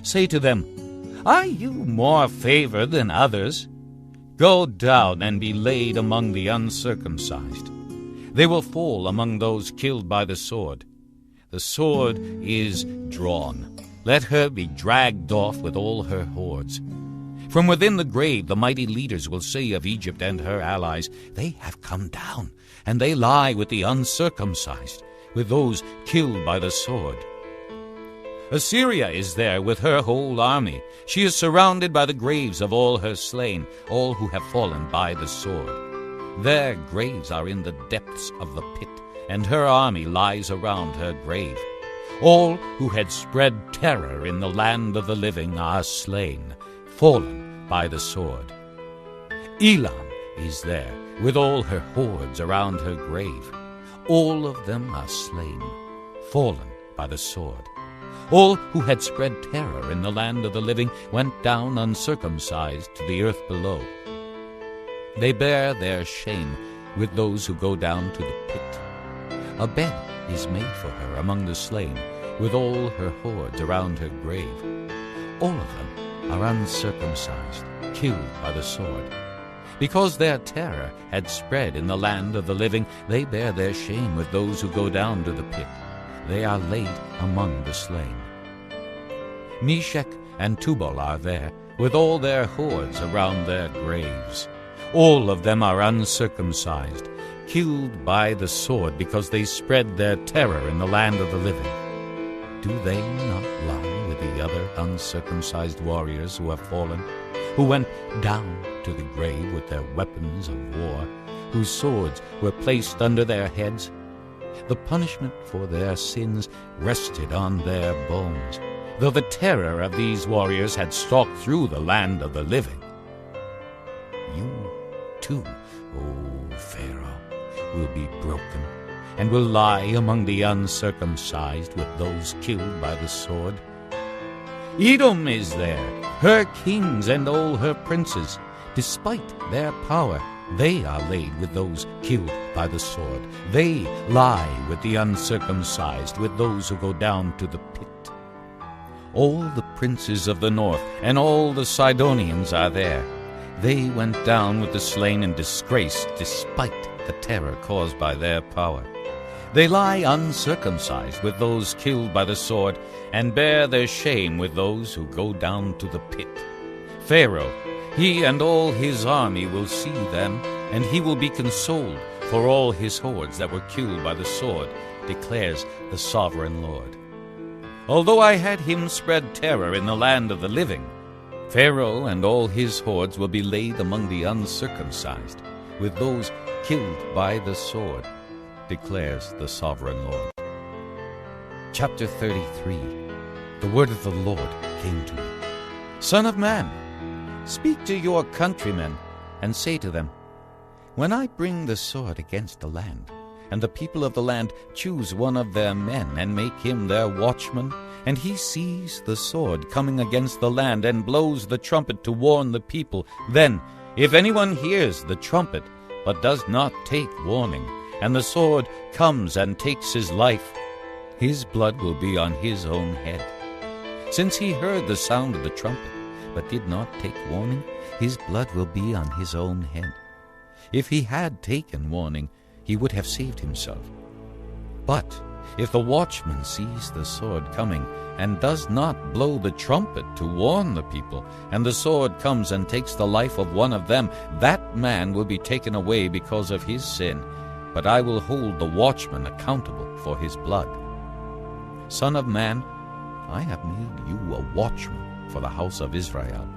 Say to them, Are you more favored than others? Go down and be laid among the uncircumcised. They will fall among those killed by the sword. The sword is drawn. Let her be dragged off with all her hordes. From within the grave the mighty leaders will say of Egypt and her allies, They have come down, and they lie with the uncircumcised, with those killed by the sword. Assyria is there with her whole army. She is surrounded by the graves of all her slain, all who have fallen by the sword. Their graves are in the depths of the pit, and her army lies around her grave. All who had spread terror in the land of the living are slain, fallen by the sword. Elam is there with all her hordes around her grave. All of them are slain, fallen by the sword. All who had spread terror in the land of the living went down uncircumcised to the earth below. They bear their shame with those who go down to the pit. A bed is made for her among the slain, with all her hordes around her grave. All of them are uncircumcised, killed by the sword. Because their terror had spread in the land of the living, they bear their shame with those who go down to the pit. They are laid among the slain. Meshech and Tubal are there, with all their hordes around their graves. All of them are uncircumcised, killed by the sword, because they spread their terror in the land of the living. Do they not lie with the other uncircumcised warriors who have fallen, who went down to the grave with their weapons of war, whose swords were placed under their heads? The punishment for their sins rested on their bones, though the terror of these warriors had stalked through the land of the living. You too, O Pharaoh, will be broken, and will lie among the uncircumcised with those killed by the sword. Edom is there, her kings and all her princes. Despite their power, they are laid with those killed by the sword. They lie with the uncircumcised, with those who go down to the pit. All the princes of the north and all the Sidonians are there. They went down with the slain in disgrace, despite the terror caused by their power. They lie uncircumcised with those killed by the sword, and bear their shame with those who go down to the pit. Pharaoh, he and all his army will see them, and he will be consoled for all his hordes that were killed by the sword, declares the sovereign Lord. Although I had him spread terror in the land of the living, Pharaoh and all his hordes will be laid among the uncircumcised, with those killed by the sword, declares the sovereign Lord. Chapter 33. The word of the Lord came to me. Son of man, speak to your countrymen, and say to them, When I bring the sword against the land, and the people of the land choose one of their men, and make him their watchman, and he sees the sword coming against the land, and blows the trumpet to warn the people, then, if anyone hears the trumpet, but does not take warning, and the sword comes and takes his life, his blood will be on his own head. Since he heard the sound of the trumpet, but did not take warning, his blood will be on his own head. If he had taken warning, he would have saved himself. But if the watchman sees the sword coming, and does not blow the trumpet to warn the people, and the sword comes and takes the life of one of them, that man will be taken away because of his sin, but I will hold the watchman accountable for his blood. Son of man, I have made you a watchman for the house of Israel.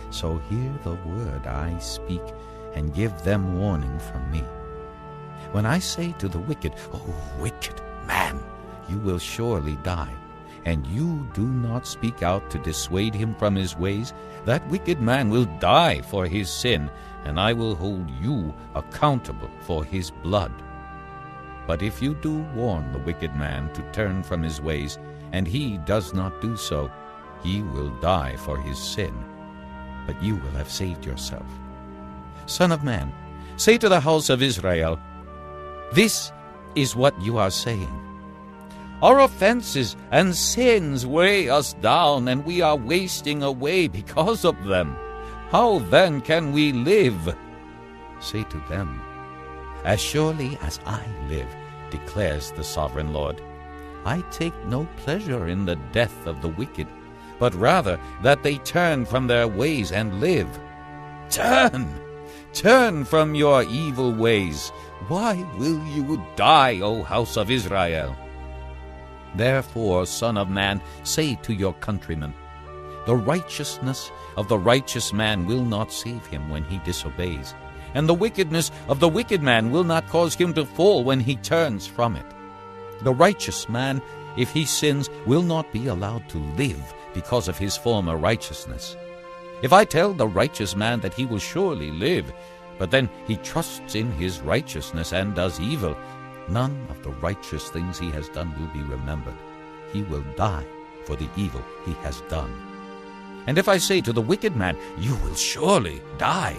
So hear the word I speak, and give them warning from me. When I say to the wicked, O wicked man, you will surely die, and you do not speak out to dissuade him from his ways, that wicked man will die for his sin, and I will hold you accountable for his blood. But if you do warn the wicked man to turn from his ways, and he does not do so, he will die for his sin, but you will have saved yourself. Son of man, say to the house of Israel, this is what you are saying. Our offenses and sins weigh us down, and we are wasting away because of them. How then can we live? Say to them, as surely as I live, declares the sovereign Lord, I take no pleasure in the death of the wicked, but rather that they turn from their ways and live. Turn from your evil ways. Why will you die, O house of Israel? Therefore, Son of man, say to your countrymen, the righteousness of the righteous man will not save him when he disobeys, and the wickedness of the wicked man will not cause him to fall when he turns from it. The righteous man, if he sins, will not be allowed to live because of his former righteousness. If I tell the righteous man that he will surely live, but then he trusts in his righteousness and does evil, none of the righteous things he has done will be remembered. He will die for the evil he has done. And if I say to the wicked man, you will surely die,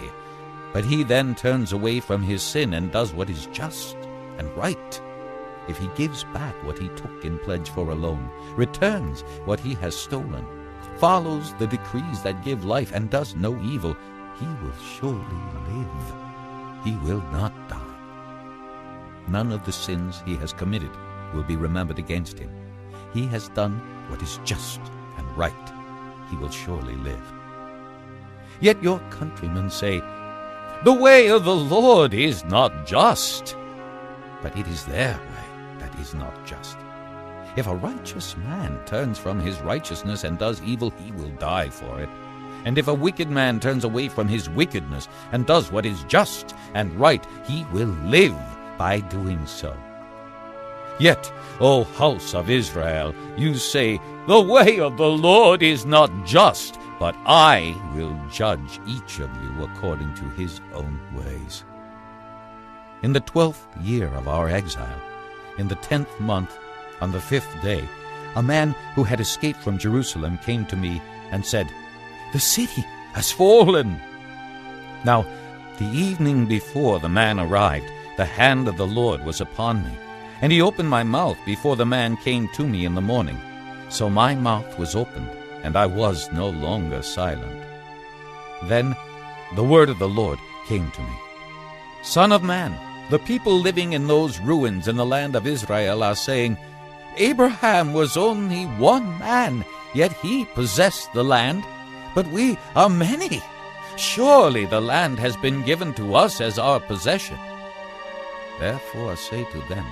but he then turns away from his sin and does what is just and right, if he gives back what he took in pledge for a loan, returns what he has stolen, follows the decrees that give life, and does no evil, he will surely live. He will not die. None of the sins he has committed will be remembered against him. He has done what is just and right. He will surely live. Yet your countrymen say, the way of the Lord is not just. But it is their way that is not just. If a righteous man turns from his righteousness and does evil, he will die for it. And if a wicked man turns away from his wickedness and does what is just and right, he will live by doing so. Yet, O house of Israel, you say, the way of the Lord is not just, but I will judge each of you according to his own ways. In the 12th year of our exile, in the 10th month, on the 5th day, a man who had escaped from Jerusalem came to me and said, the city has fallen. Now, the evening before the man arrived, the hand of the Lord was upon me, and he opened my mouth before the man came to me in the morning. So my mouth was opened, and I was no longer silent. Then the word of the Lord came to me. Son of man, the people living in those ruins in the land of Israel are saying, Abraham was only one man, yet he possessed the land, but we are many. Surely the land has been given to us as our possession. Therefore say to them,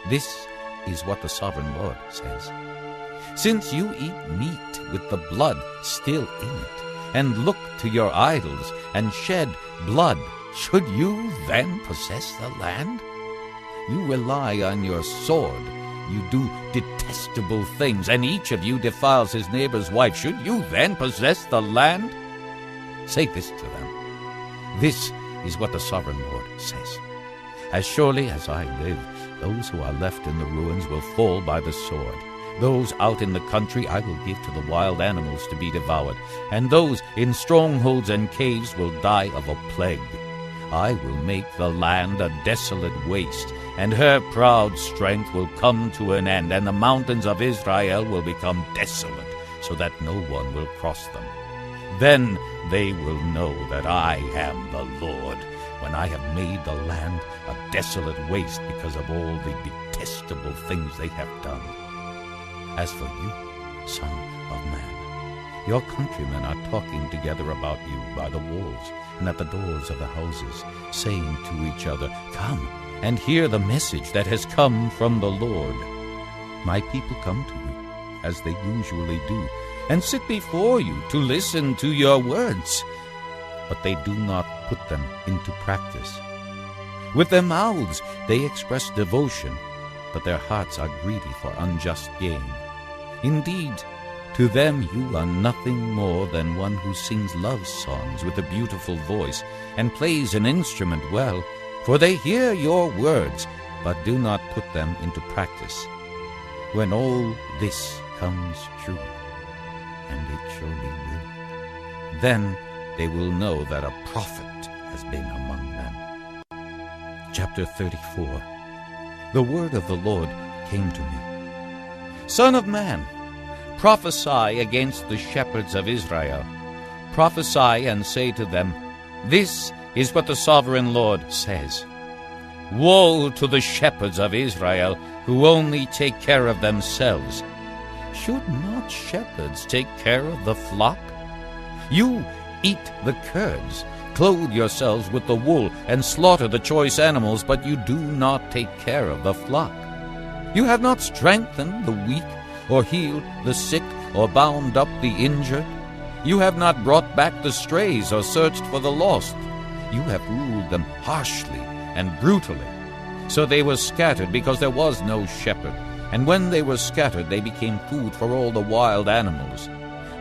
this is what the sovereign Lord says. Since you eat meat with the blood still in it, and look to your idols, and shed blood, should you then possess the land? You rely on your sword. You do detestable things, and each of you defiles his neighbor's wife. Should you then possess the land? Say this to them. This is what the sovereign Lord says. As surely as I live, those who are left in the ruins will fall by the sword. Those out in the country I will give to the wild animals to be devoured, and those in strongholds and caves will die of a plague. I will make the land a desolate waste, and her proud strength will come to an end, and the mountains of Israel will become desolate, so that no one will cross them. Then they will know that I am the Lord, when I have made the land a desolate waste because of all the detestable things they have done. As for you, son of man, your countrymen are talking together about you by the walls and at the doors of the houses, saying to each other, Come and hear the message that has come from the Lord. My people come to you, as they usually do, and sit before you to listen to your words, but they do not put them into practice. With their mouths they express devotion, but their hearts are greedy for unjust gain. Indeed, to them you are nothing more than one who sings love songs with a beautiful voice and plays an instrument well, for they hear your words, but do not put them into practice. When all this comes true, and it surely will, then they will know that a prophet has been among them. Chapter 34. The word of the Lord came to me. Son of man, prophesy against the shepherds of Israel. Prophesy and say to them, This is what the sovereign Lord says. Woe to the shepherds of Israel, who only take care of themselves. Should not shepherds take care of the flock? You eat the curds, clothe yourselves with the wool, and slaughter the choice animals, but you do not take care of the flock. You have not strengthened the weak, or healed the sick, or bound up the injured. You have not brought back the strays, or searched for the lost. You have ruled them harshly and brutally. So they were scattered because there was no shepherd, and when they were scattered they became food for all the wild animals.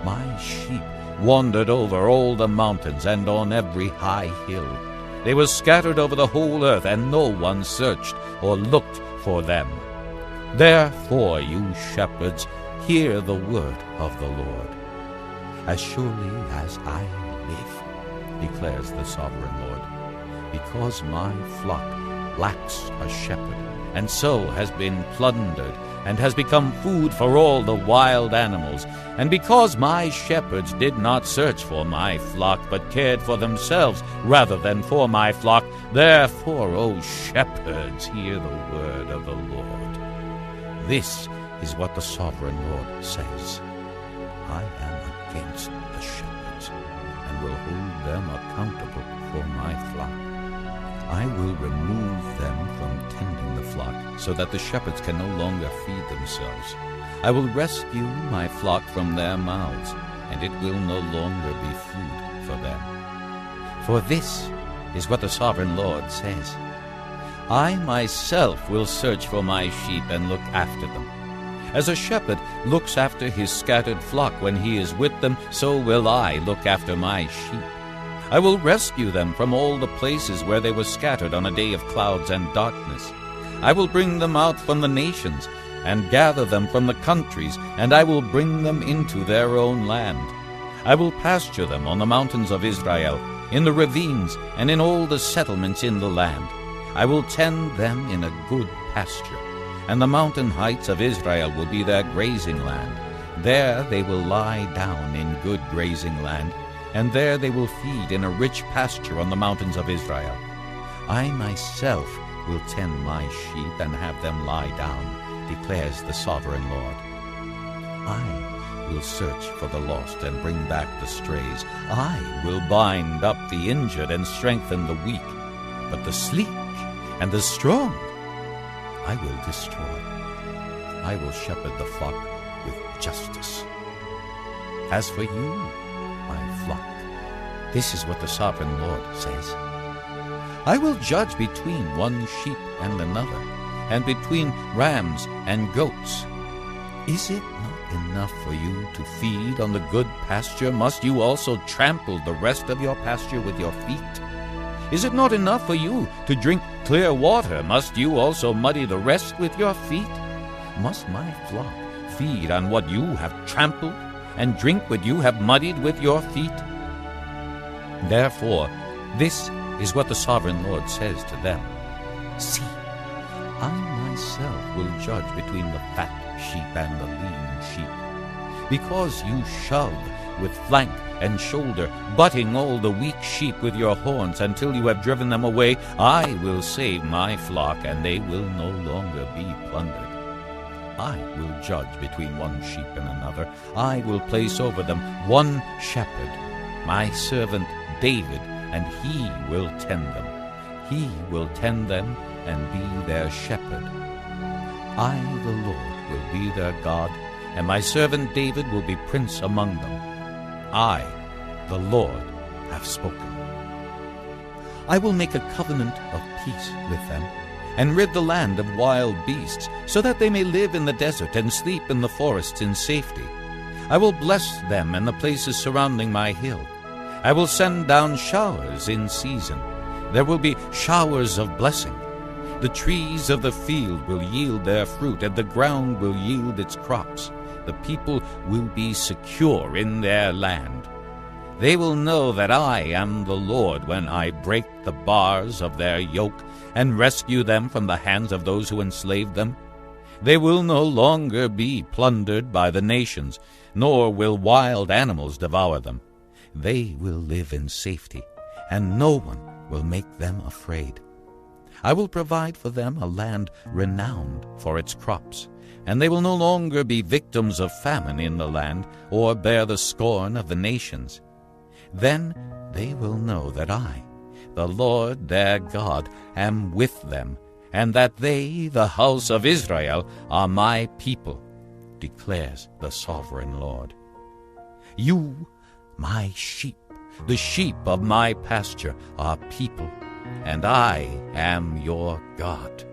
My sheep wandered over all the mountains and on every high hill. They were scattered over the whole earth, and no one searched or looked for them. Therefore, you shepherds, hear the word of the Lord. As surely as I live, declares the sovereign Lord, because my flock lacks a shepherd, and so has been plundered, and has become food for all the wild animals, and because my shepherds did not search for my flock, but cared for themselves rather than for my flock, therefore, O shepherds, hear the word of the Lord. This is what the sovereign Lord says. I am against the shepherds, and will hold them accountable for my flock. I will remove them from tending the flock, so that the shepherds can no longer feed themselves. I will rescue my flock from their mouths, and it will no longer be food for them. For this is what the sovereign Lord says. I myself will search for my sheep and look after them. As a shepherd looks after his scattered flock when he is with them, so will I look after my sheep. I will rescue them from all the places where they were scattered on a day of clouds and darkness. I will bring them out from the nations, and gather them from the countries, and I will bring them into their own land. I will pasture them on the mountains of Israel, in the ravines, and in all the settlements in the land. I will tend them in a good pasture, and the mountain heights of Israel will be their grazing land. There they will lie down in good grazing land, and there they will feed in a rich pasture on the mountains of Israel. I myself will tend my sheep and have them lie down, declares the sovereign Lord. I will search for the lost and bring back the strays. I will bind up the injured and strengthen the weak, but the sleek and the strong I will destroy. I will shepherd the flock with justice. As for you, my flock, this is what the sovereign Lord says. I will judge between one sheep and another, and between rams and goats. Is it not enough for you to feed on the good pasture? Must you also trample the rest of your pasture with your feet? Is it not enough for you to drink clear water? Must you also muddy the rest with your feet? Must my flock feed on what you have trampled, and drink what you have muddied with your feet? Therefore, this is what the sovereign Lord says to them. See, I myself will judge between the fat sheep and the lean sheep. Because you shove with flank and shoulder, butting all the weak sheep with your horns until you have driven them away, I will save my flock, and they will no longer be plundered. I will judge between one sheep and another. I will place over them one shepherd, my servant David, and he will tend them. He will tend them and be their shepherd. I, the Lord, will be their God, and my servant David will be prince among them. I, the Lord, have spoken. I will make a covenant of peace with them, and rid the land of wild beasts, so that they may live in the desert and sleep in the forests in safety. I will bless them and the places surrounding my hill. I will send down showers in season. There will be showers of blessing. The trees of the field will yield their fruit, and the ground will yield its crops. The people will be secure in their land. They will know that I am the Lord when I break the bars of their yoke and rescue them from the hands of those who enslaved them. They will no longer be plundered by the nations, nor will wild animals devour them. They will live in safety, and no one will make them afraid. I will provide for them a land renowned for its crops, and they will no longer be victims of famine in the land, or bear the scorn of the nations. Then they will know that I, the Lord their God, am with them, and that they, the house of Israel, are my people, declares the sovereign Lord. You, my sheep, the sheep of my pasture, are people, and I am your God,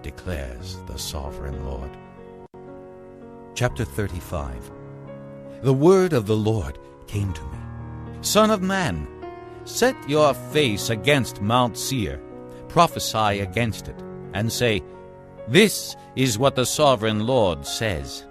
declares the sovereign Lord. Chapter 35. The word of the Lord came to me. Son of man, set your face against Mount Seir, prophesy against it, and say, This is what the sovereign Lord says.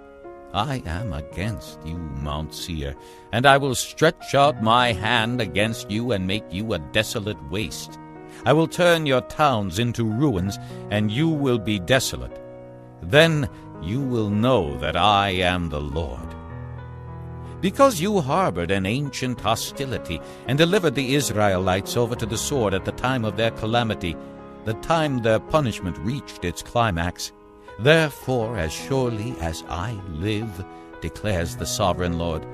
I am against you, Mount Seir, and I will stretch out my hand against you and make you a desolate waste. I will turn your towns into ruins, and you will be desolate. Then you will know that I am the Lord. Because you harbored an ancient hostility and delivered the Israelites over to the sword at the time of their calamity, the time their punishment reached its climax, therefore, as surely as I live, declares the sovereign Lord,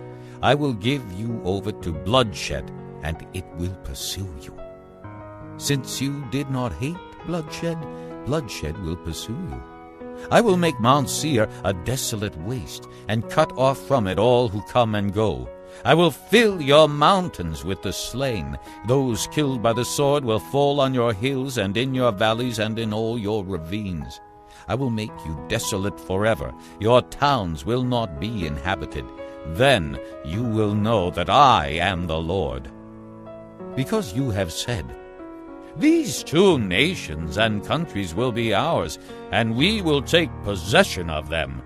I will give you over to bloodshed, and it will pursue you. Since you did not hate bloodshed, bloodshed will pursue you. I will make Mount Seir a desolate waste, and cut off from it all who come and go. I will fill your mountains with the slain. Those killed by the sword will fall on your hills and in your valleys and in all your ravines. I will make you desolate forever. Your towns will not be inhabited. Then you will know that I am the Lord. Because you have said, These 2 nations and countries will be ours, and we will take possession of them,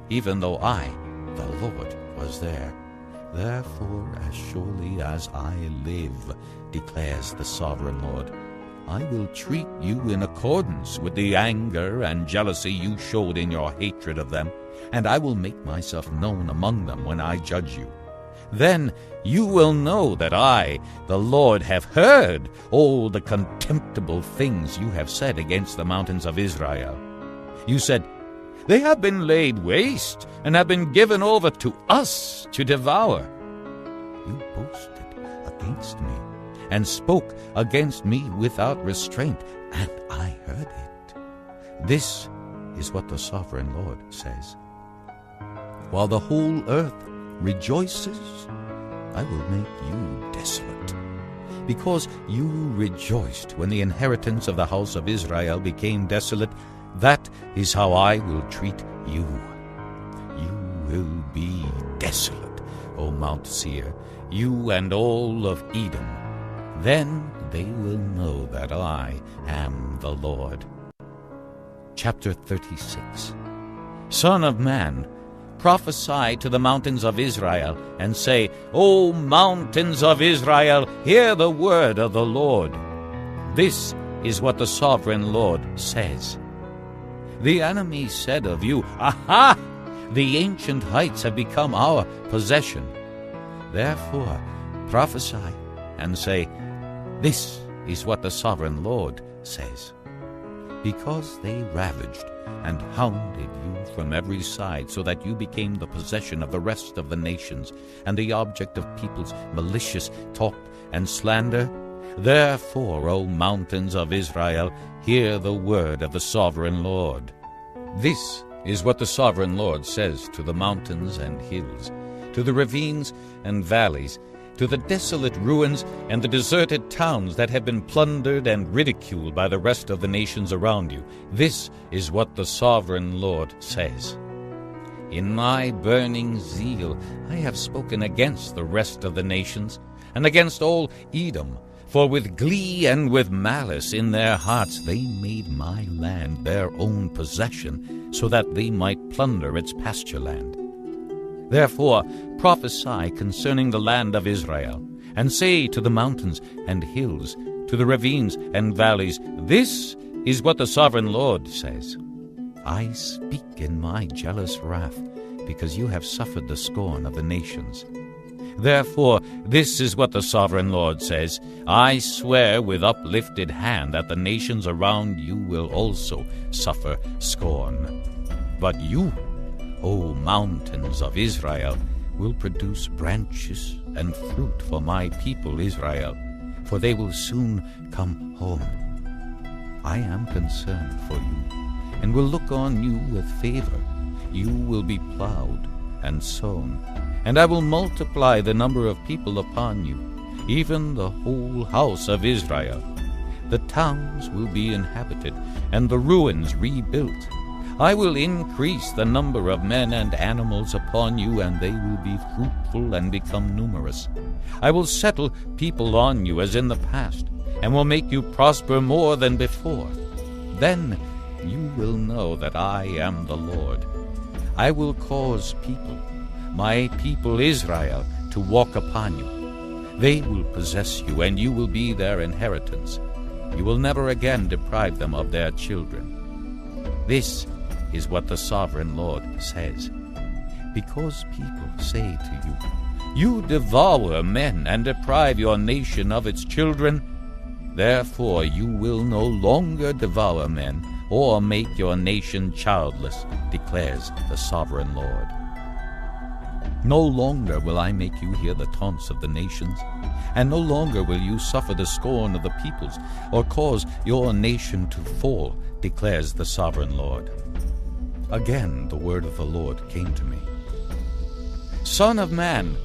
even though I, the Lord, was there. Therefore, as surely as I live, declares the sovereign Lord, I will treat you in accordance with the anger and jealousy you showed in your hatred of them, and I will make myself known among them when I judge you. Then you will know that I, the Lord, have heard all the contemptible things you have said against the mountains of Israel. You said, They have been laid waste and have been given over to us to devour. You boasted against me and spoke against me without restraint, and I heard it. This is what the sovereign Lord says. While the whole earth rejoices, I will make you desolate. Because you rejoiced when the inheritance of the house of Israel became desolate, that is how I will treat you. You will be desolate, O Mount Seir, you and all of Edom. Then they will know that I am the Lord. Chapter 36. Son of man, prophesy to the mountains of Israel, and say, O mountains of Israel, hear the word of the Lord. This is what the sovereign Lord says. The enemy said of you, Aha! The ancient heights have become our possession. Therefore prophesy and say, This is what the sovereign Lord says. Because they ravaged and hounded you from every side, so that you became the possession of the rest of the nations, and the object of people's malicious talk and slander. Therefore, O mountains of Israel, hear the word of the sovereign Lord. This is what the sovereign Lord says to the mountains and hills, to the ravines and valleys, to the desolate ruins and the deserted towns that have been plundered and ridiculed by the rest of the nations around you. This is what the sovereign Lord says. In my burning zeal I have spoken against the rest of the nations, and against all Edom, for with glee and with malice in their hearts they made my land their own possession, so that they might plunder its pasture land. Therefore prophesy concerning the land of Israel, and say to the mountains and hills, to the ravines and valleys, This is what the sovereign Lord says. I speak in my jealous wrath, because you have suffered the scorn of the nations. Therefore, this is what the sovereign Lord says, I swear with uplifted hand that the nations around you will also suffer scorn. But you, O mountains of Israel, will produce branches and fruit for my people Israel, for they will soon come home. I am concerned for you, and will look on you with favor. You will be plowed and sown, and I will multiply the number of people upon you, even the whole house of Israel. The towns will be inhabited, and the ruins rebuilt. I will increase the number of men and animals upon you, and they will be fruitful and become numerous. I will settle people on you as in the past, and will make you prosper more than before. Then you will know that I am the Lord. I will cause people, my people Israel, to walk upon you. They will possess you, and you will be their inheritance. You will never again deprive them of their children. This is what the sovereign Lord says. Because people say to you, You devour men and deprive your nation of its children, therefore you will no longer devour men or make your nation childless, declares the sovereign Lord. No longer will I make you hear the taunts of the nations, and no longer will you suffer the scorn of the peoples, or cause your nation to fall, declares the sovereign Lord. Again the word of the Lord came to me. Son of man,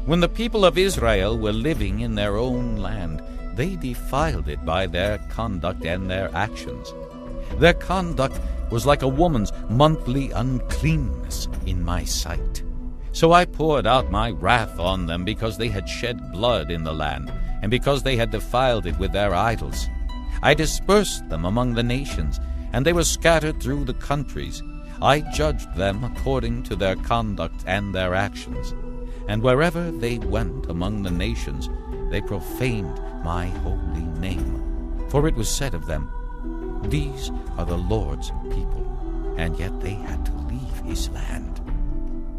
when the people of Israel were living in their own land, they defiled it by their conduct and their actions. Their conduct was like a woman's monthly uncleanness in my sight. So I poured out my wrath on them because they had shed blood in the land, and because they had defiled it with their idols. I dispersed them among the nations, and they were scattered through the countries. I judged them according to their conduct and their actions. And wherever they went among the nations, they profaned my holy name. For it was said of them, These are the Lord's people, and yet they had to leave his land.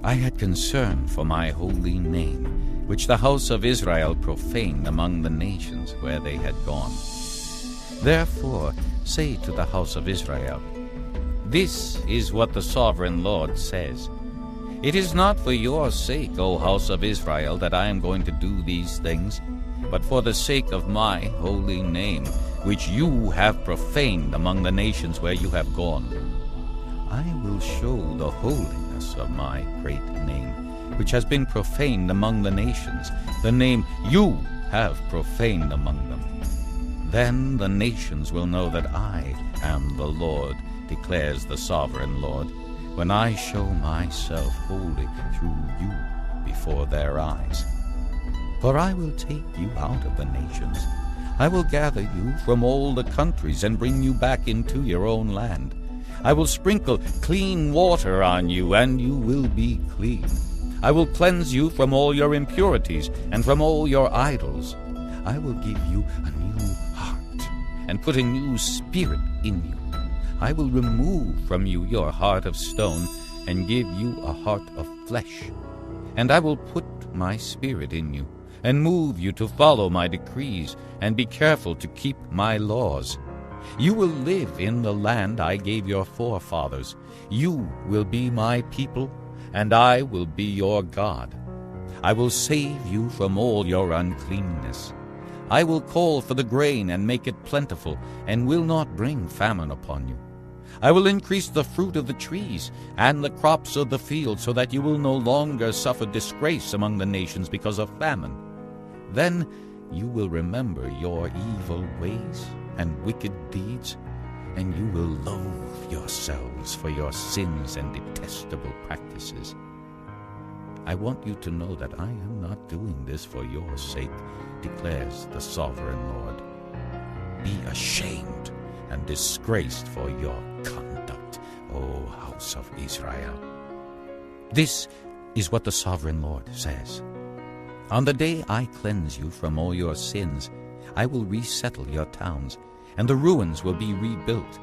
I had concern for my holy name, which the house of Israel profaned among the nations where they had gone. Therefore say to the house of Israel, This is what the sovereign Lord says. It is not for your sake, O house of Israel, that I am going to do these things, but for the sake of my holy name, which you have profaned among the nations where you have gone. I will show the holiness of my great name, which has been profaned among the nations, the name you have profaned among them. Then the nations will know that I am the Lord, declares the sovereign Lord, when I show myself holy through you before their eyes. For I will take you out of the nations. I will gather you from all the countries and bring you back into your own land. I will sprinkle clean water on you, and you will be clean. I will cleanse you from all your impurities and from all your idols. I will give you a new heart and put a new spirit in you. I will remove from you your heart of stone and give you a heart of flesh. And I will put my spirit in you and move you to follow my decrees and be careful to keep my laws. You will live in the land I gave your forefathers. You will be my people, and I will be your God. I will save you from all your uncleanness. I will call for the grain and make it plentiful, and will not bring famine upon you. I will increase the fruit of the trees and the crops of the field, so that you will no longer suffer disgrace among the nations because of famine. Then you will remember your evil ways and wicked deeds, and you will loathe yourselves for your sins and detestable practices. I want you to know that I am not doing this for your sake, declares the sovereign Lord. Be ashamed and disgraced for your conduct, O house of Israel. This is what the sovereign Lord says. On the day I cleanse you from all your sins, I will resettle your towns, and the ruins will be rebuilt.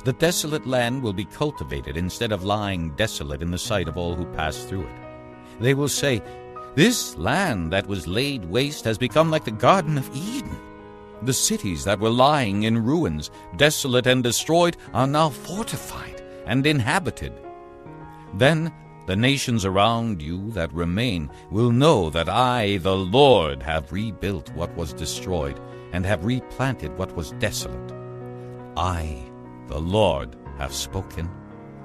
The desolate land will be cultivated instead of lying desolate in the sight of all who pass through it. They will say, "This land that was laid waste has become like the Garden of Eden. The cities that were lying in ruins, desolate and destroyed, are now fortified and inhabited." Then the nations around you that remain will know that I, the Lord, have rebuilt what was destroyed and have replanted what was desolate. I, the Lord, have spoken,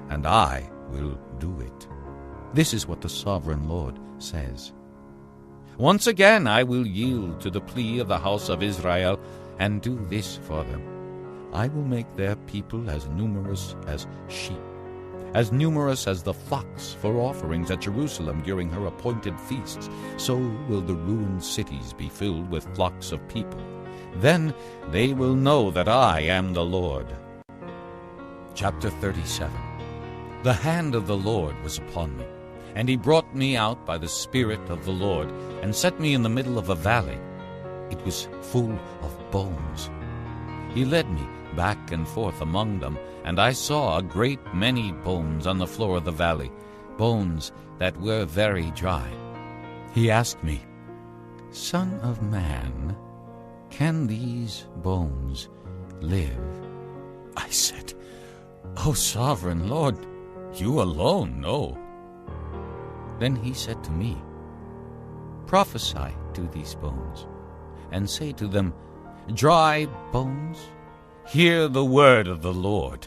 and I will do it. This is what the sovereign Lord says. Once again I will yield to the plea of the house of Israel and do this for them. I will make their people as numerous as sheep, as numerous as the flocks for offerings at Jerusalem during her appointed feasts. So will the ruined cities be filled with flocks of people. Then they will know that I am the Lord. Chapter 37. The hand of the Lord was upon me, and he brought me out by the Spirit of the Lord, and set me in the middle of a valley. It was full of bones. He led me back and forth among them, and I saw a great many bones on the floor of the valley, bones that were very dry. He asked me, "Son of man, can these bones live?" I said, "O sovereign Lord, you alone know." Then he said to me, "Prophesy to these bones, and say to them, Dry bones, hear the word of the Lord.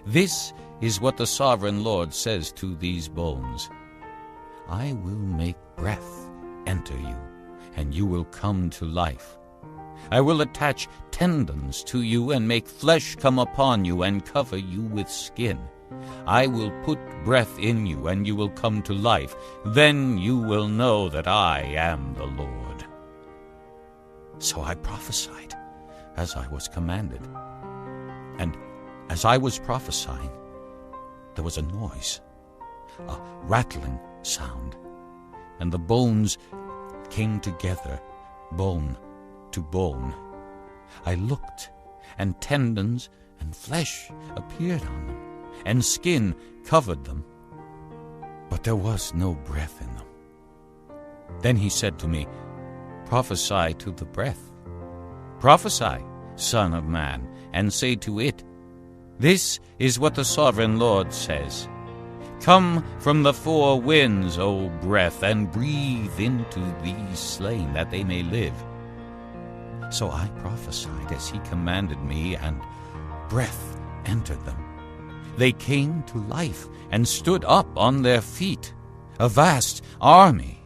This is what the sovereign Lord says to these bones. I will make breath enter you, and you will come to life. I will attach tendons to you and make flesh come upon you and cover you with skin. I will put breath in you, and you will come to life. Then you will know that I am the Lord." So I prophesied as I was commanded. And as I was prophesying, there was a noise, a rattling sound, and the bones came together, bone to bone. I looked, and tendons and flesh appeared on them, and skin covered them, but there was no breath in them. Then he said to me, "Prophesy to the breath. Prophesy, Son of man, and say to it, This is what the sovereign Lord says. Come from the four winds, O breath, and breathe into these slain, that they may live." So I prophesied as he commanded me, and breath entered them. They came to life and stood up on their feet, a vast army.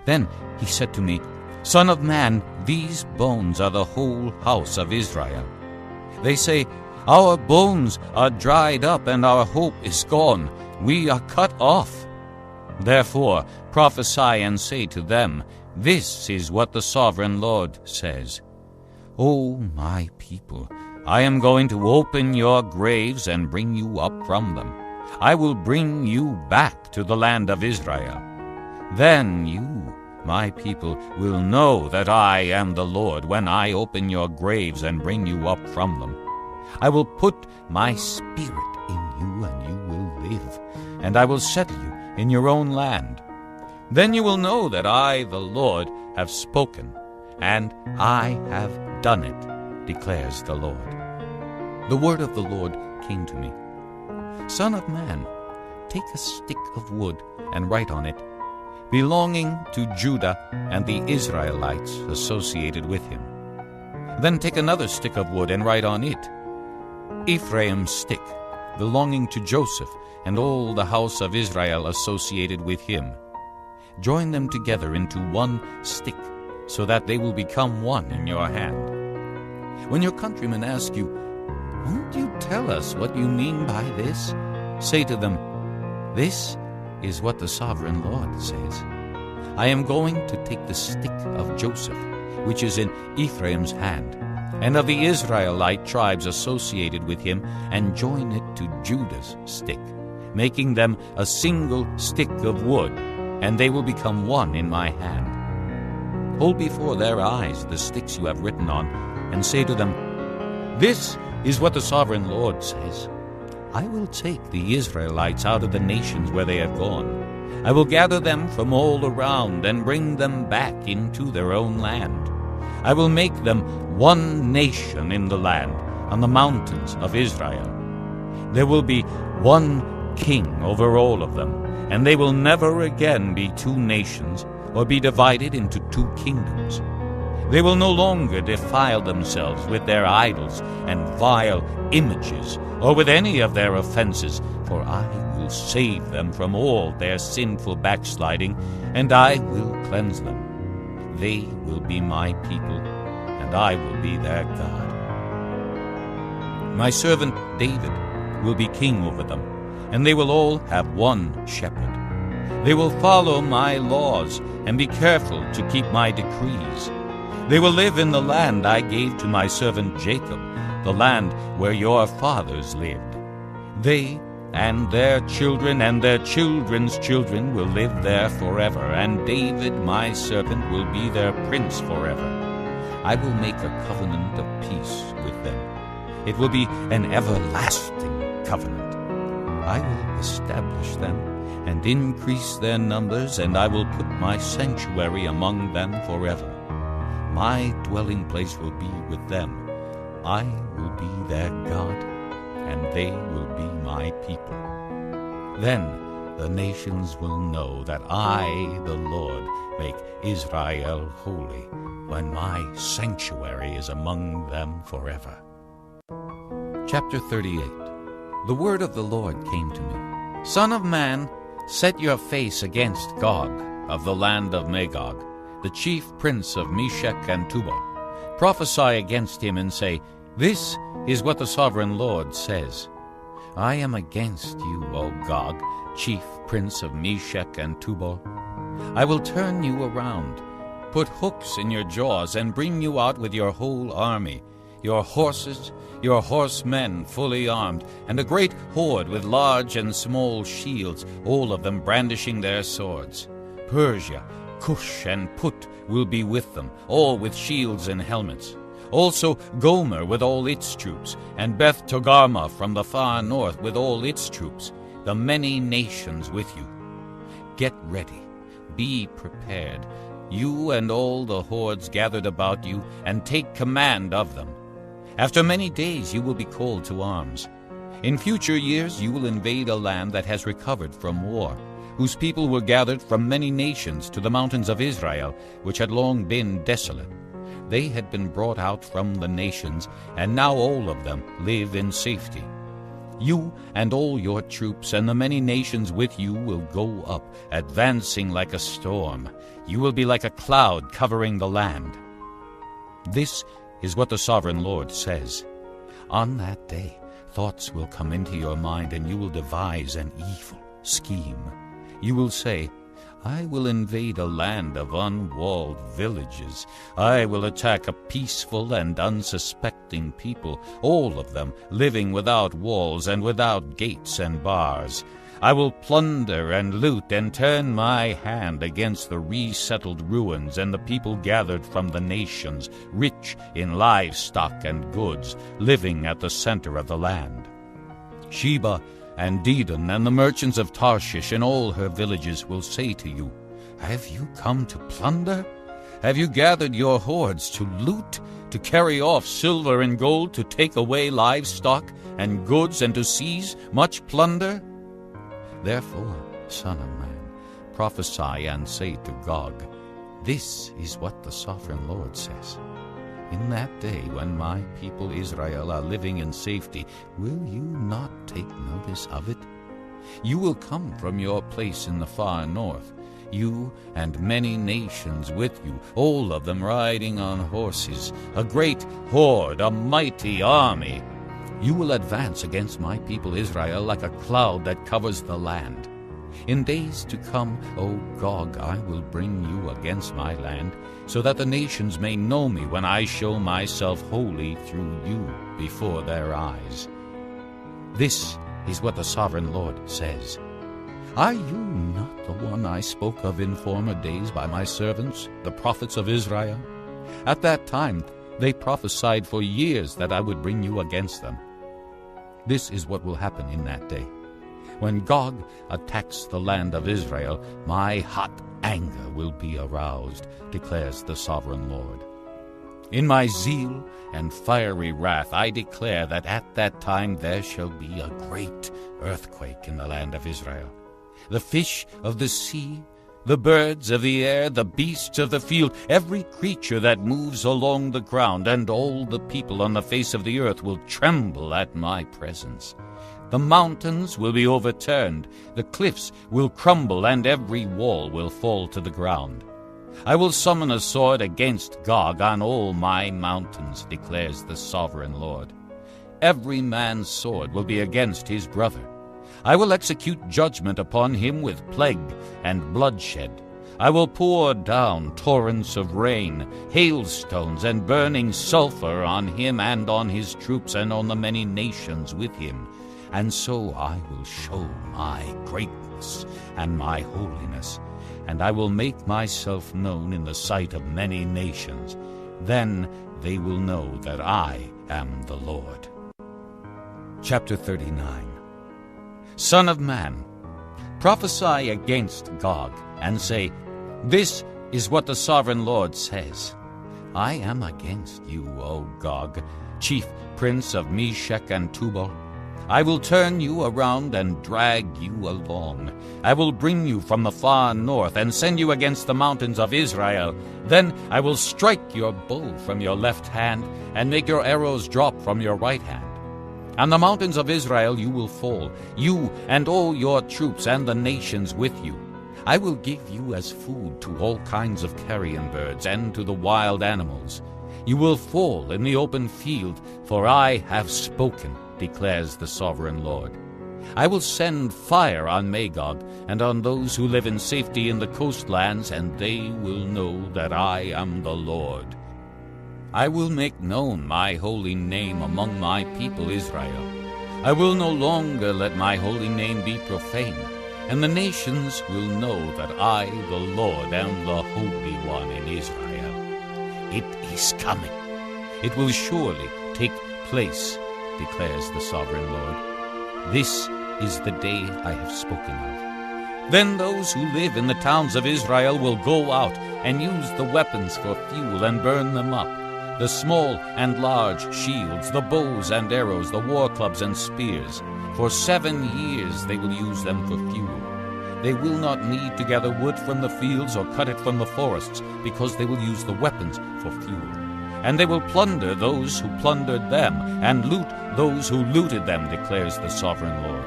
Then he said to me, "Son of man, these bones are the whole house of Israel. They say, Our bones are dried up, and our hope is gone. We are cut off. Therefore prophesy and say to them, This is what the sovereign Lord says. O my people, I am going to open your graves and bring you up from them. I will bring you back to the land of Israel. Then you, my people, will know that I am the Lord when I open your graves and bring you up from them. I will put my spirit in you, and you will live, and I will settle you in your own land. Then you will know that I, the Lord, have spoken, and I have done it, declares the Lord. The word of the Lord came to me. Son of man, take a stick of wood and write on it, belonging to Judah and the Israelites associated with him. Then take another stick of wood and write on it, Ephraim's stick, belonging to Joseph and all the house of Israel associated with him. Join them together into one stick, so that they will become one in your hand. When your countrymen ask you, "Won't you tell us what you mean by this?" say to them, "This is what the sovereign Lord says. I am going to take the stick of Joseph, which is in Ephraim's hand, and of the Israelite tribes associated with him, and join it to Judah's stick, making them a single stick of wood, and they will become one in my hand. Hold before their eyes the sticks you have written on, and say to them, 'This is what the sovereign Lord says. I will take the Israelites out of the nations where they have gone. I will gather them from all around and bring them back into their own land. I will make them one nation in the land, on the mountains of Israel. There will be one king over all of them, and they will never again be two nations or be divided into two kingdoms. They will no longer defile themselves with their idols and vile images, or with any of their offenses, for I will save them from all their sinful backsliding, and I will cleanse them. They will be my people, and I will be their God. My servant David will be king over them, and they will all have one shepherd. They will follow my laws and be careful to keep my decrees. They will live in the land I gave to my servant Jacob, the land where your fathers lived. They and their children and their children's children will live there forever, and David my servant will be their prince forever. I will make a covenant of peace with them. It will be an everlasting covenant. I will establish them and increase their numbers, and I will put my sanctuary among them forever. My dwelling place will be with them. I will be their God, and they will be my people. Then the nations will know that I, the Lord, make Israel holy, when my sanctuary is among them forever. Chapter 38. The word of the Lord came to me. Son of man, set your face against Gog of the land of Magog, the chief prince of Meshech and Tubal. Prophesy against him and say, "This is what the sovereign Lord says. I am against you, O Gog, chief prince of Meshech and Tubal. I will turn you around, put hooks in your jaws, and bring you out with your whole army, your horses, your horsemen fully armed, and a great horde with large and small shields, all of them brandishing their swords. Persia, Cush, and Put will be with them, all with shields and helmets. Also Gomer with all its troops, and Beth Togarmah from the far north with all its troops, the many nations with you. Get ready, be prepared, you and all the hordes gathered about you, and take command of them. After many days you will be called to arms. In future years you will invade a land that has recovered from war, whose people were gathered from many nations to the mountains of Israel, which had long been desolate. They had been brought out from the nations, and now all of them live in safety. You and all your troops and the many nations with you will go up, advancing like a storm. You will be like a cloud covering the land. This is what the sovereign Lord says. On that day, thoughts will come into your mind, and you will devise an evil scheme. You will say, I will invade a land of unwalled villages. I will attack a peaceful and unsuspecting people, all of them living without walls and without gates and bars. I will plunder and loot and turn my hand against the resettled ruins and the people gathered from the nations, rich in livestock and goods, living at the center of the land. Sheba and Dedan and the merchants of Tarshish and all her villages will say to you, Have you come to plunder? Have you gathered your hordes to loot, to carry off silver and gold, to take away livestock and goods, and to seize much plunder? Therefore, son of man, prophesy and say to Gog, This is what the sovereign Lord says. In that day when my people Israel are living in safety, will you not take notice of it? You will come from your place in the far north. you and many nations with you, all of them riding on horses, a great horde, a mighty army. You will advance against my people Israel like a cloud that covers the land. In days to come, O Gog, I will bring you against my land, so that the nations may know me when I show myself holy through you before their eyes. This is what the sovereign Lord says. Are you not the one I spoke of in former days by my servants, the prophets of Israel? At that time they prophesied for years that I would bring you against them. This is what will happen in that day. When Gog attacks the land of Israel, my hot anger will be aroused, declares the sovereign Lord. In my zeal and fiery wrath I declare that at that time there shall be a great earthquake in the land of Israel. The fish of the sea, the birds of the air, the beasts of the field, every creature that moves along the ground, and all the people on the face of the earth will tremble at my presence. The mountains will be overturned, the cliffs will crumble, and every wall will fall to the ground. I will summon a sword against Gog on all my mountains, declares the sovereign Lord. Every man's sword will be against his brother. I will execute judgment upon him with plague and bloodshed. I will pour down torrents of rain, hailstones, and burning sulfur on him and on his troops and on the many nations with him. And so I will show my greatness and my holiness, and I will make myself known in the sight of many nations. Then they will know that I am the Lord. Chapter 39. Son of man, prophesy against Gog, and say, This is what the sovereign Lord says. I am against you, O Gog, chief prince of Meshech and Tubal. I will turn you around and drag you along. I will bring you from the far north and send you against the mountains of Israel. Then I will strike your bow from your left hand and make your arrows drop from your right hand. On the mountains of Israel you will fall, you and all your troops and the nations with you. I will give you as food to all kinds of carrion birds and to the wild animals. You will fall in the open field, for I have spoken, declares the sovereign Lord. I will send fire on Magog and on those who live in safety in the coastlands, and they will know that I am the Lord. I will make known my holy name among my people Israel. I will no longer let my holy name be profaned, and the nations will know that I, the Lord, am the Holy One in Israel. It is coming. It will surely take place, declares the sovereign Lord. This is the day I have spoken of. Then those who live in the towns of Israel will go out and use the weapons for fuel and burn them up, the small and large shields, the bows and arrows, the war clubs and spears. For 7 years they will use them for fuel. They will not need to gather wood from the fields or cut it from the forests, because they will use the weapons for fuel. And they will plunder those who plundered them, and loot those who looted them, declares the sovereign Lord.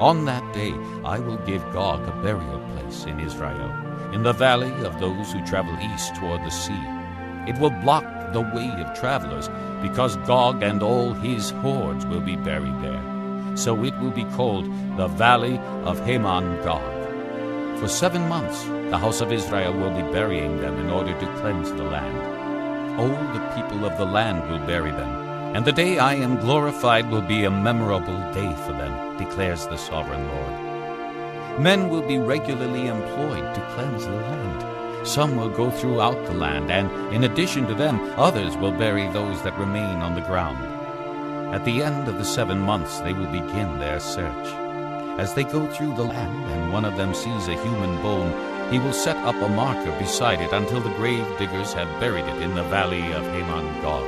On that day I will give Gog a burial place in Israel, in the valley of those who travel east toward the sea. It will block the way of travelers, because Gog and all his hordes will be buried there. So it will be called the Valley of Hamon-Gog. For 7 months the house of Israel will be burying them in order to cleanse the land. All the people of the land will bury them, and the day I am glorified will be a memorable day for them, declares the sovereign Lord. Men will be regularly employed to cleanse the land. Some will go throughout the land, and in addition to them, others will bury those that remain on the ground. At the end of the 7 months they will begin their search. As they go through the land, and one of them sees a human bone, he will set up a marker beside it until the grave diggers have buried it in the valley of Hamon-Gog.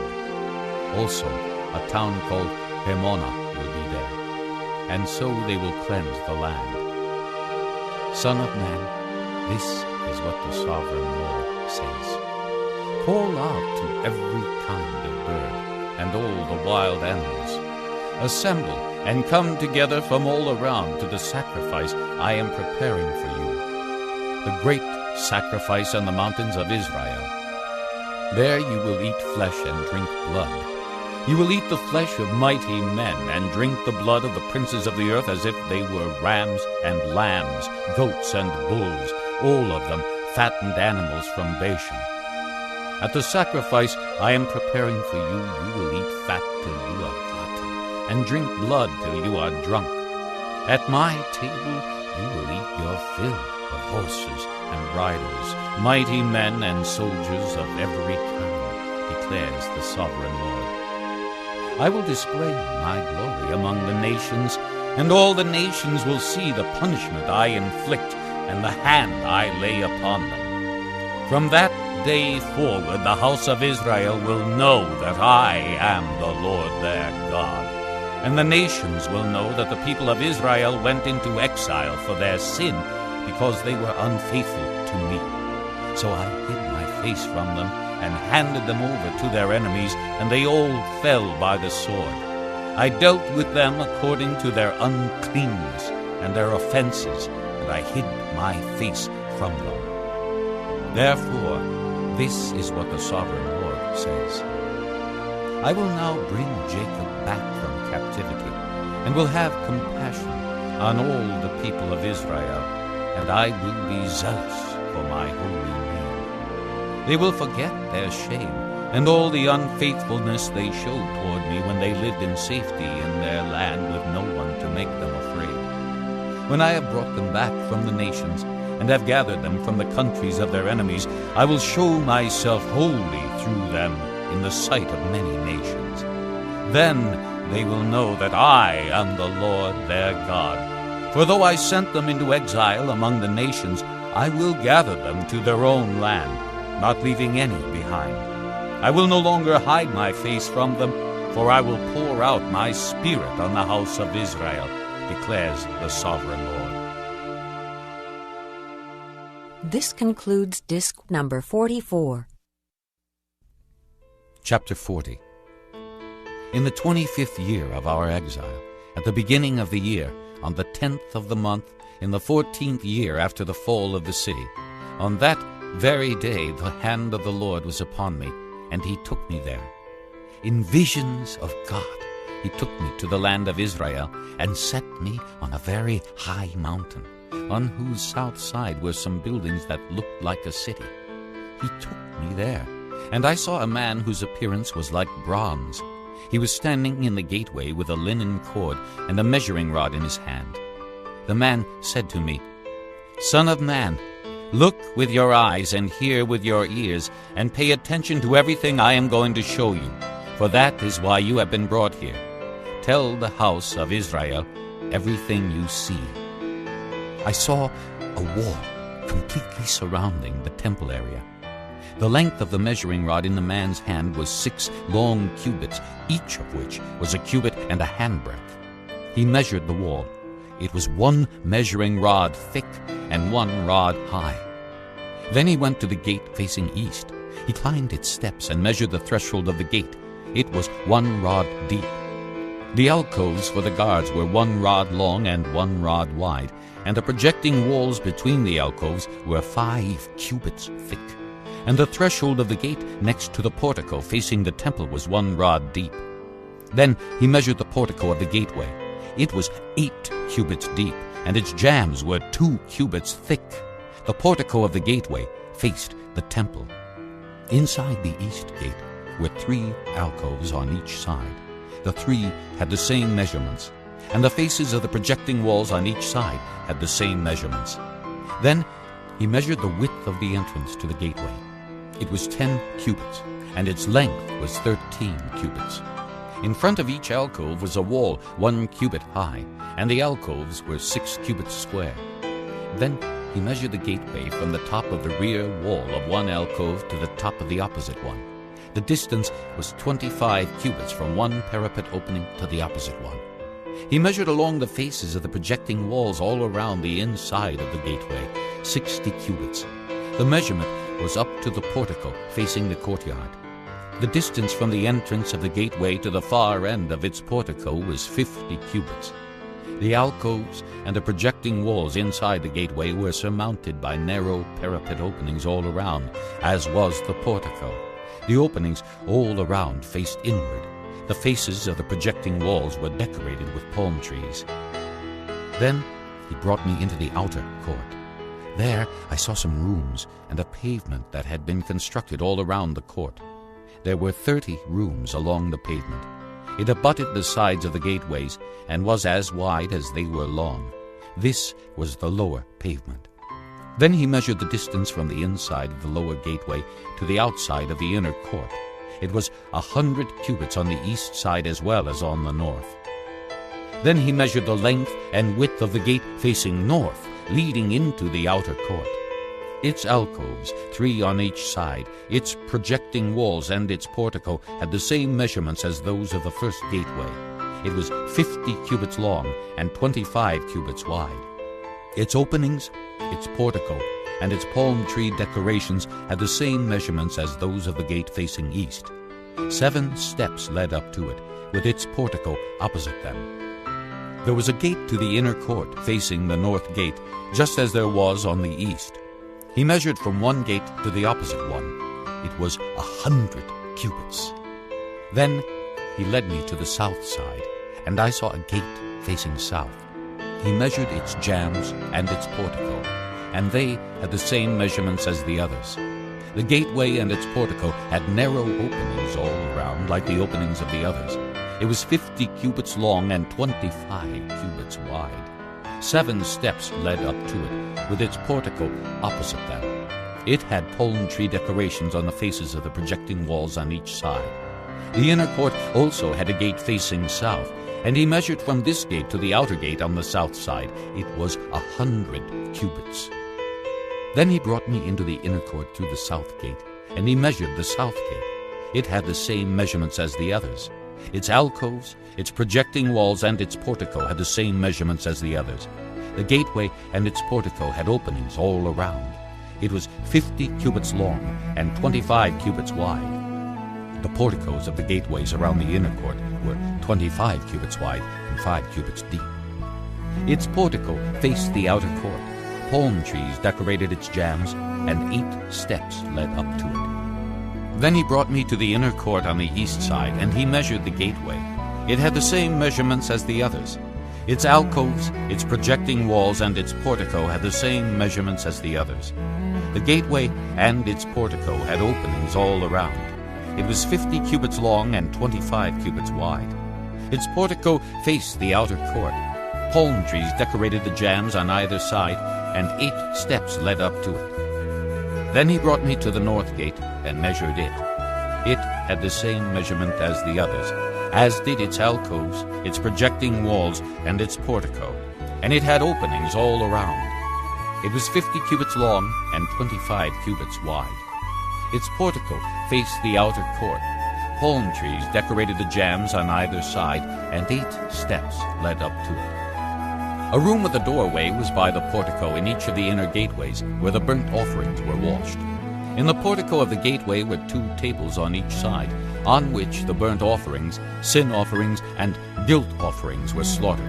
Also, a town called Hamona will be there, and so they will cleanse the land. Son of man, this is what the sovereign Lord says. Call out to every kind of bird and all the wild animals. Assemble and come together from all around to the sacrifice I am preparing for you. the great sacrifice on the mountains of Israel. There you will eat flesh and drink blood. You will eat the flesh of mighty men and drink the blood of the princes of the earth as if they were rams and lambs, goats and bulls, all of them fattened animals from Bashan. At the sacrifice I am preparing for you, you will eat fat till you are glutted, and drink blood till you are drunk. At my table you will eat your fill of horses and riders, mighty men and soldiers of every kind, declares the sovereign Lord. I will display my glory among the nations, and all the nations will see the punishment I inflict and the hand I lay upon them. From that day forward the house of Israel will know that I am the Lord their God, and the nations will know that the people of Israel went into exile for their sin, because they were unfaithful to me. So I hid my face from them and handed them over to their enemies, and they all fell by the sword. I dealt with them according to their uncleanness and their offenses, and I hid my face from them. Therefore, this is what the sovereign Lord says. I will now bring Jacob back from captivity, and will have compassion on all the people of Israel, and I will be zealous for my holy name. They will forget their shame and all the unfaithfulness they showed toward me when they lived in safety in their land with no one to make them afraid. When I have brought them back from the nations and have gathered them from the countries of their enemies, I will show myself holy through them in the sight of many nations. Then they will know that I am the Lord their God. For though I sent them into exile among the nations, I will gather them to their own land, not leaving any behind. I will no longer hide my face from them, for I will pour out my spirit on the house of Israel, declares the sovereign Lord. This concludes disc number 44. Chapter 40. In the 25th year of our exile, at the beginning of the year, on the 10th of the month, in the 14th year after the fall of the city, on that very day the hand of the Lord was upon me, and he took me there. In visions of God he took me to the land of Israel, and set me on a very high mountain, on whose south side were some buildings that looked like a city. He took me there, and I saw a man whose appearance was like bronze. He was standing in the gateway with a linen cord and a measuring rod in his hand. The man said to me, "Son of man, look with your eyes and hear with your ears, and pay attention to everything I am going to show you, for that is why you have been brought here. Tell the house of Israel everything you see." I saw a wall completely surrounding the temple area. The length of the measuring rod in the man's hand was 6 long cubits, each of which was a cubit and a handbreadth. He measured the wall. It was 1 measuring rod thick and 1 rod high. Then he went to the gate facing east. He climbed its steps and measured the threshold of the gate. It was 1 rod deep. The alcoves for the guards were 1 rod long and 1 rod wide, and the projecting walls between the alcoves were 5 cubits thick. And the threshold of the gate next to the portico facing the temple was 1 rod deep. Then he measured the portico of the gateway. It was 8 cubits deep, and its jambs were 2 cubits thick. The portico of the gateway faced the temple. Inside the east gate were 3 alcoves on each side. The 3 had the same measurements, and the faces of the projecting walls on each side had the same measurements. Then he measured the width of the entrance to the gateway. It was 10 cubits, and its length was 13 cubits. In front of each alcove was a wall 1 cubit high, and the alcoves were 6 cubits square. Then he measured the gateway from the top of the rear wall of 1 alcove to the top of the opposite one. The distance was 25 cubits from 1 parapet opening to the opposite one. He measured along the faces of the projecting walls all around the inside of the gateway, 60 cubits. The measurement was up to the portico facing the courtyard. The distance from the entrance of the gateway to the far end of its portico was 50 cubits. The alcoves and the projecting walls inside the gateway were surmounted by narrow parapet openings all around, as was the portico. The openings all around faced inward. The faces of the projecting walls were decorated with palm trees. Then he brought me into the outer court. There I saw some rooms and a pavement that had been constructed all around the court. There were 30 rooms along the pavement. It abutted the sides of the gateways and was as wide as they were long. This was the lower pavement. Then he measured the distance from the inside of the lower gateway to the outside of the inner court. It was 100 cubits on the east side as well as on the north. Then he measured the length and width of the gate facing north, leading into the outer court. Its alcoves, 3 on each side, its projecting walls and its portico had the same measurements as those of the first gateway. It was 50 cubits long and 25 cubits wide. Its openings, its portico, and its palm tree decorations had the same measurements as those of the gate facing east. 7 steps led up to it, with its portico opposite them. There was a gate to the inner court facing the north gate, just as there was on the east. He measured from one gate to the opposite one. It was 100 cubits. Then he led me to the south side, and I saw a gate facing south. He measured its jambs and its portico, and they had the same measurements as the others. The gateway and its portico had narrow openings all around, like the openings of the others. It was 50 cubits long and 25 cubits wide. 7 steps led up to it, with its portico opposite them. It had palm tree decorations on the faces of the projecting walls on each side. The inner court also had a gate facing south, and he measured from this gate to the outer gate on the south side. It was 100 cubits. Then he brought me into the inner court through the south gate, and he measured the south gate. It had the same measurements as the others. Its alcoves, its projecting walls, and its portico had the same measurements as the others. The gateway and its portico had openings all around. It was 50 cubits long and 25 cubits wide. The porticos of the gateways around the inner court were 25 cubits wide and 5 cubits deep. Its portico faced the outer court. Palm trees decorated its jambs, and 8 steps led up to it. Then he brought me to the inner court on the east side, and he measured the gateway. It had the same measurements as the others. Its alcoves, its projecting walls, and its portico had the same measurements as the others. The gateway and its portico had openings all around. It was 50 cubits long and 25 cubits wide. Its portico faced the outer court. Palm trees decorated the jambs on either side, and 8 steps led up to it. Then he brought me to the north gate and measured it. It had the same measurement as the others, as did its alcoves, its projecting walls, and its portico, and it had openings all around. It was 50 cubits long and 25 cubits wide. Its portico faced the outer court. Palm trees decorated the jambs on either side, and 8 steps led up to it. A room with a doorway was by the portico in each of the inner gateways, where the burnt offerings were washed. In the portico of the gateway were 2 tables on each side, on which the burnt offerings, sin offerings, and guilt offerings were slaughtered.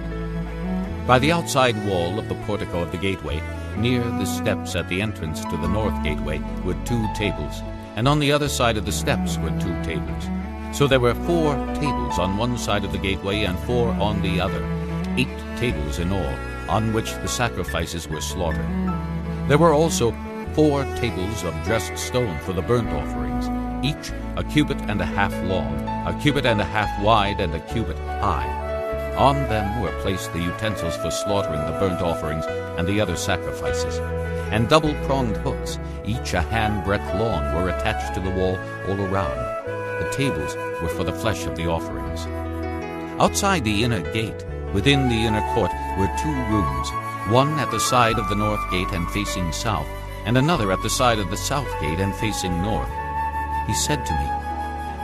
By the outside wall of the portico of the gateway, near the steps at the entrance to the north gateway, were 2 tables, and on the other side of the steps were 2 tables. So there were 4 tables on one side of the gateway and 4 on the other, 8 tables in all, on which the sacrifices were slaughtered. There were also 4 tables of dressed stone for the burnt offerings, each a cubit and a half long, a cubit and a half wide, and a cubit high. On them were placed the utensils for slaughtering the burnt offerings and the other sacrifices, and double-pronged hooks, each a handbreadth long, were attached to the wall all around. The tables were for the flesh of the offerings. Outside the inner gate, within the inner court, were 2 rooms, one at the side of the north gate and facing south, and another at the side of the south gate and facing north. He said to me,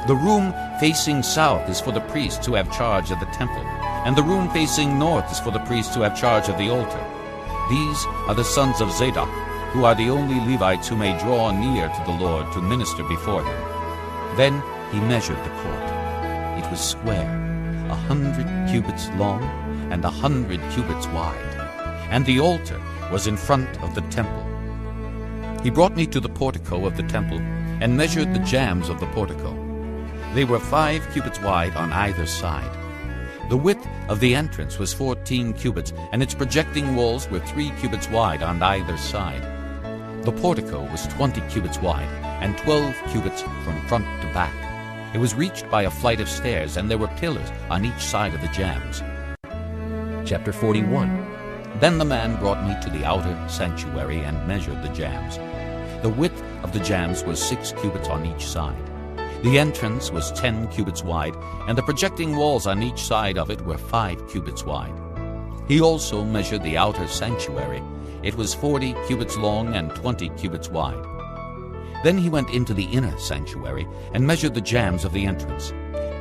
"The room facing south is for the priests who have charge of the temple, and the room facing north is for the priests who have charge of the altar. These are the sons of Zadok, who are the only Levites who may draw near to the Lord to minister before him." Then he measured the court. It was square, 100 cubits long and 100 cubits wide, and the altar was in front of the temple. He brought me to the portico of the temple and measured the jambs of the portico. They were 5 cubits wide on either side. The width of the entrance was 14 cubits, and its projecting walls were 3 cubits wide on either side. The portico was 20 cubits wide and 12 cubits from front to back. It was reached by a flight of stairs, and there were pillars on each side of the jambs. Chapter 41. Then the man brought me to the outer sanctuary and measured the jambs. The width of the jambs was 6 cubits on each side. The entrance was 10 cubits wide, and the projecting walls on each side of it were 5 cubits wide. He also measured the outer sanctuary. It was 40 cubits long and 20 cubits wide. Then he went into the inner sanctuary and measured the jambs of the entrance.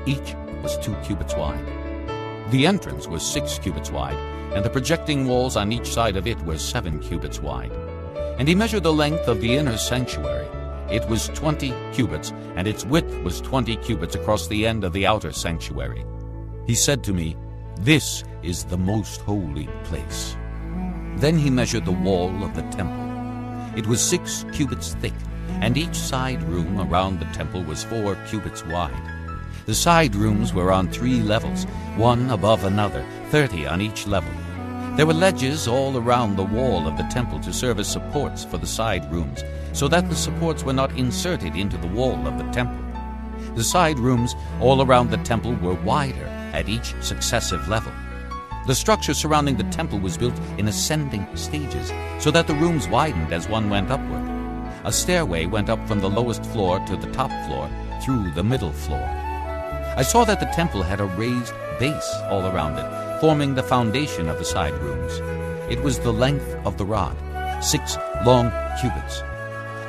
Each was 2 cubits wide. The entrance was 6 cubits wide, and the projecting walls on each side of it were 7 cubits wide. And he measured the length of the inner sanctuary. It was 20 cubits, and its width was 20 cubits across the end of the outer sanctuary. He said to me, "This is the most holy place." Then he measured the wall of the temple. It was 6 cubits thick, and each side room around the temple was 4 cubits wide. The side rooms were on 3 levels, one above another, 30 on each level. There were ledges all around the wall of the temple to serve as supports for the side rooms, so that the supports were not inserted into the wall of the temple. The side rooms all around the temple were wider at each successive level. The structure surrounding the temple was built in ascending stages, so that the rooms widened as one went upward. A stairway went up from the lowest floor to the top floor through the middle floor. I saw that the temple had a raised base all around it, forming the foundation of the side rooms. It was the length of the rod, 6 long cubits.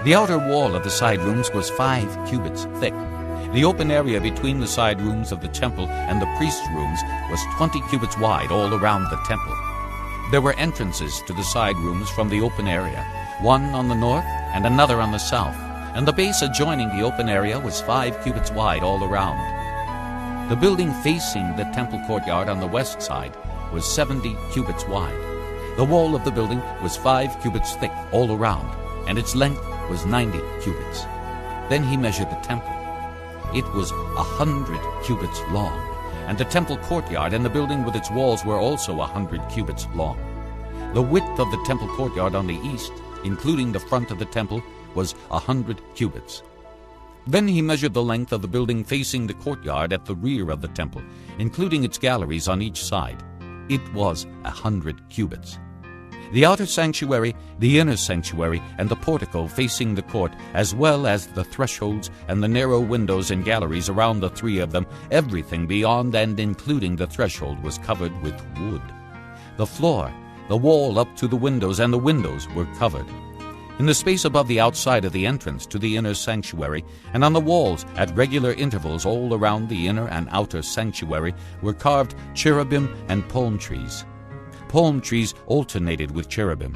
The outer wall of the side rooms was 5 cubits thick. The open area between the side rooms of the temple and the priest's rooms was 20 cubits wide all around the temple. There were entrances to the side rooms from the open area, one on the north and another on the south, and the base adjoining the open area was 5 cubits wide all around. The building facing the temple courtyard on the west side was 70 cubits wide. The wall of the building was 5 cubits thick all around, and its length was 90 cubits. Then he measured the temple. It was 100 cubits long, and the temple courtyard and the building with its walls were also 100 cubits long. The width of the temple courtyard on the east, including the front of the temple, was 100 cubits. Then he measured the length of the building facing the courtyard at the rear of the temple, including its galleries on each side. It was 100 cubits. The outer sanctuary, the inner sanctuary, and the portico facing the court, as well as the thresholds and the narrow windows and galleries around the 3 of them, everything beyond and including the threshold was covered with wood. The floor, the wall up to the windows, and the windows were covered. In the space above the outside of the entrance to the inner sanctuary, and on the walls at regular intervals all around the inner and outer sanctuary, were carved cherubim and palm trees. Palm trees alternated with cherubim.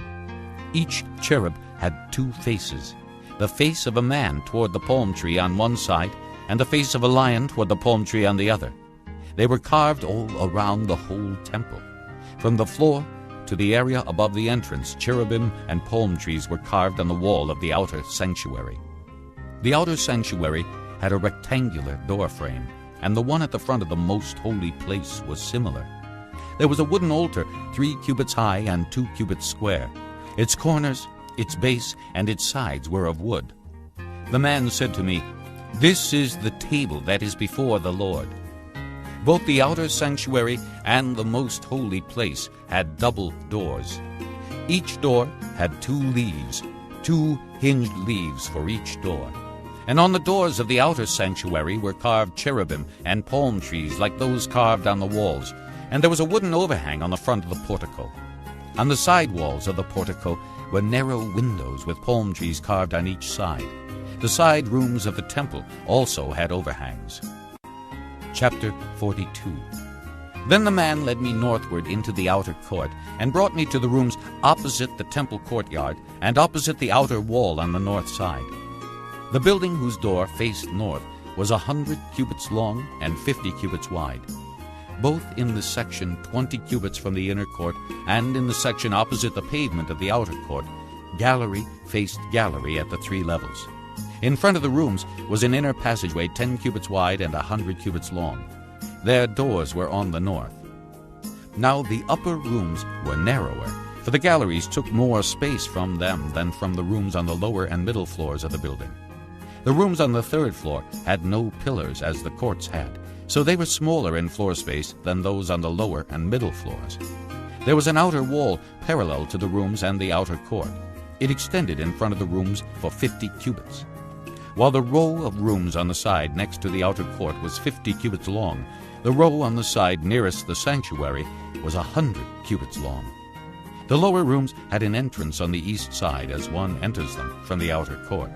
Each cherub had 2 faces, the face of a man toward the palm tree on one side, and the face of a lion toward the palm tree on the other. They were carved all around the whole temple. From the floor to the area above the entrance, cherubim and palm trees were carved on the wall of the outer sanctuary. The outer sanctuary had a rectangular door frame, and the one at the front of the most holy place was similar. There was a wooden altar 3 cubits high and 2 cubits square. Its corners, its base, and its sides were of wood. The man said to me, "This is the table that is before the Lord." Both the outer sanctuary and the most holy place had double doors. Each door had 2 leaves, 2 hinged leaves for each door. And on the doors of the outer sanctuary were carved cherubim and palm trees like those carved on the walls, and there was a wooden overhang on the front of the portico. On the side walls of the portico were narrow windows with palm trees carved on each side. The side rooms of the temple also had overhangs. Chapter 42. Then the man led me northward into the outer court, and brought me to the rooms opposite the temple courtyard, and opposite the outer wall on the north side. The building whose door faced north was 100 cubits long and 50 cubits wide. both in the section 20 cubits from the inner court and in the section opposite the pavement of the outer court, gallery faced gallery at the 3 levels. In front of the rooms was an inner passageway 10 cubits wide and 100 cubits long. Their doors were on the north. Now the upper rooms were narrower, for the galleries took more space from them than from the rooms on the lower and middle floors of the building. The rooms on the 3rd floor had no pillars as the courts had, so they were smaller in floor space than those on the lower and middle floors. There was an outer wall parallel to the rooms and the outer court. It extended in front of the rooms for 50 cubits. While the row of rooms on the side next to the outer court was 50 cubits long, the row on the side nearest the sanctuary was 100 cubits long. The lower rooms had an entrance on the east side as one enters them from the outer court.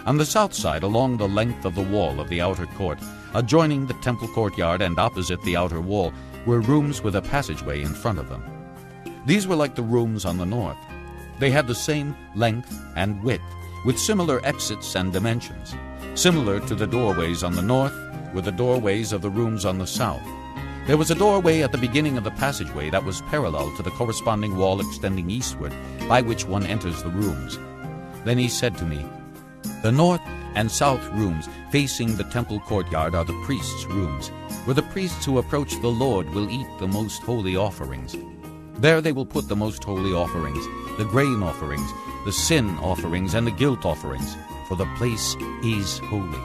On the south side, along the length of the wall of the outer court, adjoining the temple courtyard and opposite the outer wall, were rooms with a passageway in front of them. These were like the rooms on the north. They had the same length and width, with similar exits and dimensions. Similar to the doorways on the north were the doorways of the rooms on the south. There was a doorway at the beginning of the passageway that was parallel to the corresponding wall extending eastward, by which one enters the rooms. Then he said to me, "The north and south rooms facing the temple courtyard are the priests' rooms, where the priests who approach the Lord will eat the most holy offerings. There they will put the most holy offerings, the grain offerings, the sin offerings, and the guilt offerings, for the place is holy.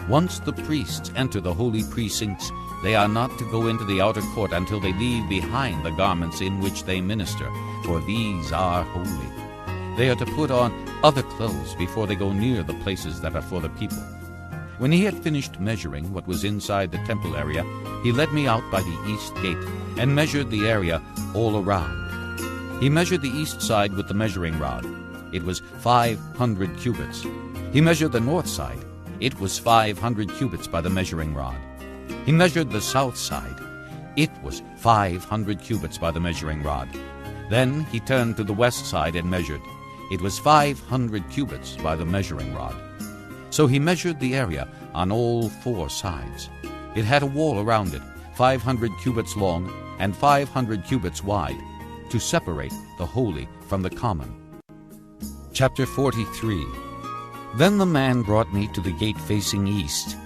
Once the priests enter the holy precincts, they are not to go into the outer court until they leave behind the garments in which they minister, for these are holy. They are to put on other clothes before they go near the places that are for the people." When he had finished measuring what was inside the temple area, he led me out by the east gate and measured the area all around. He measured the east side with the measuring rod. It was 500 cubits. He measured the north side. It was 500 cubits by the measuring rod. He measured the south side. It was 500 cubits by the measuring rod. Then he turned to the west side and measured. It was 500 cubits by the measuring rod. So he measured the area on all 4 sides. It had a wall around it, 500 cubits long and 500 cubits wide, to separate the holy from the common. Chapter 43. Then the man brought me to the gate facing east,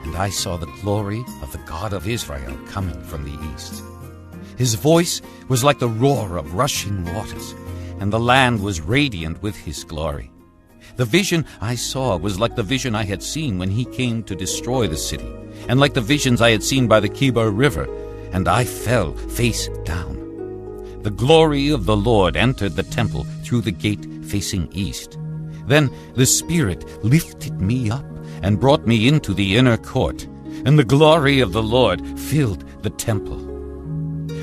and I saw the glory of the God of Israel coming from the east. His voice was like the roar of rushing waters, and the land was radiant with his glory. The vision I saw was like the vision I had seen when he came to destroy the city, and like the visions I had seen by the Kibar River, and I fell face down. The glory of the Lord entered the temple through the gate facing east. Then the Spirit lifted me up and brought me into the inner court, and the glory of the Lord filled the temple.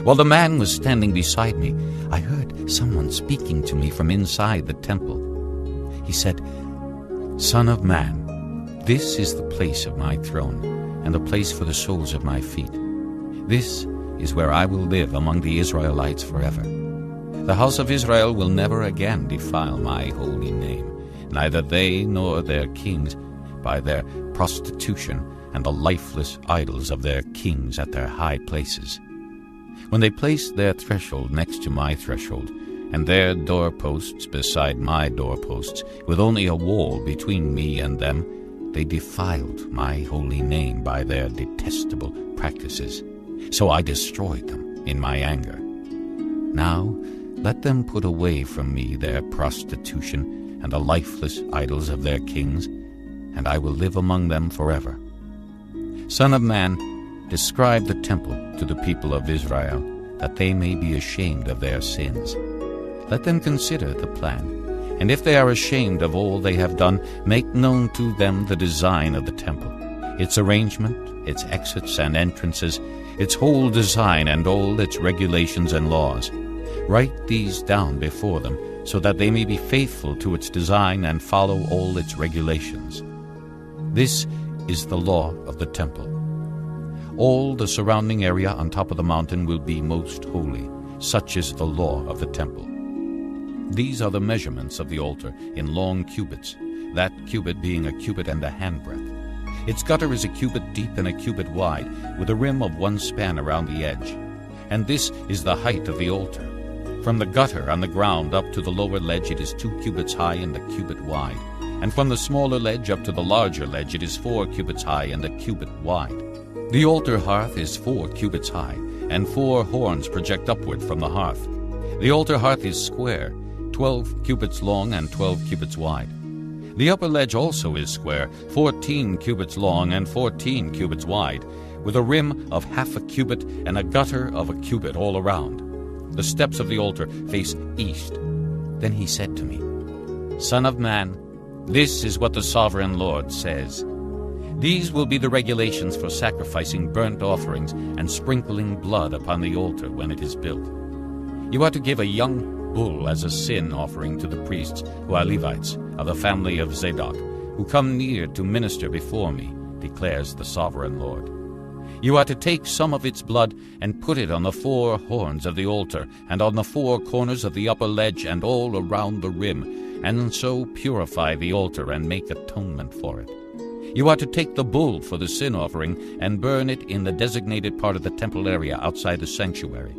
While the man was standing beside me, I heard someone speaking to me from inside the temple. He said, "Son of man, this is the place of my throne, and the place for the soles of my feet. This is where I will live among the Israelites forever. The house of Israel will never again defile my holy name, neither they nor their kings, by their prostitution and the lifeless idols of their kings at their high places. When they placed their threshold next to my threshold, and their doorposts beside my doorposts, with only a wall between me and them, they defiled my holy name by their detestable practices. So I destroyed them in my anger. Now let them put away from me their prostitution and the lifeless idols of their kings, and I will live among them forever. Son of man, describe the temple to the people of Israel, that they may be ashamed of their sins. Let them consider the plan, and if they are ashamed of all they have done, make known to them the design of the temple, its arrangement, its exits and entrances, its whole design and all its regulations and laws. Write these down before them, so that they may be faithful to its design and follow all its regulations. This is the law of the temple. All the surrounding area on top of the mountain will be most holy. Such is the law of the temple. These are the measurements of the altar in long cubits, that cubit being a cubit and a handbreadth. Its gutter is a cubit deep and a cubit wide, with a rim of 1 span around the edge. And this is the height of the altar. From the gutter on the ground up to the lower ledge it is 2 cubits high and a cubit wide. And from the smaller ledge up to the larger ledge it is 4 cubits high and a cubit wide. The altar hearth is 4 cubits high, and 4 horns project upward from the hearth. The altar hearth is square, 12 cubits long and 12 cubits wide. The upper ledge also is square, 14 cubits long and 14 cubits wide, with a rim of half a cubit and a gutter of a cubit all around. The steps of the altar face east. Then he said to me, "Son of man, this is what the sovereign Lord says. These will be the regulations for sacrificing burnt offerings and sprinkling blood upon the altar when it is built. You are to give a young bull as a sin offering to the priests who are Levites of the family of Zadok, who come near to minister before me, declares the sovereign Lord. You are to take some of its blood and put it on the 4 horns of the altar and on the 4 corners of the upper ledge and all around the rim, and so purify the altar and make atonement for it. You are to take the bull for the sin offering and burn it in the designated part of the temple area outside the sanctuary.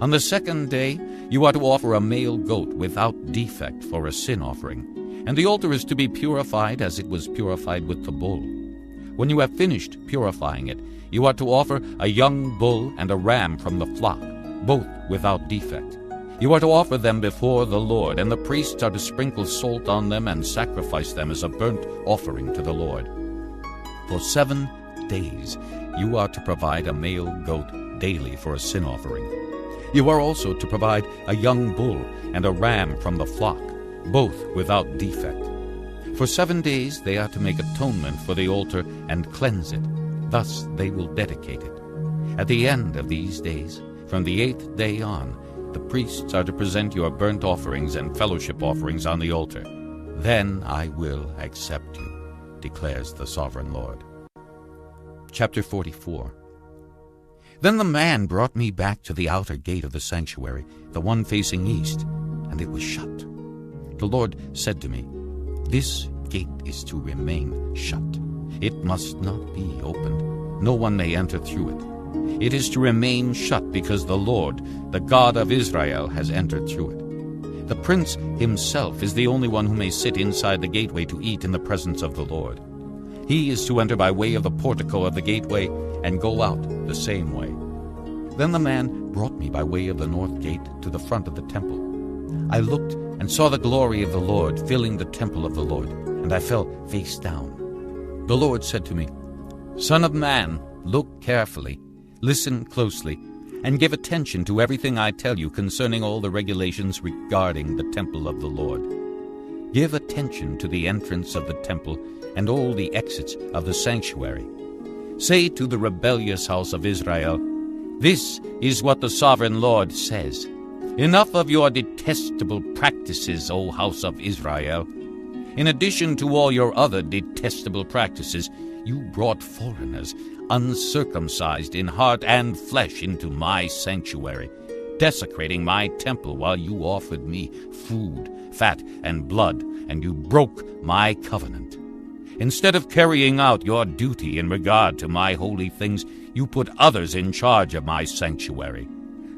On the 2nd day you are to offer a male goat without defect for a sin offering, and the altar is to be purified as it was purified with the bull. When you have finished purifying it, you are to offer a young bull and a ram from the flock, both without defect. You are to offer them before the Lord, and the priests are to sprinkle salt on them and sacrifice them as a burnt offering to the Lord. For 7 days you are to provide a male goat daily for a sin offering. You are also to provide a young bull and a ram from the flock, both without defect. For 7 days they are to make atonement for the altar and cleanse it. Thus they will dedicate it. At the end of these days, from the 8th day on, the priests are to present your burnt offerings and fellowship offerings on the altar. Then I will accept you, declares the sovereign Lord. Chapter 44. Then the man brought me back to the outer gate of the sanctuary, the one facing east, and it was shut. The Lord said to me, "This gate is to remain shut. It must not be opened. No one may enter through it. It is to remain shut because the Lord, the God of Israel, has entered through it. The prince himself is the only one who may sit inside the gateway to eat in the presence of the Lord. He is to enter by way of the portico of the gateway and go out the same way." Then the man brought me by way of the north gate to the front of the temple. I looked and saw the glory of the Lord filling the temple of the Lord, and I fell face down. The Lord said to me, "Son of man, look carefully, listen closely, and give attention to everything I tell you concerning all the regulations regarding the temple of the Lord. Give attention to the entrance of the temple and all the exits of the sanctuary. Say to the rebellious house of Israel, 'This is what the sovereign Lord says. Enough of your detestable practices, O house of Israel. In addition to all your other detestable practices, you brought foreigners, uncircumcised in heart and flesh, into my sanctuary, desecrating my temple while you offered me food, fat, and blood, and you broke my covenant. Instead of carrying out your duty in regard to my holy things, you put others in charge of my sanctuary.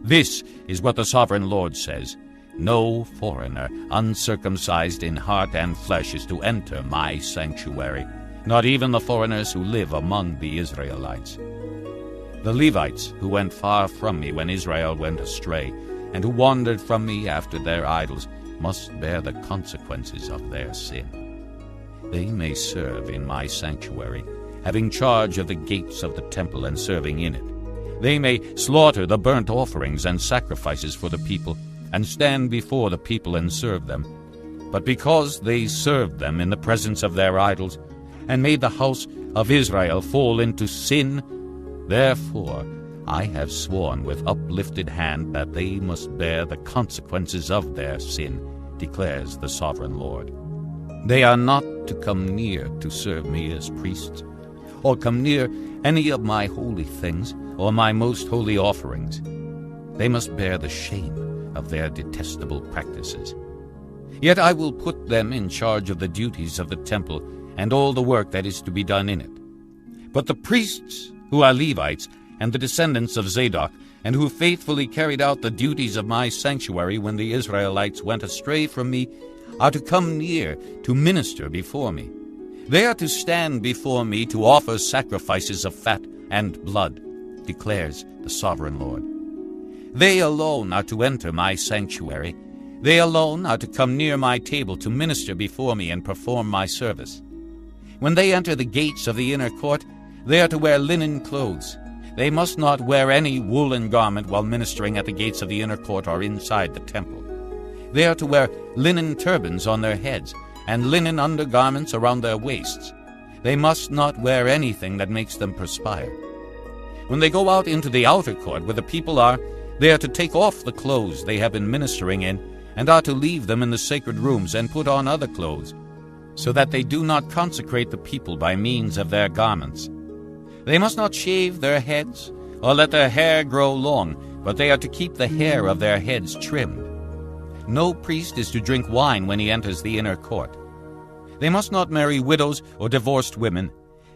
This is what the sovereign Lord says. No foreigner, uncircumcised in heart and flesh, is to enter my sanctuary, not even the foreigners who live among the Israelites. The Levites who went far from me when Israel went astray, and who wandered from me after their idols, must bear the consequences of their sin. They may serve in my sanctuary, having charge of the gates of the temple and serving in it. They may slaughter the burnt offerings and sacrifices for the people, and stand before the people and serve them. But because they served them in the presence of their idols, and made the house of Israel fall into sin, therefore I have sworn with uplifted hand that they must bear the consequences of their sin, declares the sovereign Lord. They are not to come near to serve me as priests, or come near any of my holy things, or my most holy offerings. They must bear the shame of their detestable practices. Yet I will put them in charge of the duties of the temple and all the work that is to be done in it. But the priests, who are Levites, and the descendants of Zadok, and who faithfully carried out the duties of my sanctuary when the Israelites went astray from me, are to come near to minister before me. They are to stand before me to offer sacrifices of fat and blood, declares the sovereign Lord. They alone are to enter my sanctuary. They alone are to come near my table to minister before me and perform my service. When they enter the gates of the inner court, they are to wear linen clothes. They must not wear any woolen garment while ministering at the gates of the inner court or inside the temple. They are to wear linen turbans on their heads and linen undergarments around their waists. They must not wear anything that makes them perspire. When they go out into the outer court where the people are, they are to take off the clothes they have been ministering in and are to leave them in the sacred rooms and put on other clothes, so that they do not consecrate the people by means of their garments. They must not shave their heads or let their hair grow long, but they are to keep the hair of their heads trimmed. No priest is to drink wine when he enters the inner court. They must not marry widows or divorced women.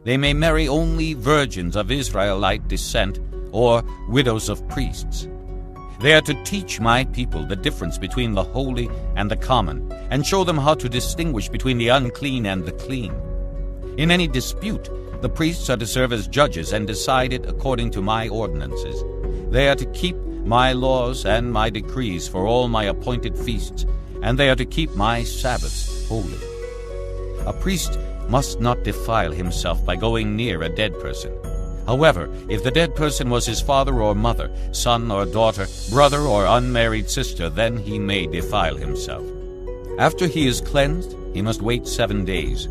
They may marry only virgins of Israelite descent or widows of priests. They are to teach my people the difference between the holy and the common, and show them how to distinguish between the unclean and the clean. In any dispute, the priests are to serve as judges and decide it according to my ordinances. They are to keep my laws and my decrees for all my appointed feasts, and they are to keep my Sabbaths holy. A priest must not defile himself by going near a dead person. However, if the dead person was his father or mother, son or daughter, brother or unmarried sister, then he may defile himself. After he is cleansed, he must wait 7 days.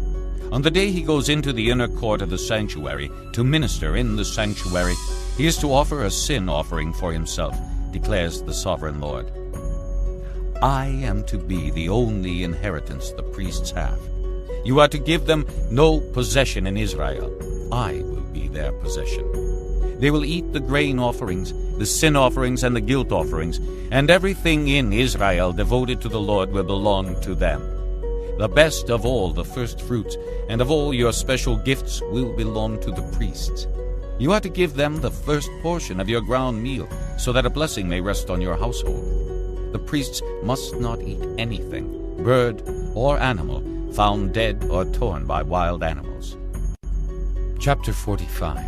On the day he goes into the inner court of the sanctuary to minister in the sanctuary, he is to offer a sin offering for himself, declares the sovereign Lord. I am to be the only inheritance the priests have. You are to give them no possession in Israel. I will be their possession. They will eat the grain offerings, the sin offerings, and the guilt offerings, and everything in Israel devoted to the Lord will belong to them. The best of all the first fruits and of all your special gifts will belong to the priests. You are to give them the first portion of your ground meal, so that a blessing may rest on your household. The priests must not eat anything, bird or animal, found dead or torn by wild animals. Chapter 45.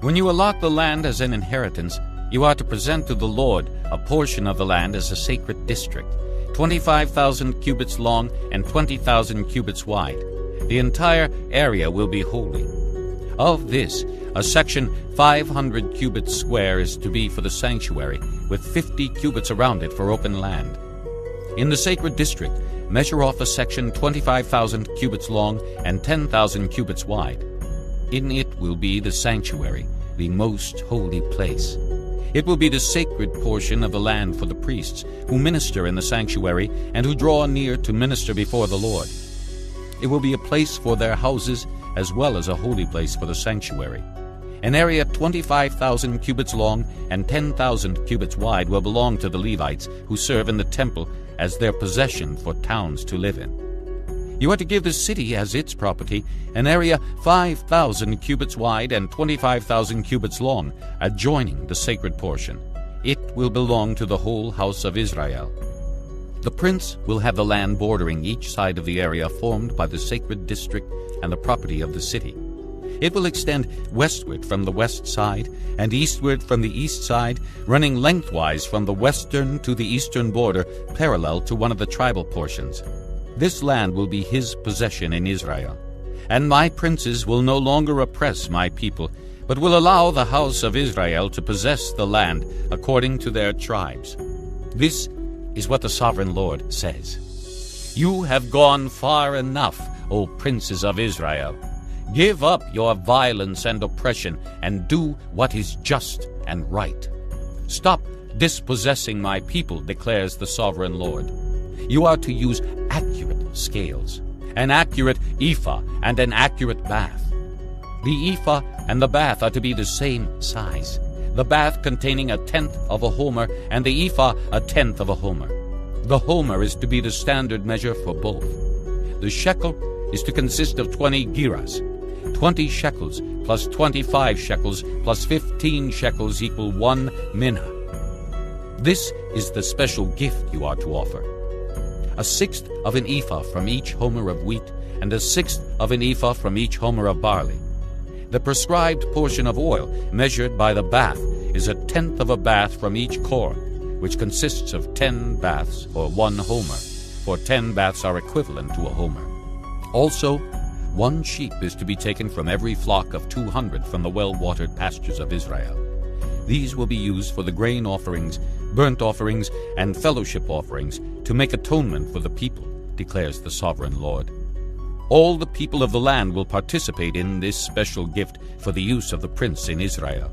When you allot the land as an inheritance, you are to present to the Lord a portion of the land as a sacred district, 25,000 cubits long and 20,000 cubits wide. The entire area will be holy. Of this, a section 500 cubits square is to be for the sanctuary, with 50 cubits around it for open land. In the sacred district, measure off a section 25,000 cubits long and 10,000 cubits wide. In it will be the sanctuary, the most holy place. It will be the sacred portion of the land for the priests who minister in the sanctuary and who draw near to minister before the Lord. It will be a place for their houses as well as a holy place for the sanctuary. An area 25,000 cubits long and 10,000 cubits wide will belong to the Levites who serve in the temple as their possession for towns to live in. You are to give the city as its property an area 5,000 cubits wide and 25,000 cubits long, adjoining the sacred portion. It will belong to the whole house of Israel. The prince will have the land bordering each side of the area formed by the sacred district and the property of the city. It will extend westward from the west side and eastward from the east side, running lengthwise from the western to the eastern border, parallel to one of the tribal portions. This land will be his possession in Israel. And my princes will no longer oppress my people, but will allow the house of Israel to possess the land according to their tribes. This is what the sovereign Lord says. You have gone far enough, O princes of Israel. Give up your violence and oppression, and do what is just and right. Stop dispossessing my people, declares the sovereign Lord. You are to use accurate scales, an accurate ephah and an accurate bath. The ephah and the bath are to be the same size, the bath containing 1/10 of a homer and the ephah 1/10 of a homer. The homer is to be the standard measure for both. The shekel is to consist of 20 gerahs, 20 shekels plus 25 shekels, plus 15 shekels equal 1 minna. This is the special gift you are to offer: a sixth of an ephah from each homer of wheat, and a sixth of an ephah from each homer of barley. The prescribed portion of oil, measured by the bath, is a tenth of a bath from each core, which consists of 10 baths, or 1 homer, for 10 baths are equivalent to a homer. Also, 1 sheep is to be taken from every flock of 200 from the well-watered pastures of Israel. These will be used for the grain offerings, burnt offerings, and fellowship offerings, to make atonement for the people, declares the sovereign Lord. All the people of the land will participate in this special gift for the use of the prince in Israel.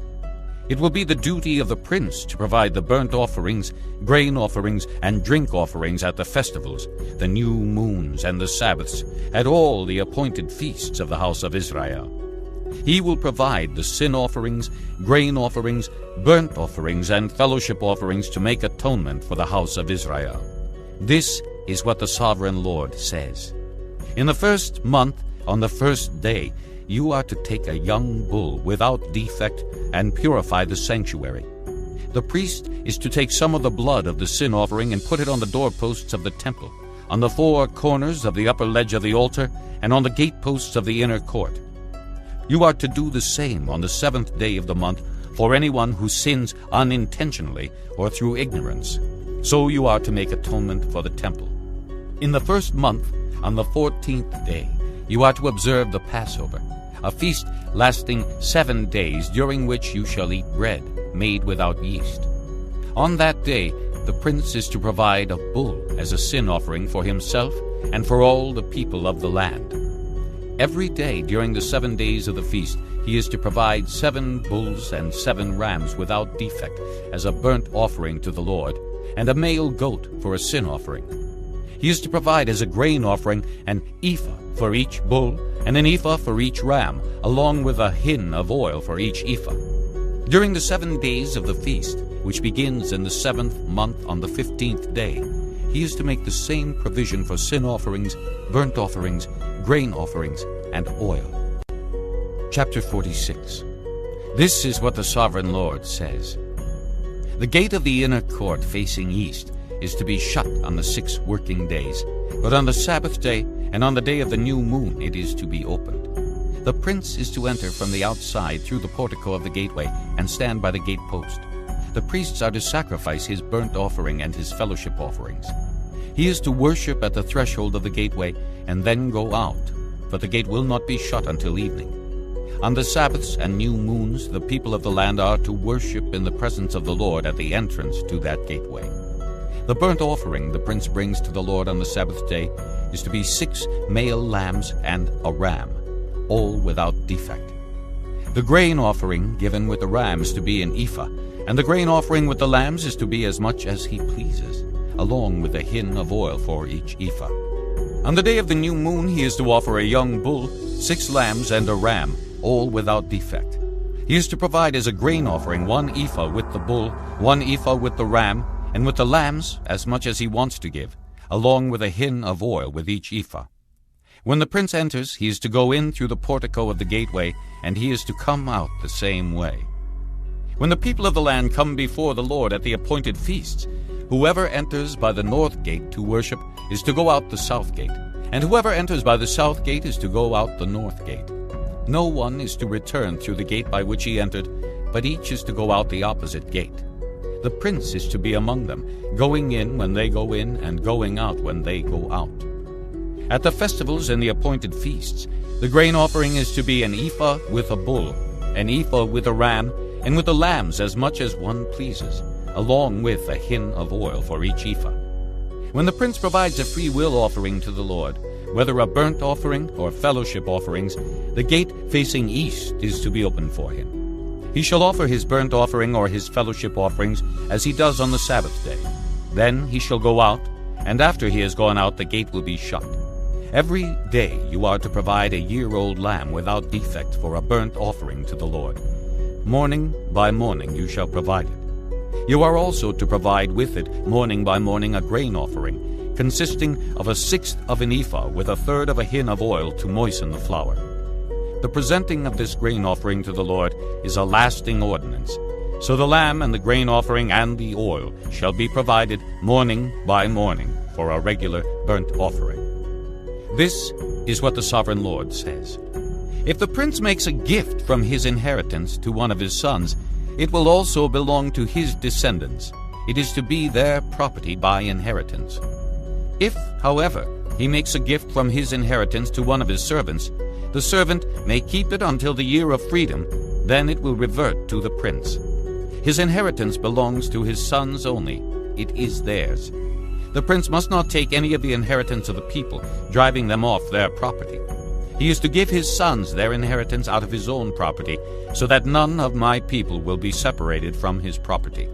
It will be the duty of the prince to provide the burnt offerings, grain offerings, and drink offerings at the festivals, the new moons, and the Sabbaths, at all the appointed feasts of the house of Israel. He will provide the sin offerings, grain offerings, burnt offerings, and fellowship offerings to make atonement for the house of Israel. This is what the sovereign Lord says. In the first month, on the first day, you are to take a young bull without defect and purify the sanctuary. The priest is to take some of the blood of the sin offering and put it on the doorposts of the temple, on the 4 corners of the upper ledge of the altar, and on the gateposts of the inner court. You are to do the same on the 7th day of the month for anyone who sins unintentionally or through ignorance. So you are to make atonement for the temple. In the first month, on the 14th day, you are to observe the Passover, a feast lasting 7 days, during which you shall eat bread made without yeast. On that day, the prince is to provide a bull as a sin offering for himself and for all the people of the land. Every day during the 7 days of the feast, he is to provide 7 bulls and 7 rams without defect as a burnt offering to the Lord, and a male goat for a sin offering. He is to provide as a grain offering an ephah for each bull, and an ephah for each ram, along with a hin of oil for each ephah. During the 7 days of the feast, which begins in the 7th month on the 15th day, he is to make the same provision for sin offerings, burnt offerings, grain offerings, and oil. Chapter 46. This is what the sovereign Lord says. The gate of the inner court facing east is to be shut on the 6 working days, but on the Sabbath day and on the day of the new moon it is to be opened. The prince is to enter from the outside through the portico of the gateway and stand by the gate post. The priests are to sacrifice his burnt offering and his fellowship offerings. He is to worship at the threshold of the gateway and then go out, for the gate will not be shut until evening. On the Sabbaths and new moons the people of the land are to worship in the presence of the Lord at the entrance to that gateway. The burnt offering the prince brings to the Lord on the Sabbath day is to be 6 male lambs and a ram, all without defect. The grain offering given with the ram is to be an ephah, and the grain offering with the lambs is to be as much as he pleases, along with a hin of oil for each ephah. On the day of the new moon he is to offer a young bull, 6 lambs, and a ram, all without defect. He is to provide as a grain offering 1 ephah with the bull, 1 ephah with the ram, and with the lambs as much as he wants to give, along with a hin of oil with each ephah. When the prince enters, he is to go in through the portico of the gateway, and he is to come out the same way. When the people of the land come before the Lord at the appointed feasts, whoever enters by the north gate to worship is to go out the south gate, and whoever enters by the south gate is to go out the north gate. No one is to return through the gate by which he entered, but each is to go out the opposite gate. The prince is to be among them, going in when they go in, and going out when they go out. At the festivals and the appointed feasts, the grain offering is to be an ephah with a bull, an ephah with a ram, and with the lambs as much as one pleases, along with a hin of oil for each ephah. When the prince provides a free will offering to the Lord, whether a burnt offering or fellowship offerings, the gate facing east is to be opened for him. He shall offer his burnt offering or his fellowship offerings as he does on the Sabbath day. Then he shall go out, and after he has gone out the gate will be shut. Every day you are to provide a year-old lamb without defect for a burnt offering to the Lord. Morning by morning you shall provide it. You are also to provide with it morning by morning a grain offering, consisting of 1/6 of an ephah with 1/3 of a hin of oil to moisten the flour. The presenting of this grain offering to the Lord is a lasting ordinance. So the lamb and the grain offering and the oil shall be provided morning by morning for a regular burnt offering. This is what the sovereign Lord says. If the prince makes a gift from his inheritance to one of his sons, it will also belong to his descendants. It is to be their property by inheritance. If, however, he makes a gift from his inheritance to one of his servants, the servant may keep it until the year of freedom, then it will revert to the prince. His inheritance belongs to his sons only. It is theirs. The prince must not take any of the inheritance of the people, driving them off their property. He is to give his sons their inheritance out of his own property, so that none of my people will be separated from his property.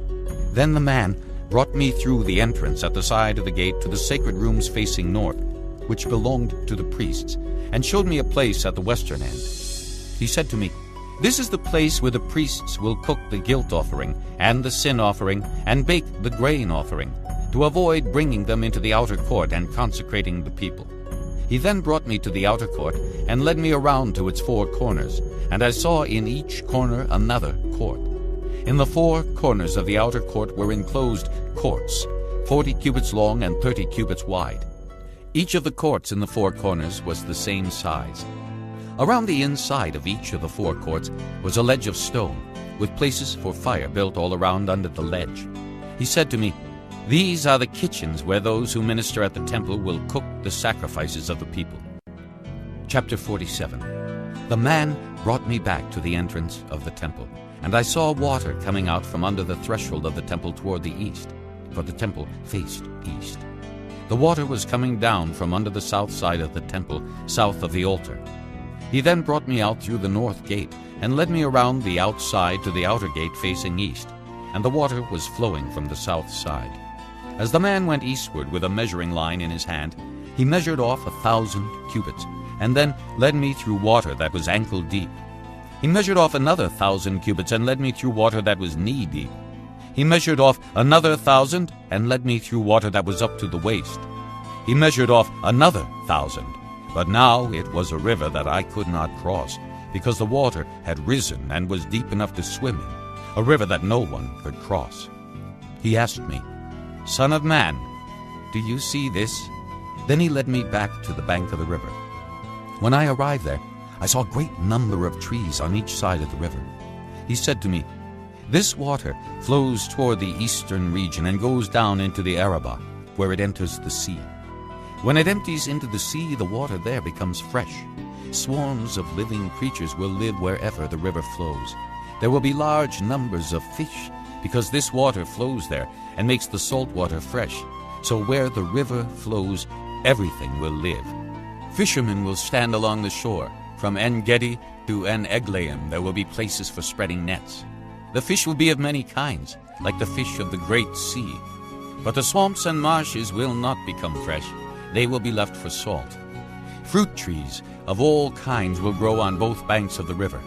Then the man brought me through the entrance at the side of the gate to the sacred rooms facing north, which belonged to the priests, and showed me a place at the western end. He said to me, "This is the place where the priests will cook the guilt offering and the sin offering and bake the grain offering, to avoid bringing them into the outer court and consecrating the people." He then brought me to the outer court and led me around to its 4 corners, and I saw in each corner another court. In the 4 corners of the outer court were enclosed courts, 40 cubits long and 30 cubits wide. Each of the courts in the 4 corners was the same size. Around the inside of each of the 4 courts was a ledge of stone, with places for fire built all around under the ledge. He said to me, "These are the kitchens where those who minister at the temple will cook the sacrifices of the people." Chapter 47. The man brought me back to the entrance of the temple, and I saw water coming out from under the threshold of the temple toward the east, for the temple faced east. The water was coming down from under the south side of the temple, south of the altar. He then brought me out through the north gate, and led me around the outside to the outer gate facing east, and the water was flowing from the south side. As the man went eastward with a measuring line in his hand, he measured off 1,000 cubits, and then led me through water that was ankle deep. He measured off another 1,000 cubits and led me through water that was knee deep. He measured off another 1,000 and led me through water that was up to the waist. He measured off another 1,000, but now it was a river that I could not cross, because the water had risen and was deep enough to swim in, a river that no one could cross. He asked me, "Son of man, do you see this?" Then he led me back to the bank of the river. When I arrived there, I saw a great number of trees on each side of the river. He said to me, "This water flows toward the eastern region and goes down into the Arabah, where it enters the sea. When it empties into the sea, the water there becomes fresh. Swarms of living creatures will live wherever the river flows. There will be large numbers of fish, because this water flows there and makes the salt water fresh. So where the river flows, everything will live. Fishermen will stand along the shore. From En-Gedi to En-Eglaim there will be places for spreading nets. The fish will be of many kinds, like the fish of the great sea. But the swamps and marshes will not become fresh. They will be left for salt. Fruit trees of all kinds will grow on both banks of the river.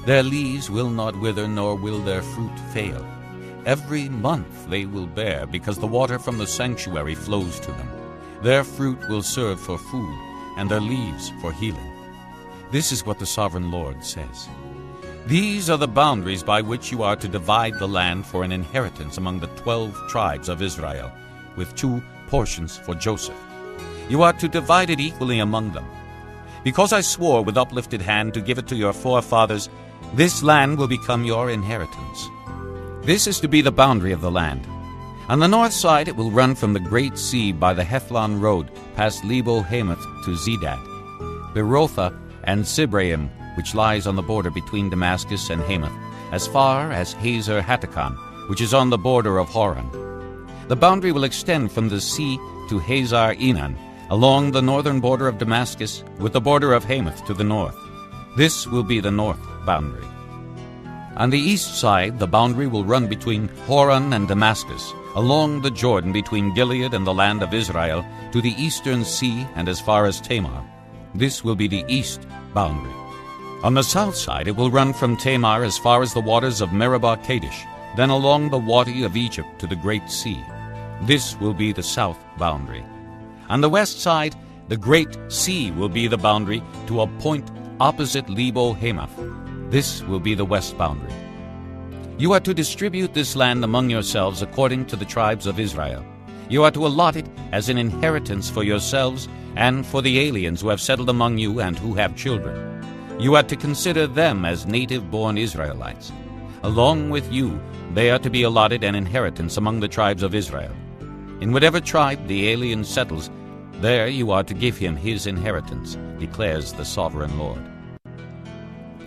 Their leaves will not wither, nor will their fruit fail. Every month they will bear, because the water from the sanctuary flows to them. Their fruit will serve for food, and their leaves for healing. This is what the sovereign Lord says. These are the boundaries by which you are to divide the land for an inheritance among the 12 tribes of Israel, with 2 portions for Joseph. You are to divide it equally among them. Because I swore with uplifted hand to give it to your forefathers, this land will become your inheritance. This is to be the boundary of the land. On the north side it will run from the Great Sea by the Hethlon road, past Lebo-Hamath to Zedad, Berotha and Sibraim, which lies on the border between Damascus and Hamath, as far as Hazer Hatticon, which is on the border of Horon. The boundary will extend from the sea to Hazar Enan, along the northern border of Damascus, with the border of Hamath to the north. This will be the north boundary. On the east side, the boundary will run between Horon and Damascus, along the Jordan between Gilead and the land of Israel, to the eastern sea and as far as Tamar. This will be the east boundary. On the south side it will run from Tamar as far as the waters of Meribah Kadesh, then along the Wadi of Egypt to the Great Sea. This will be the south boundary. On the west side, the Great Sea will be the boundary to a point opposite Lebo-Hamath. This will be the west boundary. You are to distribute this land among yourselves according to the tribes of Israel. You are to allot it as an inheritance for yourselves and for the aliens who have settled among you and who have children. You are to consider them as native-born Israelites. Along with you, they are to be allotted an inheritance among the tribes of Israel. In whatever tribe the alien settles, there you are to give him his inheritance, declares the sovereign Lord.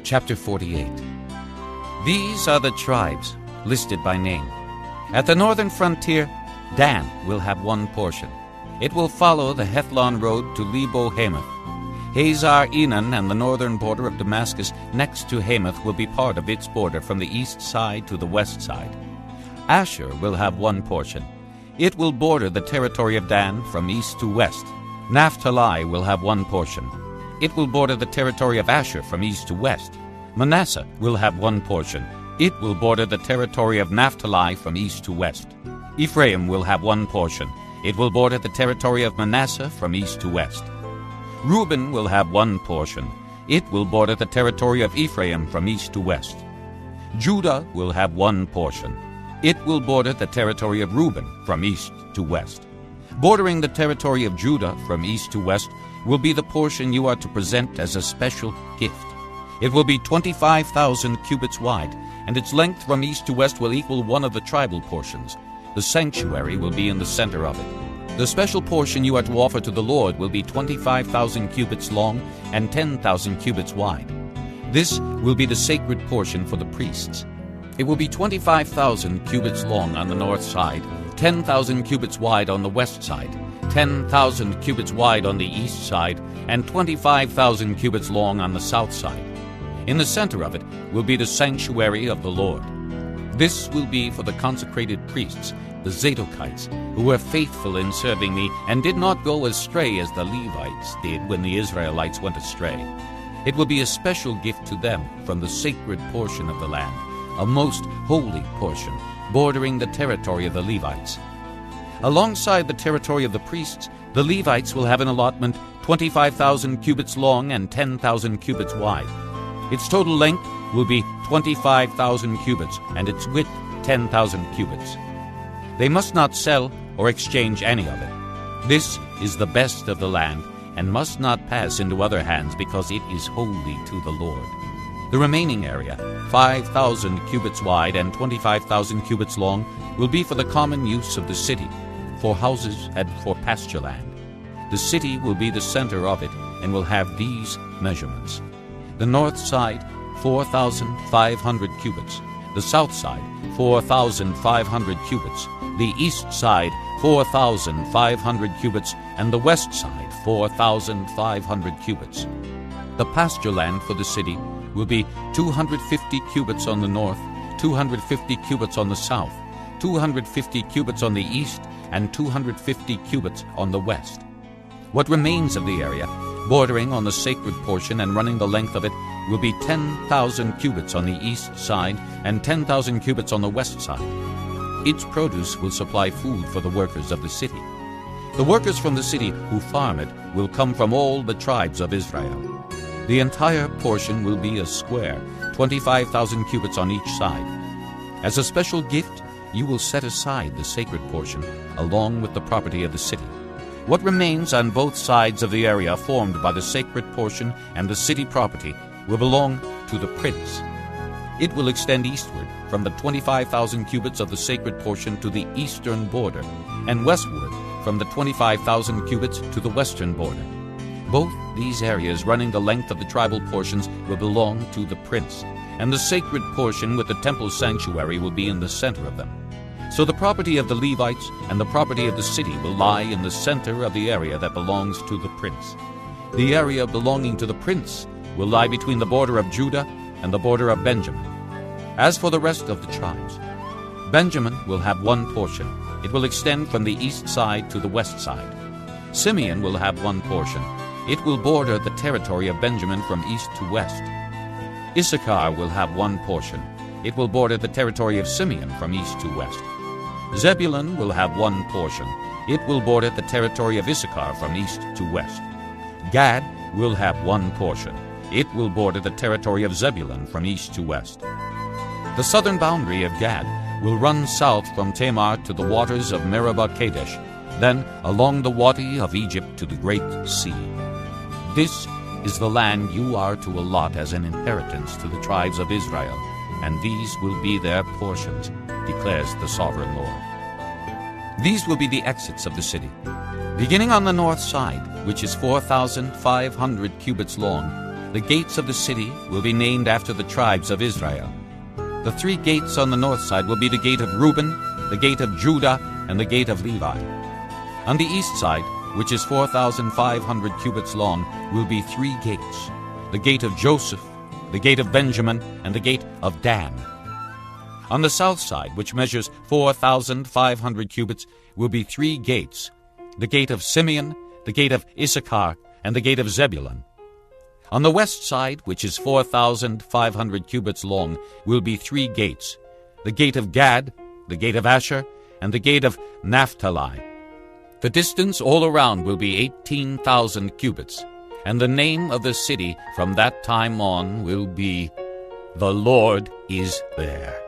Chapter 48. These are the tribes listed by name. At the northern frontier, Dan will have one portion. It will follow the Hethlon road to Lebo-Hamath. Hazar-Enan and the northern border of Damascus next to Hamath will be part of its border from the east side to the west side. Asher will have one portion. It will border the territory of Dan from east to west. Naphtali will have one portion. It will border the territory of Asher from east to west. Manasseh will have one portion. It will border the territory of Naphtali from east to west. Ephraim will have one portion. It will border the territory of Manasseh from east to west. Reuben will have one portion. It will border the territory of Ephraim from east to west. Judah will have one portion. It will border the territory of Reuben from east to west. Bordering the territory of Judah from east to west will be the portion you are to present as a special gift. It will be 25,000 cubits wide, and its length from east to west will equal one of the tribal portions. The sanctuary will be in the center of it. The special portion you are to offer to the Lord will be 25,000 cubits long and 10,000 cubits wide. This will be the sacred portion for the priests. It will be 25,000 cubits long on the north side, 10,000 cubits wide on the west side, 10,000 cubits wide on the east side, and 25,000 cubits long on the south side. In the center of it will be the sanctuary of the Lord. This will be for the consecrated priests, the Zadokites, who were faithful in serving me and did not go astray as the Levites did when the Israelites went astray. It will be a special gift to them from the sacred portion of the land, a most holy portion, bordering the territory of the Levites. Alongside the territory of the priests, the Levites will have an allotment 25,000 cubits long and 10,000 cubits wide. Its total length will be 25,000 cubits, and its width 10,000 cubits. They must not sell or exchange any of it. This is the best of the land, and must not pass into other hands, because it is holy to the Lord. The remaining area, 5,000 cubits wide and 25,000 cubits long, will be for the common use of the city, for houses and for pasture land. The city will be the center of it, and will have these measurements. The north side, 4,500 cubits. The south side, 4,500 cubits. The east side, 4,500 cubits. And the west side, 4,500 cubits. The pasture land for the city will be 250 cubits on the north, 250 cubits on the south, 250 cubits on the east, and 250 cubits on the west. What remains of the area, bordering on the sacred portion and running the length of it, will be 10,000 cubits on the east side and 10,000 cubits on the west side. Its produce will supply food for the workers of the city. The workers from the city who farm it will come from all the tribes of Israel. The entire portion will be a square, 25,000 cubits on each side. As a special gift, you will set aside the sacred portion along with the property of the city. What remains on both sides of the area formed by the sacred portion and the city property will belong to the prince. It will extend eastward from the 25,000 cubits of the sacred portion to the eastern border, and westward from the 25,000 cubits to the western border. Both these areas running the length of the tribal portions will belong to the prince, and the sacred portion with the temple sanctuary will be in the center of them. So the property of the Levites and the property of the city will lie in the center of the area that belongs to the prince. The area belonging to the prince will lie between the border of Judah and the border of Benjamin. As for the rest of the tribes, Benjamin will have one portion. It will extend from the east side to the west side. Simeon will have one portion. It will border the territory of Benjamin from east to west. Issachar will have one portion. It will border the territory of Simeon from east to west. Zebulun will have one portion. It will border the territory of Issachar from east to west. Gad will have one portion. It will border the territory of Zebulun from east to west. The southern boundary of Gad will run south from Tamar to the waters of Meribah Kadesh, then along the Wadi of Egypt to the great sea. This is the land you are to allot as an inheritance to the tribes of Israel, and these will be their portions, declares the sovereign Lord. These will be the exits of the city. Beginning on the north side, which is 4,500 cubits long, the gates of the city will be named after the tribes of Israel. The 3 gates on the north side will be the gate of Reuben, the gate of Judah, and the gate of Levi. On the east side, which is 4,500 cubits long, will be 3 gates: the gate of Joseph, the gate of Benjamin, and the gate of Dan. On the south side, which measures 4,500 cubits, will be 3 gates: the gate of Simeon, the gate of Issachar, and the gate of Zebulun. On the west side, which is 4,500 cubits long, will be 3 gates: the gate of Gad, the gate of Asher, and the gate of Naphtali. The distance all around will be 18,000 cubits, and the name of the city from that time on will be, "The Lord is there."